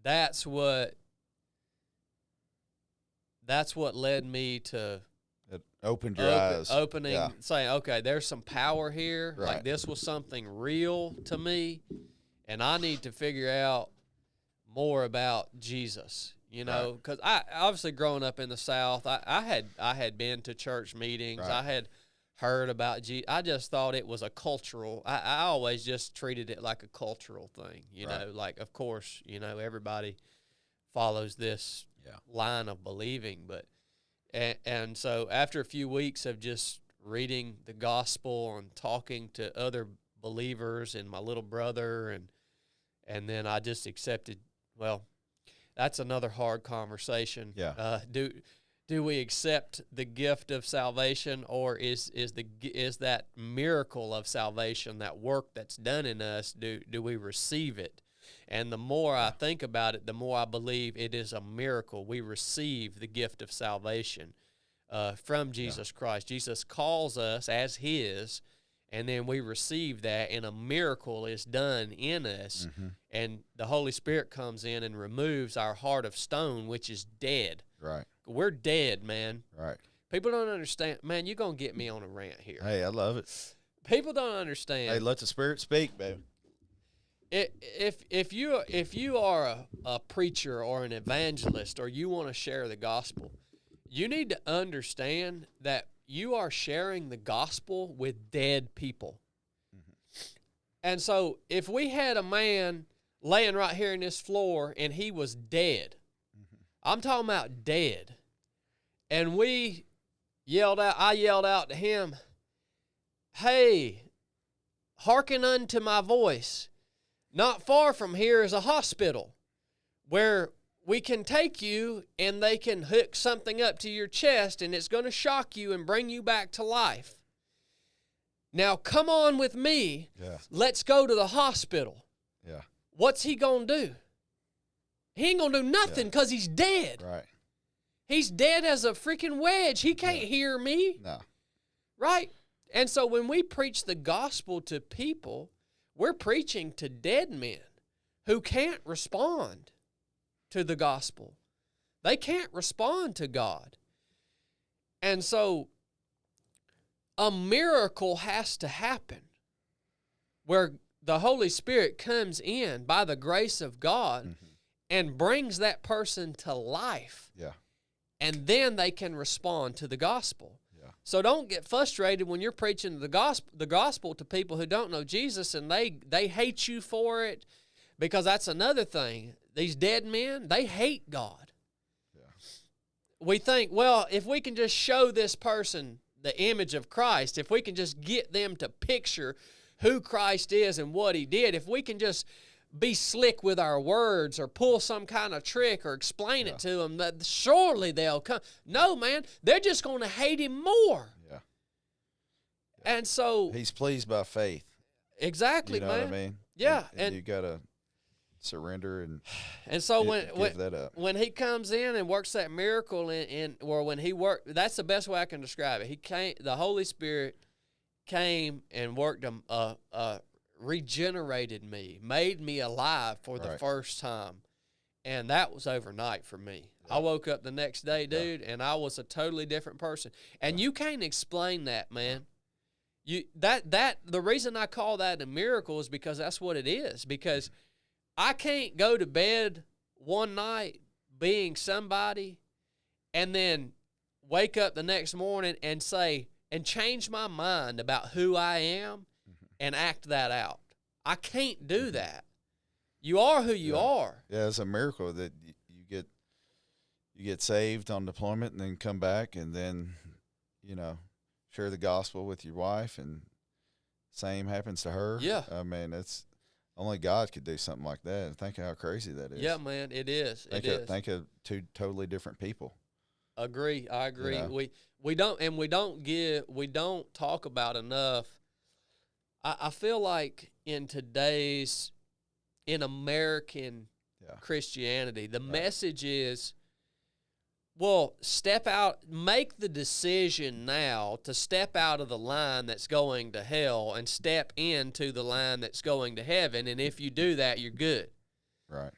that's what led me to it opened your eyes. Saying, okay, there's some power here. Right. Like this was something real to me, and I need to figure out more about Jesus. Because I obviously growing up in the South, I had been to church meetings. Right. I had heard about Jesus. I just thought it was a cultural. I always just treated it like a cultural thing. Like of course, everybody follows this line of believing, but and so after a few weeks of just reading the gospel and talking to other believers and my little brother, and then I just accepted. Well, that's another hard conversation. Yeah. Do we accept the gift of salvation, or is that miracle of salvation, that work that's done in us, do we receive it? And the more I think about it, the more I believe it is a miracle. We receive the gift of salvation from Jesus Christ. Jesus calls us as his, and then we receive that, and a miracle is done in us. And the Holy Spirit comes in and removes our heart of stone, which is dead. Right. We're dead, man. Right. People don't understand. Man, you're going to get me on a rant here. Hey, I love it. People don't understand. Hey, let the Spirit speak, baby. If you are a preacher or an evangelist, or you want to share the gospel, you need to understand that you are sharing the gospel with dead people. And so if we had a man laying right here in this floor and he was dead, I'm talking about dead, And I yelled out to him, "Hey, hearken unto my voice. Not far from here is a hospital where we can take you and they can hook something up to your chest and it's going to shock you and bring you back to life. Now come on with me. Yeah. Let's go to the hospital." Yeah. What's he going to do? He ain't going to do nothing because he's dead. Right. He's dead as a freaking wedge. He can't hear me. No. Right? And so when we preach the gospel to people, we're preaching to dead men who can't respond to the gospel. They can't respond to God. And so a miracle has to happen where the Holy Spirit comes in by the grace of God and brings that person to life. Yeah. And then they can respond to the gospel. Yeah. So don't get frustrated when you're preaching the gospel to people who don't know Jesus and they hate you for it, because that's another thing. These dead men, they hate God. Yeah. We think, well, if we can just show this person the image of Christ, if we can just get them to picture who Christ is and what he did, if we can just be slick with our words or pull some kind of trick or explain it to them, that surely they'll come. No, man, they're just going to hate him more. Yeah. And so He's pleased by faith. exactly, You know man. what I mean? Yeah, and you got to surrender and so give that up. when he comes in and works that miracle when he worked, that's the best way I can describe it. The Holy Spirit came and worked regenerated me, made me alive for the first time. And that was overnight for me. Yeah. I woke up the next day, dude, and I was a totally different person. And you can't explain that, man. The reason I call that a miracle is because that's what it is. Because I can't go to bed one night being somebody and then wake up the next morning and change my mind about who I am and act that out. I can't do that. You are who you are. Yeah, it's a miracle that you get saved on deployment and then come back and then, share the gospel with your wife, and same happens to her. Yeah. I mean, it's only God could do something like that. Think how crazy that is. Yeah, man, it is. Think of two totally different people. I agree. Yeah. We don't talk about enough. I feel like in American Christianity, the message is, well, step out, make the decision now to step out of the line that's going to hell and step into the line that's going to heaven. And if you do that, you're good. Right.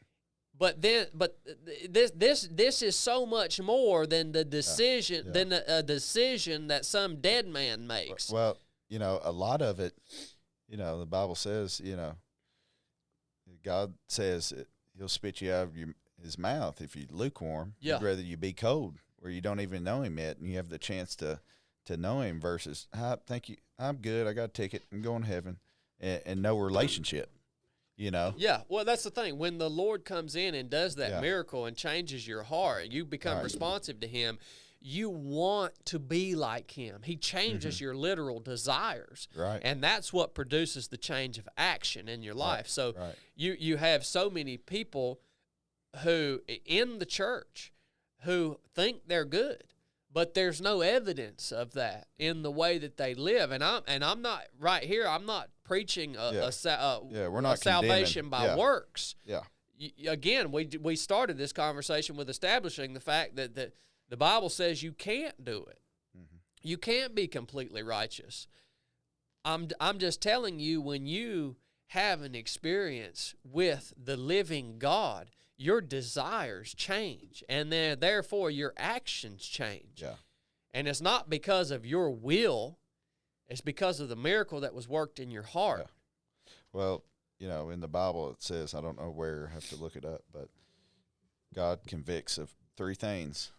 But this is so much more than the decision than a decision that some dead man makes. Well, a lot of it, the Bible says, God says he'll spit you out of his mouth if you're lukewarm. Yeah. He'd rather you be cold, where you don't even know him yet, and you have the chance to know him, versus, thank you, I'm good, I got a ticket, I'm going to heaven, and no relationship. Yeah, well, that's the thing. When the Lord comes in and does that miracle and changes your heart, you become responsive to him. You want to be like him. He changes your literal desires. Right. And that's what produces the change of action in your life. So you have so many people who in the church who think they're good, but there's no evidence of that in the way that they live. And I'm not right here. I'm not preaching we're not salvation by works. Yeah. Again, we started this conversation with establishing the fact that the Bible says you can't do it. Mm-hmm. You can't be completely righteous. I'm just telling you, when you have an experience with the living God, your desires change, and then therefore your actions change. Yeah. And it's not because of your will, it's because of the miracle that was worked in your heart. Yeah. Well, in the Bible it says, I don't know where, I have to look it up, but God convicts of three things.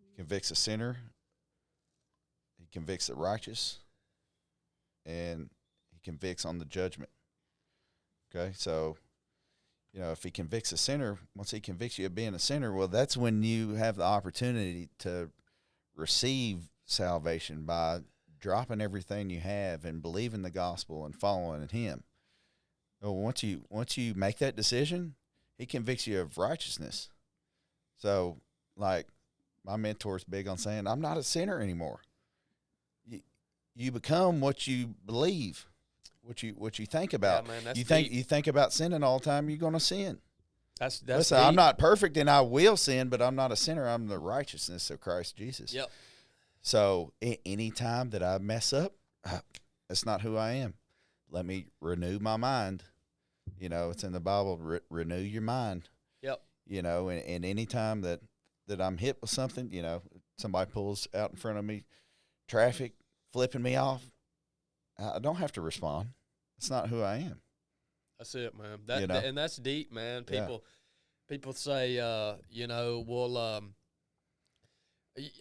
He convicts a sinner, he convicts the righteous, and he convicts on the judgment. Okay, so, if he convicts a sinner, once he convicts you of being a sinner, well, that's when you have the opportunity to receive salvation by dropping everything you have and believing the gospel and following him. Well, once you make that decision, he convicts you of righteousness. So, like, my mentor's big on saying, I'm not a sinner anymore. You become what you believe, what you think about. Yeah, man, that's you deep. think about sinning all the time, you're going to sin. That's Listen, deep. I'm not perfect and I will sin, but I'm not a sinner. I'm the righteousness of Christ Jesus. Yep. So any time that I mess up, that's not who I am. Let me renew my mind. You know, it's in the Bible, renew your mind. Yep. You know, and any time that I'm hit with something, you know, somebody pulls out in front of me, traffic, flipping me off, I don't have to respond. It's not who I am. That's it, man. And that's deep, man. People say, you know, well,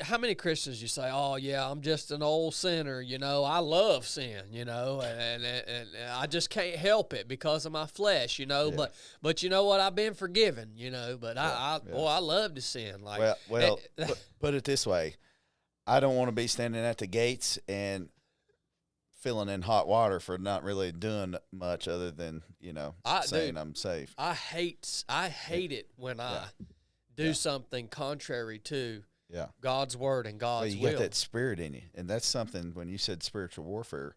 how many Christians you say, oh yeah, I'm just an old sinner, you know, I love sin, you know, and I just can't help it because of my flesh, you know, but you know what, I've been forgiven, you know, but I love to sin. Like, well, put it this way, I don't want to be standing at the gates and filling in hot water for not really doing much other than, you know, saying I'm saved. I hate it when I do something contrary to God's word and God's will. You got that spirit in you, and that's something. When you said spiritual warfare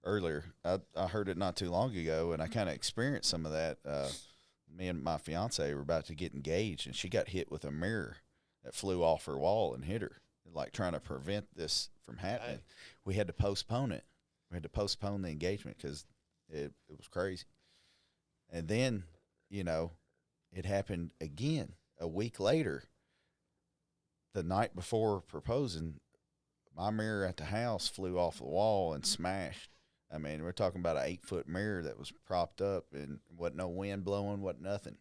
earlier, I heard it not too long ago, and I kind of experienced some of that. Me and my fiance were about to get engaged, and she got hit with a mirror that flew off her wall and hit her, like trying to prevent this from happening. Right. We had to postpone it. We had to postpone the engagement because it was crazy. And then, you know, it happened again a week later. The night before proposing, my mirror at the house flew off the wall and smashed. I mean, we're talking about an 8-foot mirror that was propped up and wasn't no wind blowing, wasn't nothing.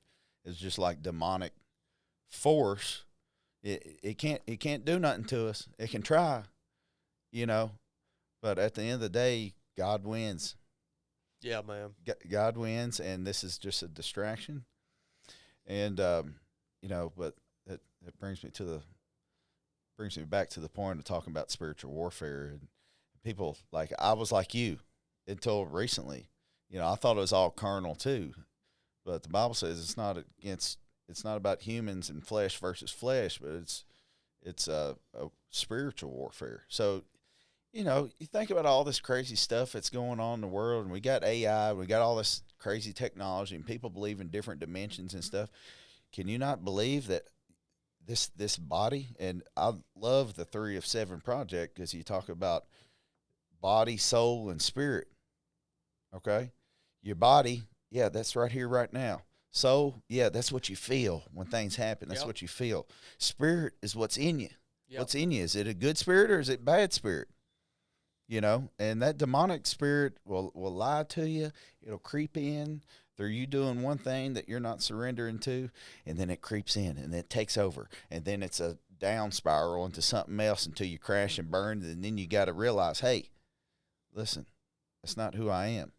It was just like demonic force. It can't do nothing to us. It can try, you know, but at the end of the day, God wins. Yeah, man. God wins, and this is just a distraction. And you know, but it brings me back to the point of talking about spiritual warfare. And people, like, I was like you until recently. You know, I thought it was all carnal too, but the Bible says it's not about humans and flesh versus flesh, but it's a spiritual warfare. So, you know, you think about all this crazy stuff that's going on in the world, and we got AI, we got all this crazy technology, and people believe in different dimensions and stuff. Can you not believe that this body, and I love the 3 of 7 project because you talk about body, soul, and spirit. Okay? Your body, yeah, that's right here, right now. Soul, yeah, that's what you feel when things happen. That's what you feel. Spirit is what's in you. What's in you? Is it a good spirit or is it bad spirit? You know, and that demonic spirit will lie to you. It'll creep in through you doing one thing that you're not surrendering to, and then it creeps in and it takes over. And then it's a down spiral into something else until you crash and burn. And then you got to realize, hey, listen, that's not who I am.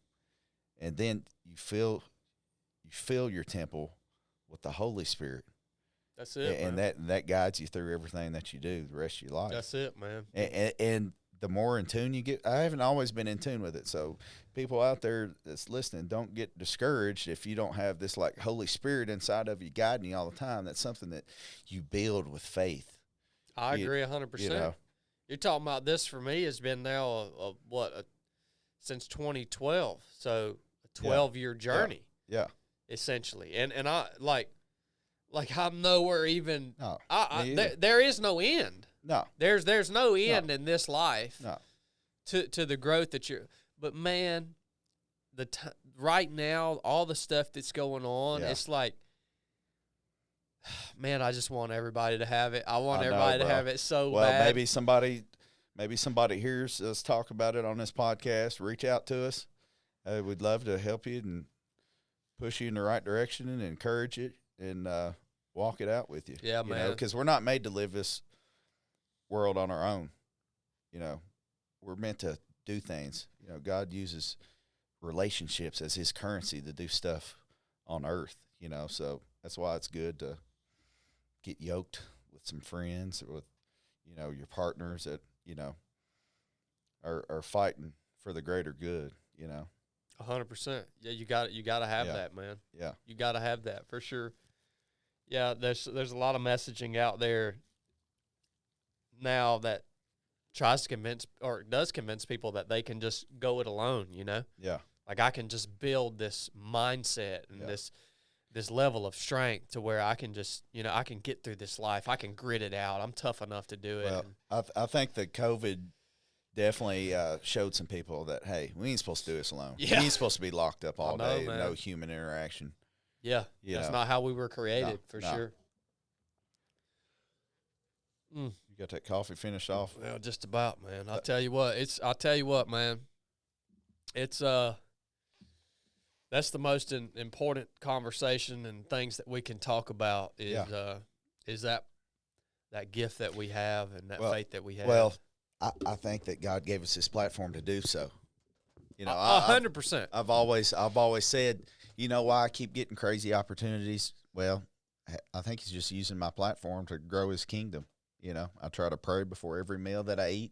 And then you fill your temple with the Holy Spirit. That's it, and man. that guides you through everything that you do the rest of your life. That's it, man. And the more in tune you get, I haven't always been in tune with it. So people out there that's listening, don't get discouraged if you don't have this like Holy Spirit inside of you guiding you all the time. That's something that you build with faith. I agree 100%. You know? You're talking about this for me has been now since 2012. So a 12-year journey. Yeah. Essentially. And I like I'm nowhere even there is no end. No. There's no end in this life. No. To the growth that you're, but man, right now, all the stuff that's going on, it's like, man, I just want everybody to have it. I want everybody to have it so bad. Well, maybe somebody hears us talk about it on this podcast. Reach out to us. We'd love to help you and push you in the right direction and encourage it and walk it out with you. Yeah, man. Because we're not made to live this world on our own. You know, we're meant to do things. You know, God uses relationships as his currency to do stuff on earth, you know, so that's why it's good to get yoked with some friends, with, you know, your partners that, you know, are fighting for the greater good, you know. 100%. Yeah, you got to have that, man. Yeah. You got to have that for sure. Yeah, there's a lot of messaging out there now that tries to convince or does convince people that they can just go it alone, you know? Yeah. Like I can just build this mindset and this level of strength to where I can just, you know, I can get through this life. I can grit it out. I'm tough enough to do it. Well, I think that COVID definitely showed some people that, hey, we ain't supposed to do this alone. Yeah. We ain't supposed to be locked up all day, man. no human interaction. Yeah, that's not how we were created, for no. sure. You got that coffee finished off? Well, just about, man. I'll tell you what, man. It's that's the most important conversation and things that we can talk about is that gift that we have and that faith that we have. Well, I think that God gave us this platform to do so. You know, 100%. I've always said, you know why I keep getting crazy opportunities? Well, I think He's just using my platform to grow His kingdom. You know, I try to pray before every meal that I eat.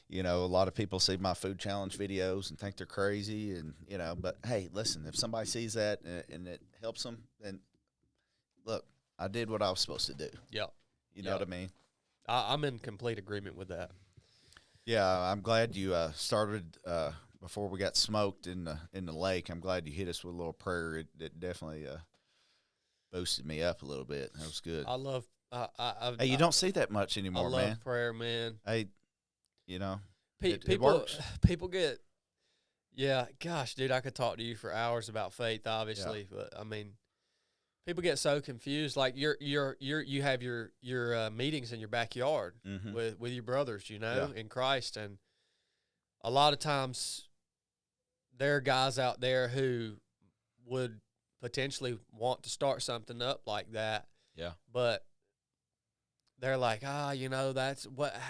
You know, a lot of people see my food challenge videos and think they're crazy, and you know, but hey, listen, if somebody sees that and it helps them, then look, I did what I was supposed to do. Yeah, you know what I mean. I'm in complete agreement with that. Yeah, I'm glad you started before we got smoked in the lake. I'm glad you hit us with a little prayer. It definitely boosted me up a little bit. That was good. I love. Hey, you don't see that much anymore, man. I love prayer, man. Hey, you know, it works. People get, gosh, dude, I could talk to you for hours about faith, obviously, but I mean, people get so confused. Like you have your meetings in your backyard with your brothers, you know, in Christ, and a lot of times there are guys out there who would potentially want to start something up like that. Yeah, but they're like, you know,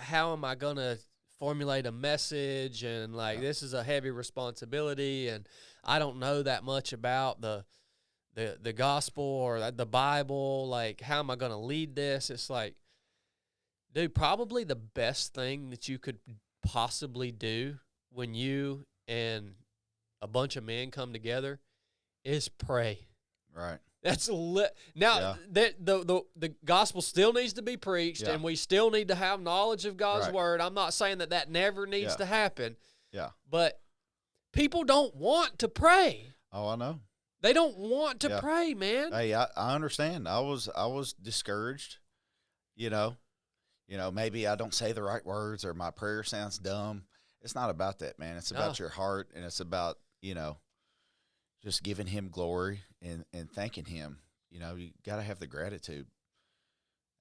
how am I going to formulate a message? And like, this is a heavy responsibility. And I don't know that much about the gospel or the Bible. Like, how am I going to lead this? It's like, dude, probably the best thing that you could possibly do when you and a bunch of men come together is pray. Right. That's now the gospel still needs to be preached, and we still need to have knowledge of God's word. I'm not saying that never needs to happen. Yeah. But people don't want to pray. Oh, I know. They don't want to pray, man. Hey, I understand. I was discouraged. You know, maybe I don't say the right words or my prayer sounds dumb. It's not about that, man. It's about your heart, and it's about, you know, just giving Him glory and thanking Him. You know, you got to have the gratitude.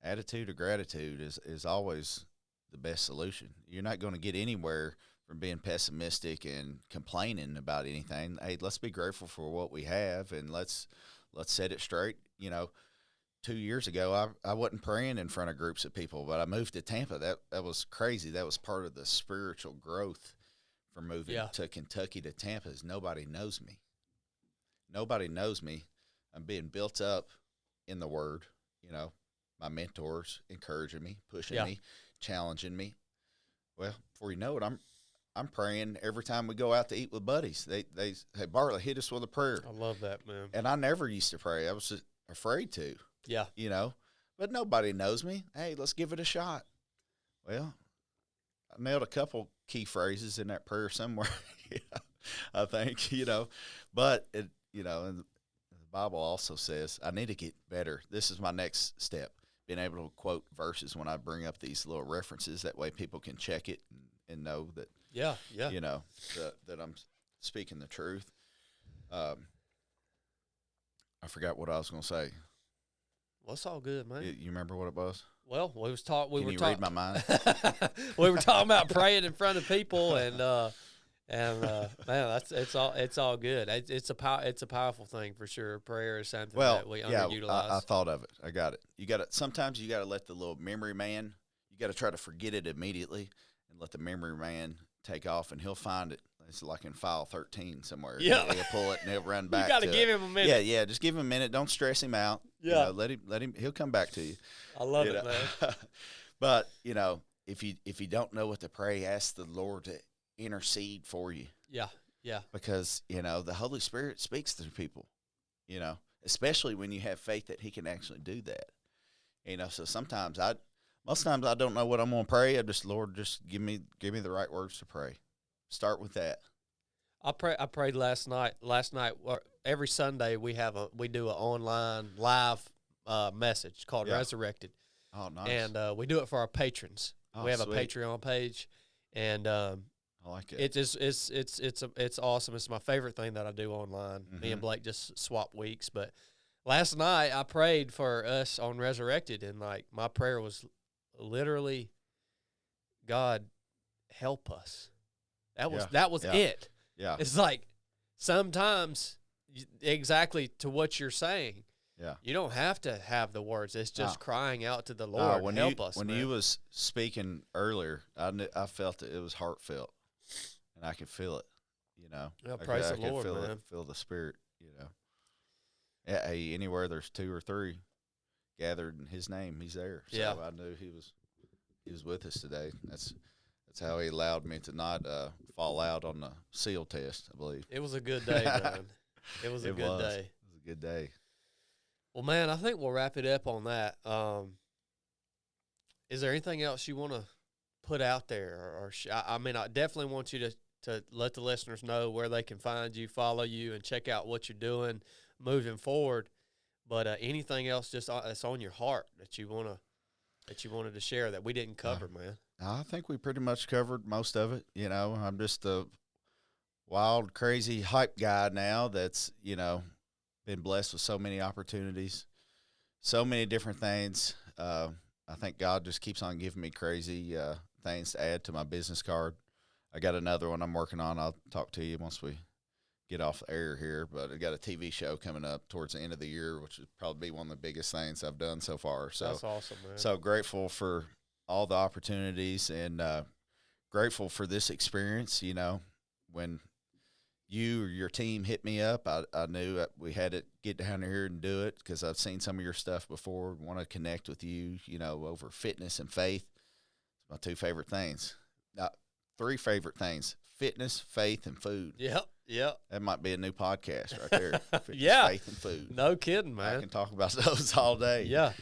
Attitude of gratitude is always the best solution. You're not going to get anywhere from being pessimistic and complaining about anything. Hey, let's be grateful for what we have, and let's set it straight. You know, 2 years ago, I wasn't praying in front of groups of people, but I moved to Tampa. That was crazy. That was part of the spiritual growth for moving to Kentucky to Tampa. Is nobody knows me. Nobody knows me. I'm being built up in the Word, you know, my mentors encouraging me, pushing me, challenging me. Well, before you know it, I'm praying every time we go out to eat with buddies. They hey, Bartley, hit us with a prayer. I love that, man. And I never used to pray. I was just afraid to. Yeah. You know, but nobody knows me. Hey, let's give it a shot. Well, I nailed a couple key phrases in that prayer somewhere, I think, you know, but it, you know, and the Bible also says I need to get better. This is my next step, being able to quote verses when I bring up these little references. That way people can check it and know that, you know, that I'm speaking the truth. I forgot what I was going to say. Well, it's all good, man. You remember what it was? Well, we was talking. Can you read my mind? We were talking about praying in front of people, and man, it's all good. It's a powerful thing for sure. Prayer is something that we underutilize. I thought of it. I got it. Sometimes you got to let the little memory man. You got to try to forget it immediately and let the memory man take off, and he'll find it. It's like in file 13 somewhere. Yeah, he'll pull it and he'll run back. You got to give him a minute. Yeah. Just give him a minute. Don't stress him out. Yeah, you know, let him. He'll come back to you. I love it, man. But you know, if you don't know what to pray, ask the Lord to intercede for you. Yeah. Yeah. Because, the Holy Spirit speaks through people, especially when you have faith that he can actually do that. So most times I don't know what I'm going to pray. Lord, just give me the right words to pray. Start with that. I prayed last night. Every Sunday we do an online live message called Resurrected. Oh, nice. And we do it for our patrons. Oh, we have sweet. a Patreon page, and I like it. It's awesome. It's my favorite thing that I do online. Mm-hmm. Me and Blake just swap weeks. But last night I prayed for us on Resurrected, and like my prayer was literally, God, help us. That was it. Yeah. It's like sometimes exactly to what you're saying. Yeah. You don't have to have the words. It's just crying out to the Lord, help us. When you was speaking earlier, I felt it was heartfelt, and I could feel it. Yeah, praise the Lord, man. Feel the Spirit. Yeah, hey, anywhere there's two or three gathered in His name, He's there. So yeah. I knew He was with us today. That's how He allowed me to not fall out on the SEAL test, I believe. It was a good day, man. It was a good day. It was a good day. Well, man, I think we'll wrap it up on that. Is there anything else you want to put out there? I definitely want you to let the listeners know where they can find you, follow you, and check out what you're doing moving forward. But anything else just that's on your heart that you wanted to share that we didn't cover, man? I think we pretty much covered most of it. I'm just a wild, crazy hype guy now that's, been blessed with so many opportunities, so many different things. I think God just keeps on giving me crazy things to add to my business card. I got another one I'm working on. I'll talk to you once we get off the air here, but I got a TV show coming up towards the end of the year, which would probably be one of the biggest things I've done so far. So that's awesome, man. So grateful for all the opportunities and grateful for this experience. When you or your team hit me up, I knew that we had to get down here and do it because I've seen some of your stuff before, want to connect with you, over fitness and faith. It's my two favorite things. Now, three favorite things: fitness, faith, and food. Yep. That might be a new podcast right there. Fitness, yeah. Faith, and food. No kidding, man. I can talk about those all day. Yeah.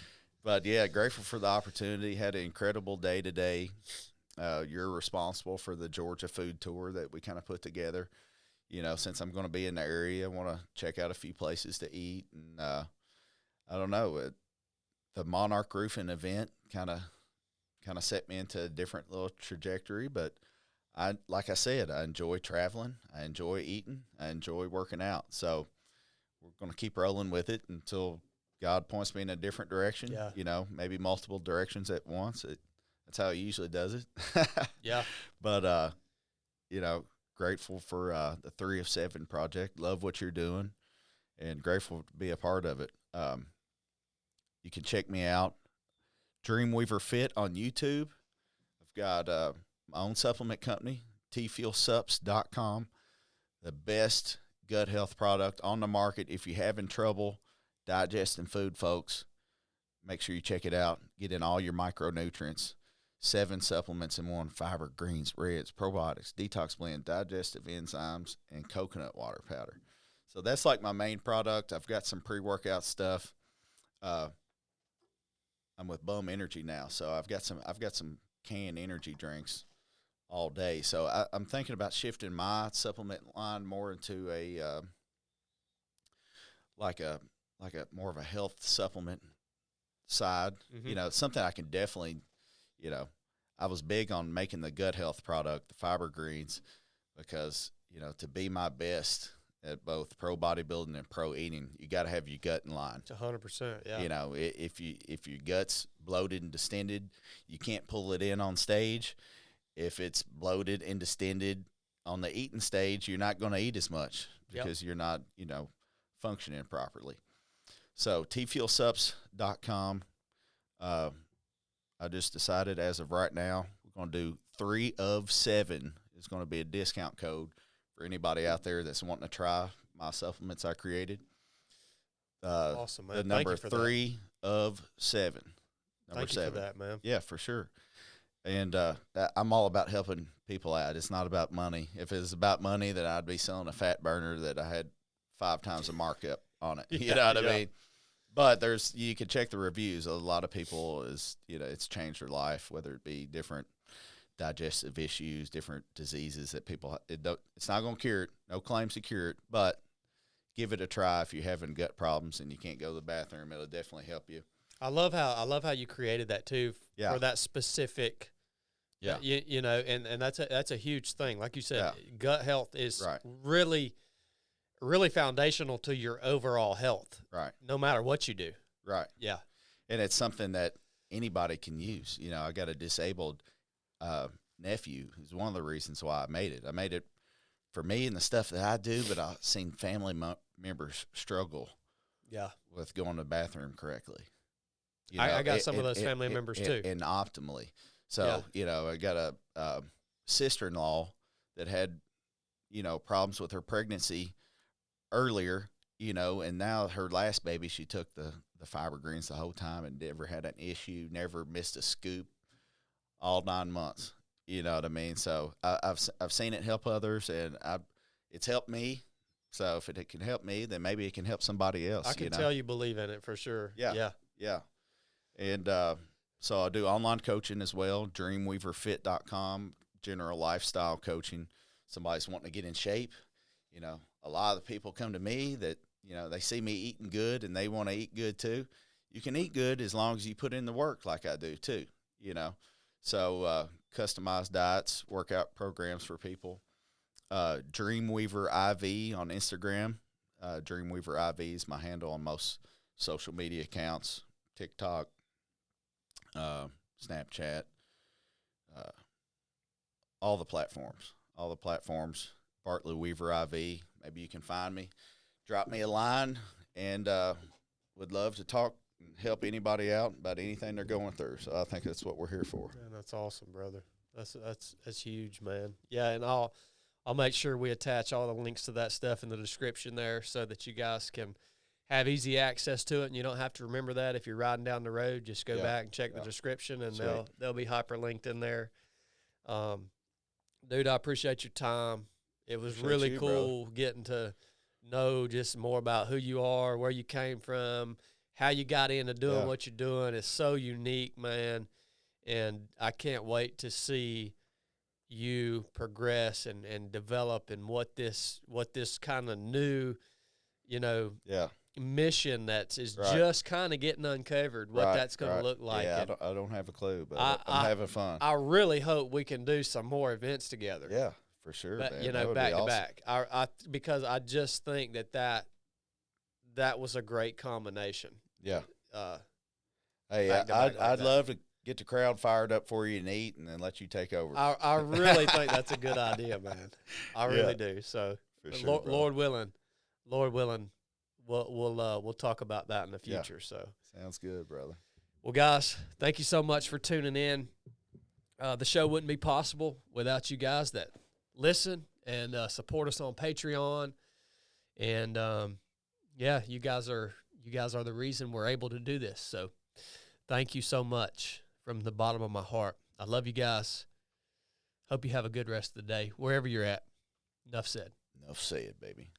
But, yeah, grateful for the opportunity. Had an incredible day today. You're responsible for the Georgia food tour that we kind of put together. Since I'm going to be in the area, I want to check out a few places to eat. And I don't know, the Monarch Roofing event kind of set me into a different little trajectory. But like I said, I enjoy traveling. I enjoy eating. I enjoy working out. So we're going to keep rolling with it until God points me in a different direction. Yeah. Maybe multiple directions at once. That's how He usually does it. Yeah. But, grateful for the 3 of 7 project. Love what you're doing and grateful to be a part of it. You can check me out, Dreamweaver Fit on YouTube. I've got my own supplement company, tfuelsups.com, the best gut health product on the market. If you're having trouble digesting food, folks, make sure you check it out. Get in all your micronutrients. 7 supplements in one: fiber, greens, reds, probiotics, detox blend, digestive enzymes, and coconut water powder. So that's like my main product. I've got some pre-workout stuff. I'm with Bum Energy now, so I've got some canned energy drinks all day. So I'm thinking about shifting my supplement line more into a like a more of a health supplement side. Mm-hmm. Something I can definitely. I was big on making the gut health product, the fiber greens, because, to be my best at both pro bodybuilding and pro eating, you got to have your gut in line. It's 100%. Yeah. If your gut's bloated and distended, you can't pull it in on stage. If it's bloated and distended on the eating stage, you're not going to eat as much because you're not, functioning properly. So tfuelsups.com. I just decided as of right now, we're going to do 3 of 7. It's going to be a discount code for anybody out there that's wanting to try my supplements I created. Awesome, man. The number 3 of 7. Thank you for that, man. Yeah, for sure. And I'm all about helping people out. It's not about money. If it was about money, then I'd be selling a fat burner that I had 5 times the markup on it. You know what I mean? But you can check the reviews. A lot of people it's changed their life, whether it be different digestive issues, different diseases that people, it's not going to cure it. No claims to cure it, but give it a try. If you're having gut problems and you can't go to the bathroom, it'll definitely help you. I love how you created that too for that specific. You know, and that's a huge thing. Like you said, gut health is really, really foundational to your overall health. Right. No matter what you do. Right. Yeah. And it's something that anybody can use. You know, I got a disabled nephew who's one of the reasons why I made it. I made it for me and the stuff that I do, but I've seen family members struggle with going to the bathroom correctly. You know, I got some of those family members too. And optimally. So, you know, I got a sister-in-law that had, you know, problems with her pregnancy earlier, you know, and now her last baby, she took the fiber greens the whole time and never had an issue, never missed a scoop all 9 months. You know what I mean? So I've seen it help others, and it's helped me. So if it can help me, then maybe it can help somebody else. I can tell you believe in it for sure. Yeah. And so I do online coaching as well, dreamweaverfit.com, general lifestyle coaching. Somebody's wanting to get in shape. You know, a lot of the people come to me that, you know, they see me eating good and they want to eat good too. You can eat good as long as you put in the work like I do too, you know. So customized diets, workout programs for people. Dreamweaver IV on Instagram. Dreamweaver IV is my handle on most social media accounts, TikTok, Snapchat, all the platforms. Bartley Weaver IV. Maybe you can find me. Drop me a line, and would love to talk and help anybody out about anything they're going through. So I think that's what we're here for. Man, that's awesome, brother. That's huge, man. Yeah, and I'll make sure we attach all the links to that stuff in the description there so that you guys can have easy access to it, and you don't have to remember that if you're riding down the road. Just go back and check the description, and they'll be hyperlinked in there. Dude, I appreciate your time. It was really cool getting to know just more about who you are, where you came from, how you got into doing what you're doing. It's so unique, man, and I can't wait to see you progress and develop and what this kind of new, you know, mission is just kind of getting uncovered, what that's going to look like. Yeah, I don't have a clue, but I'm having fun. I really hope we can do some more events together. Yeah, for sure, man. You know, back to back. Because I just think that was a great combination. Yeah. Hey, I'd love to get the crowd fired up for you and eat, and then let you take over. I really think that's a good idea, man. I really do. So, for sure, Lord willing, we'll talk about that in the future. So, sounds good, brother. Well, guys, thank you so much for tuning in. The show wouldn't be possible without you guys that listen and support us on Patreon. And you guys are the reason we're able to do this. So, thank you so much from the bottom of my heart. I love you guys. Hope you have a good rest of the day, wherever you're at. Enough said. Enough said, baby.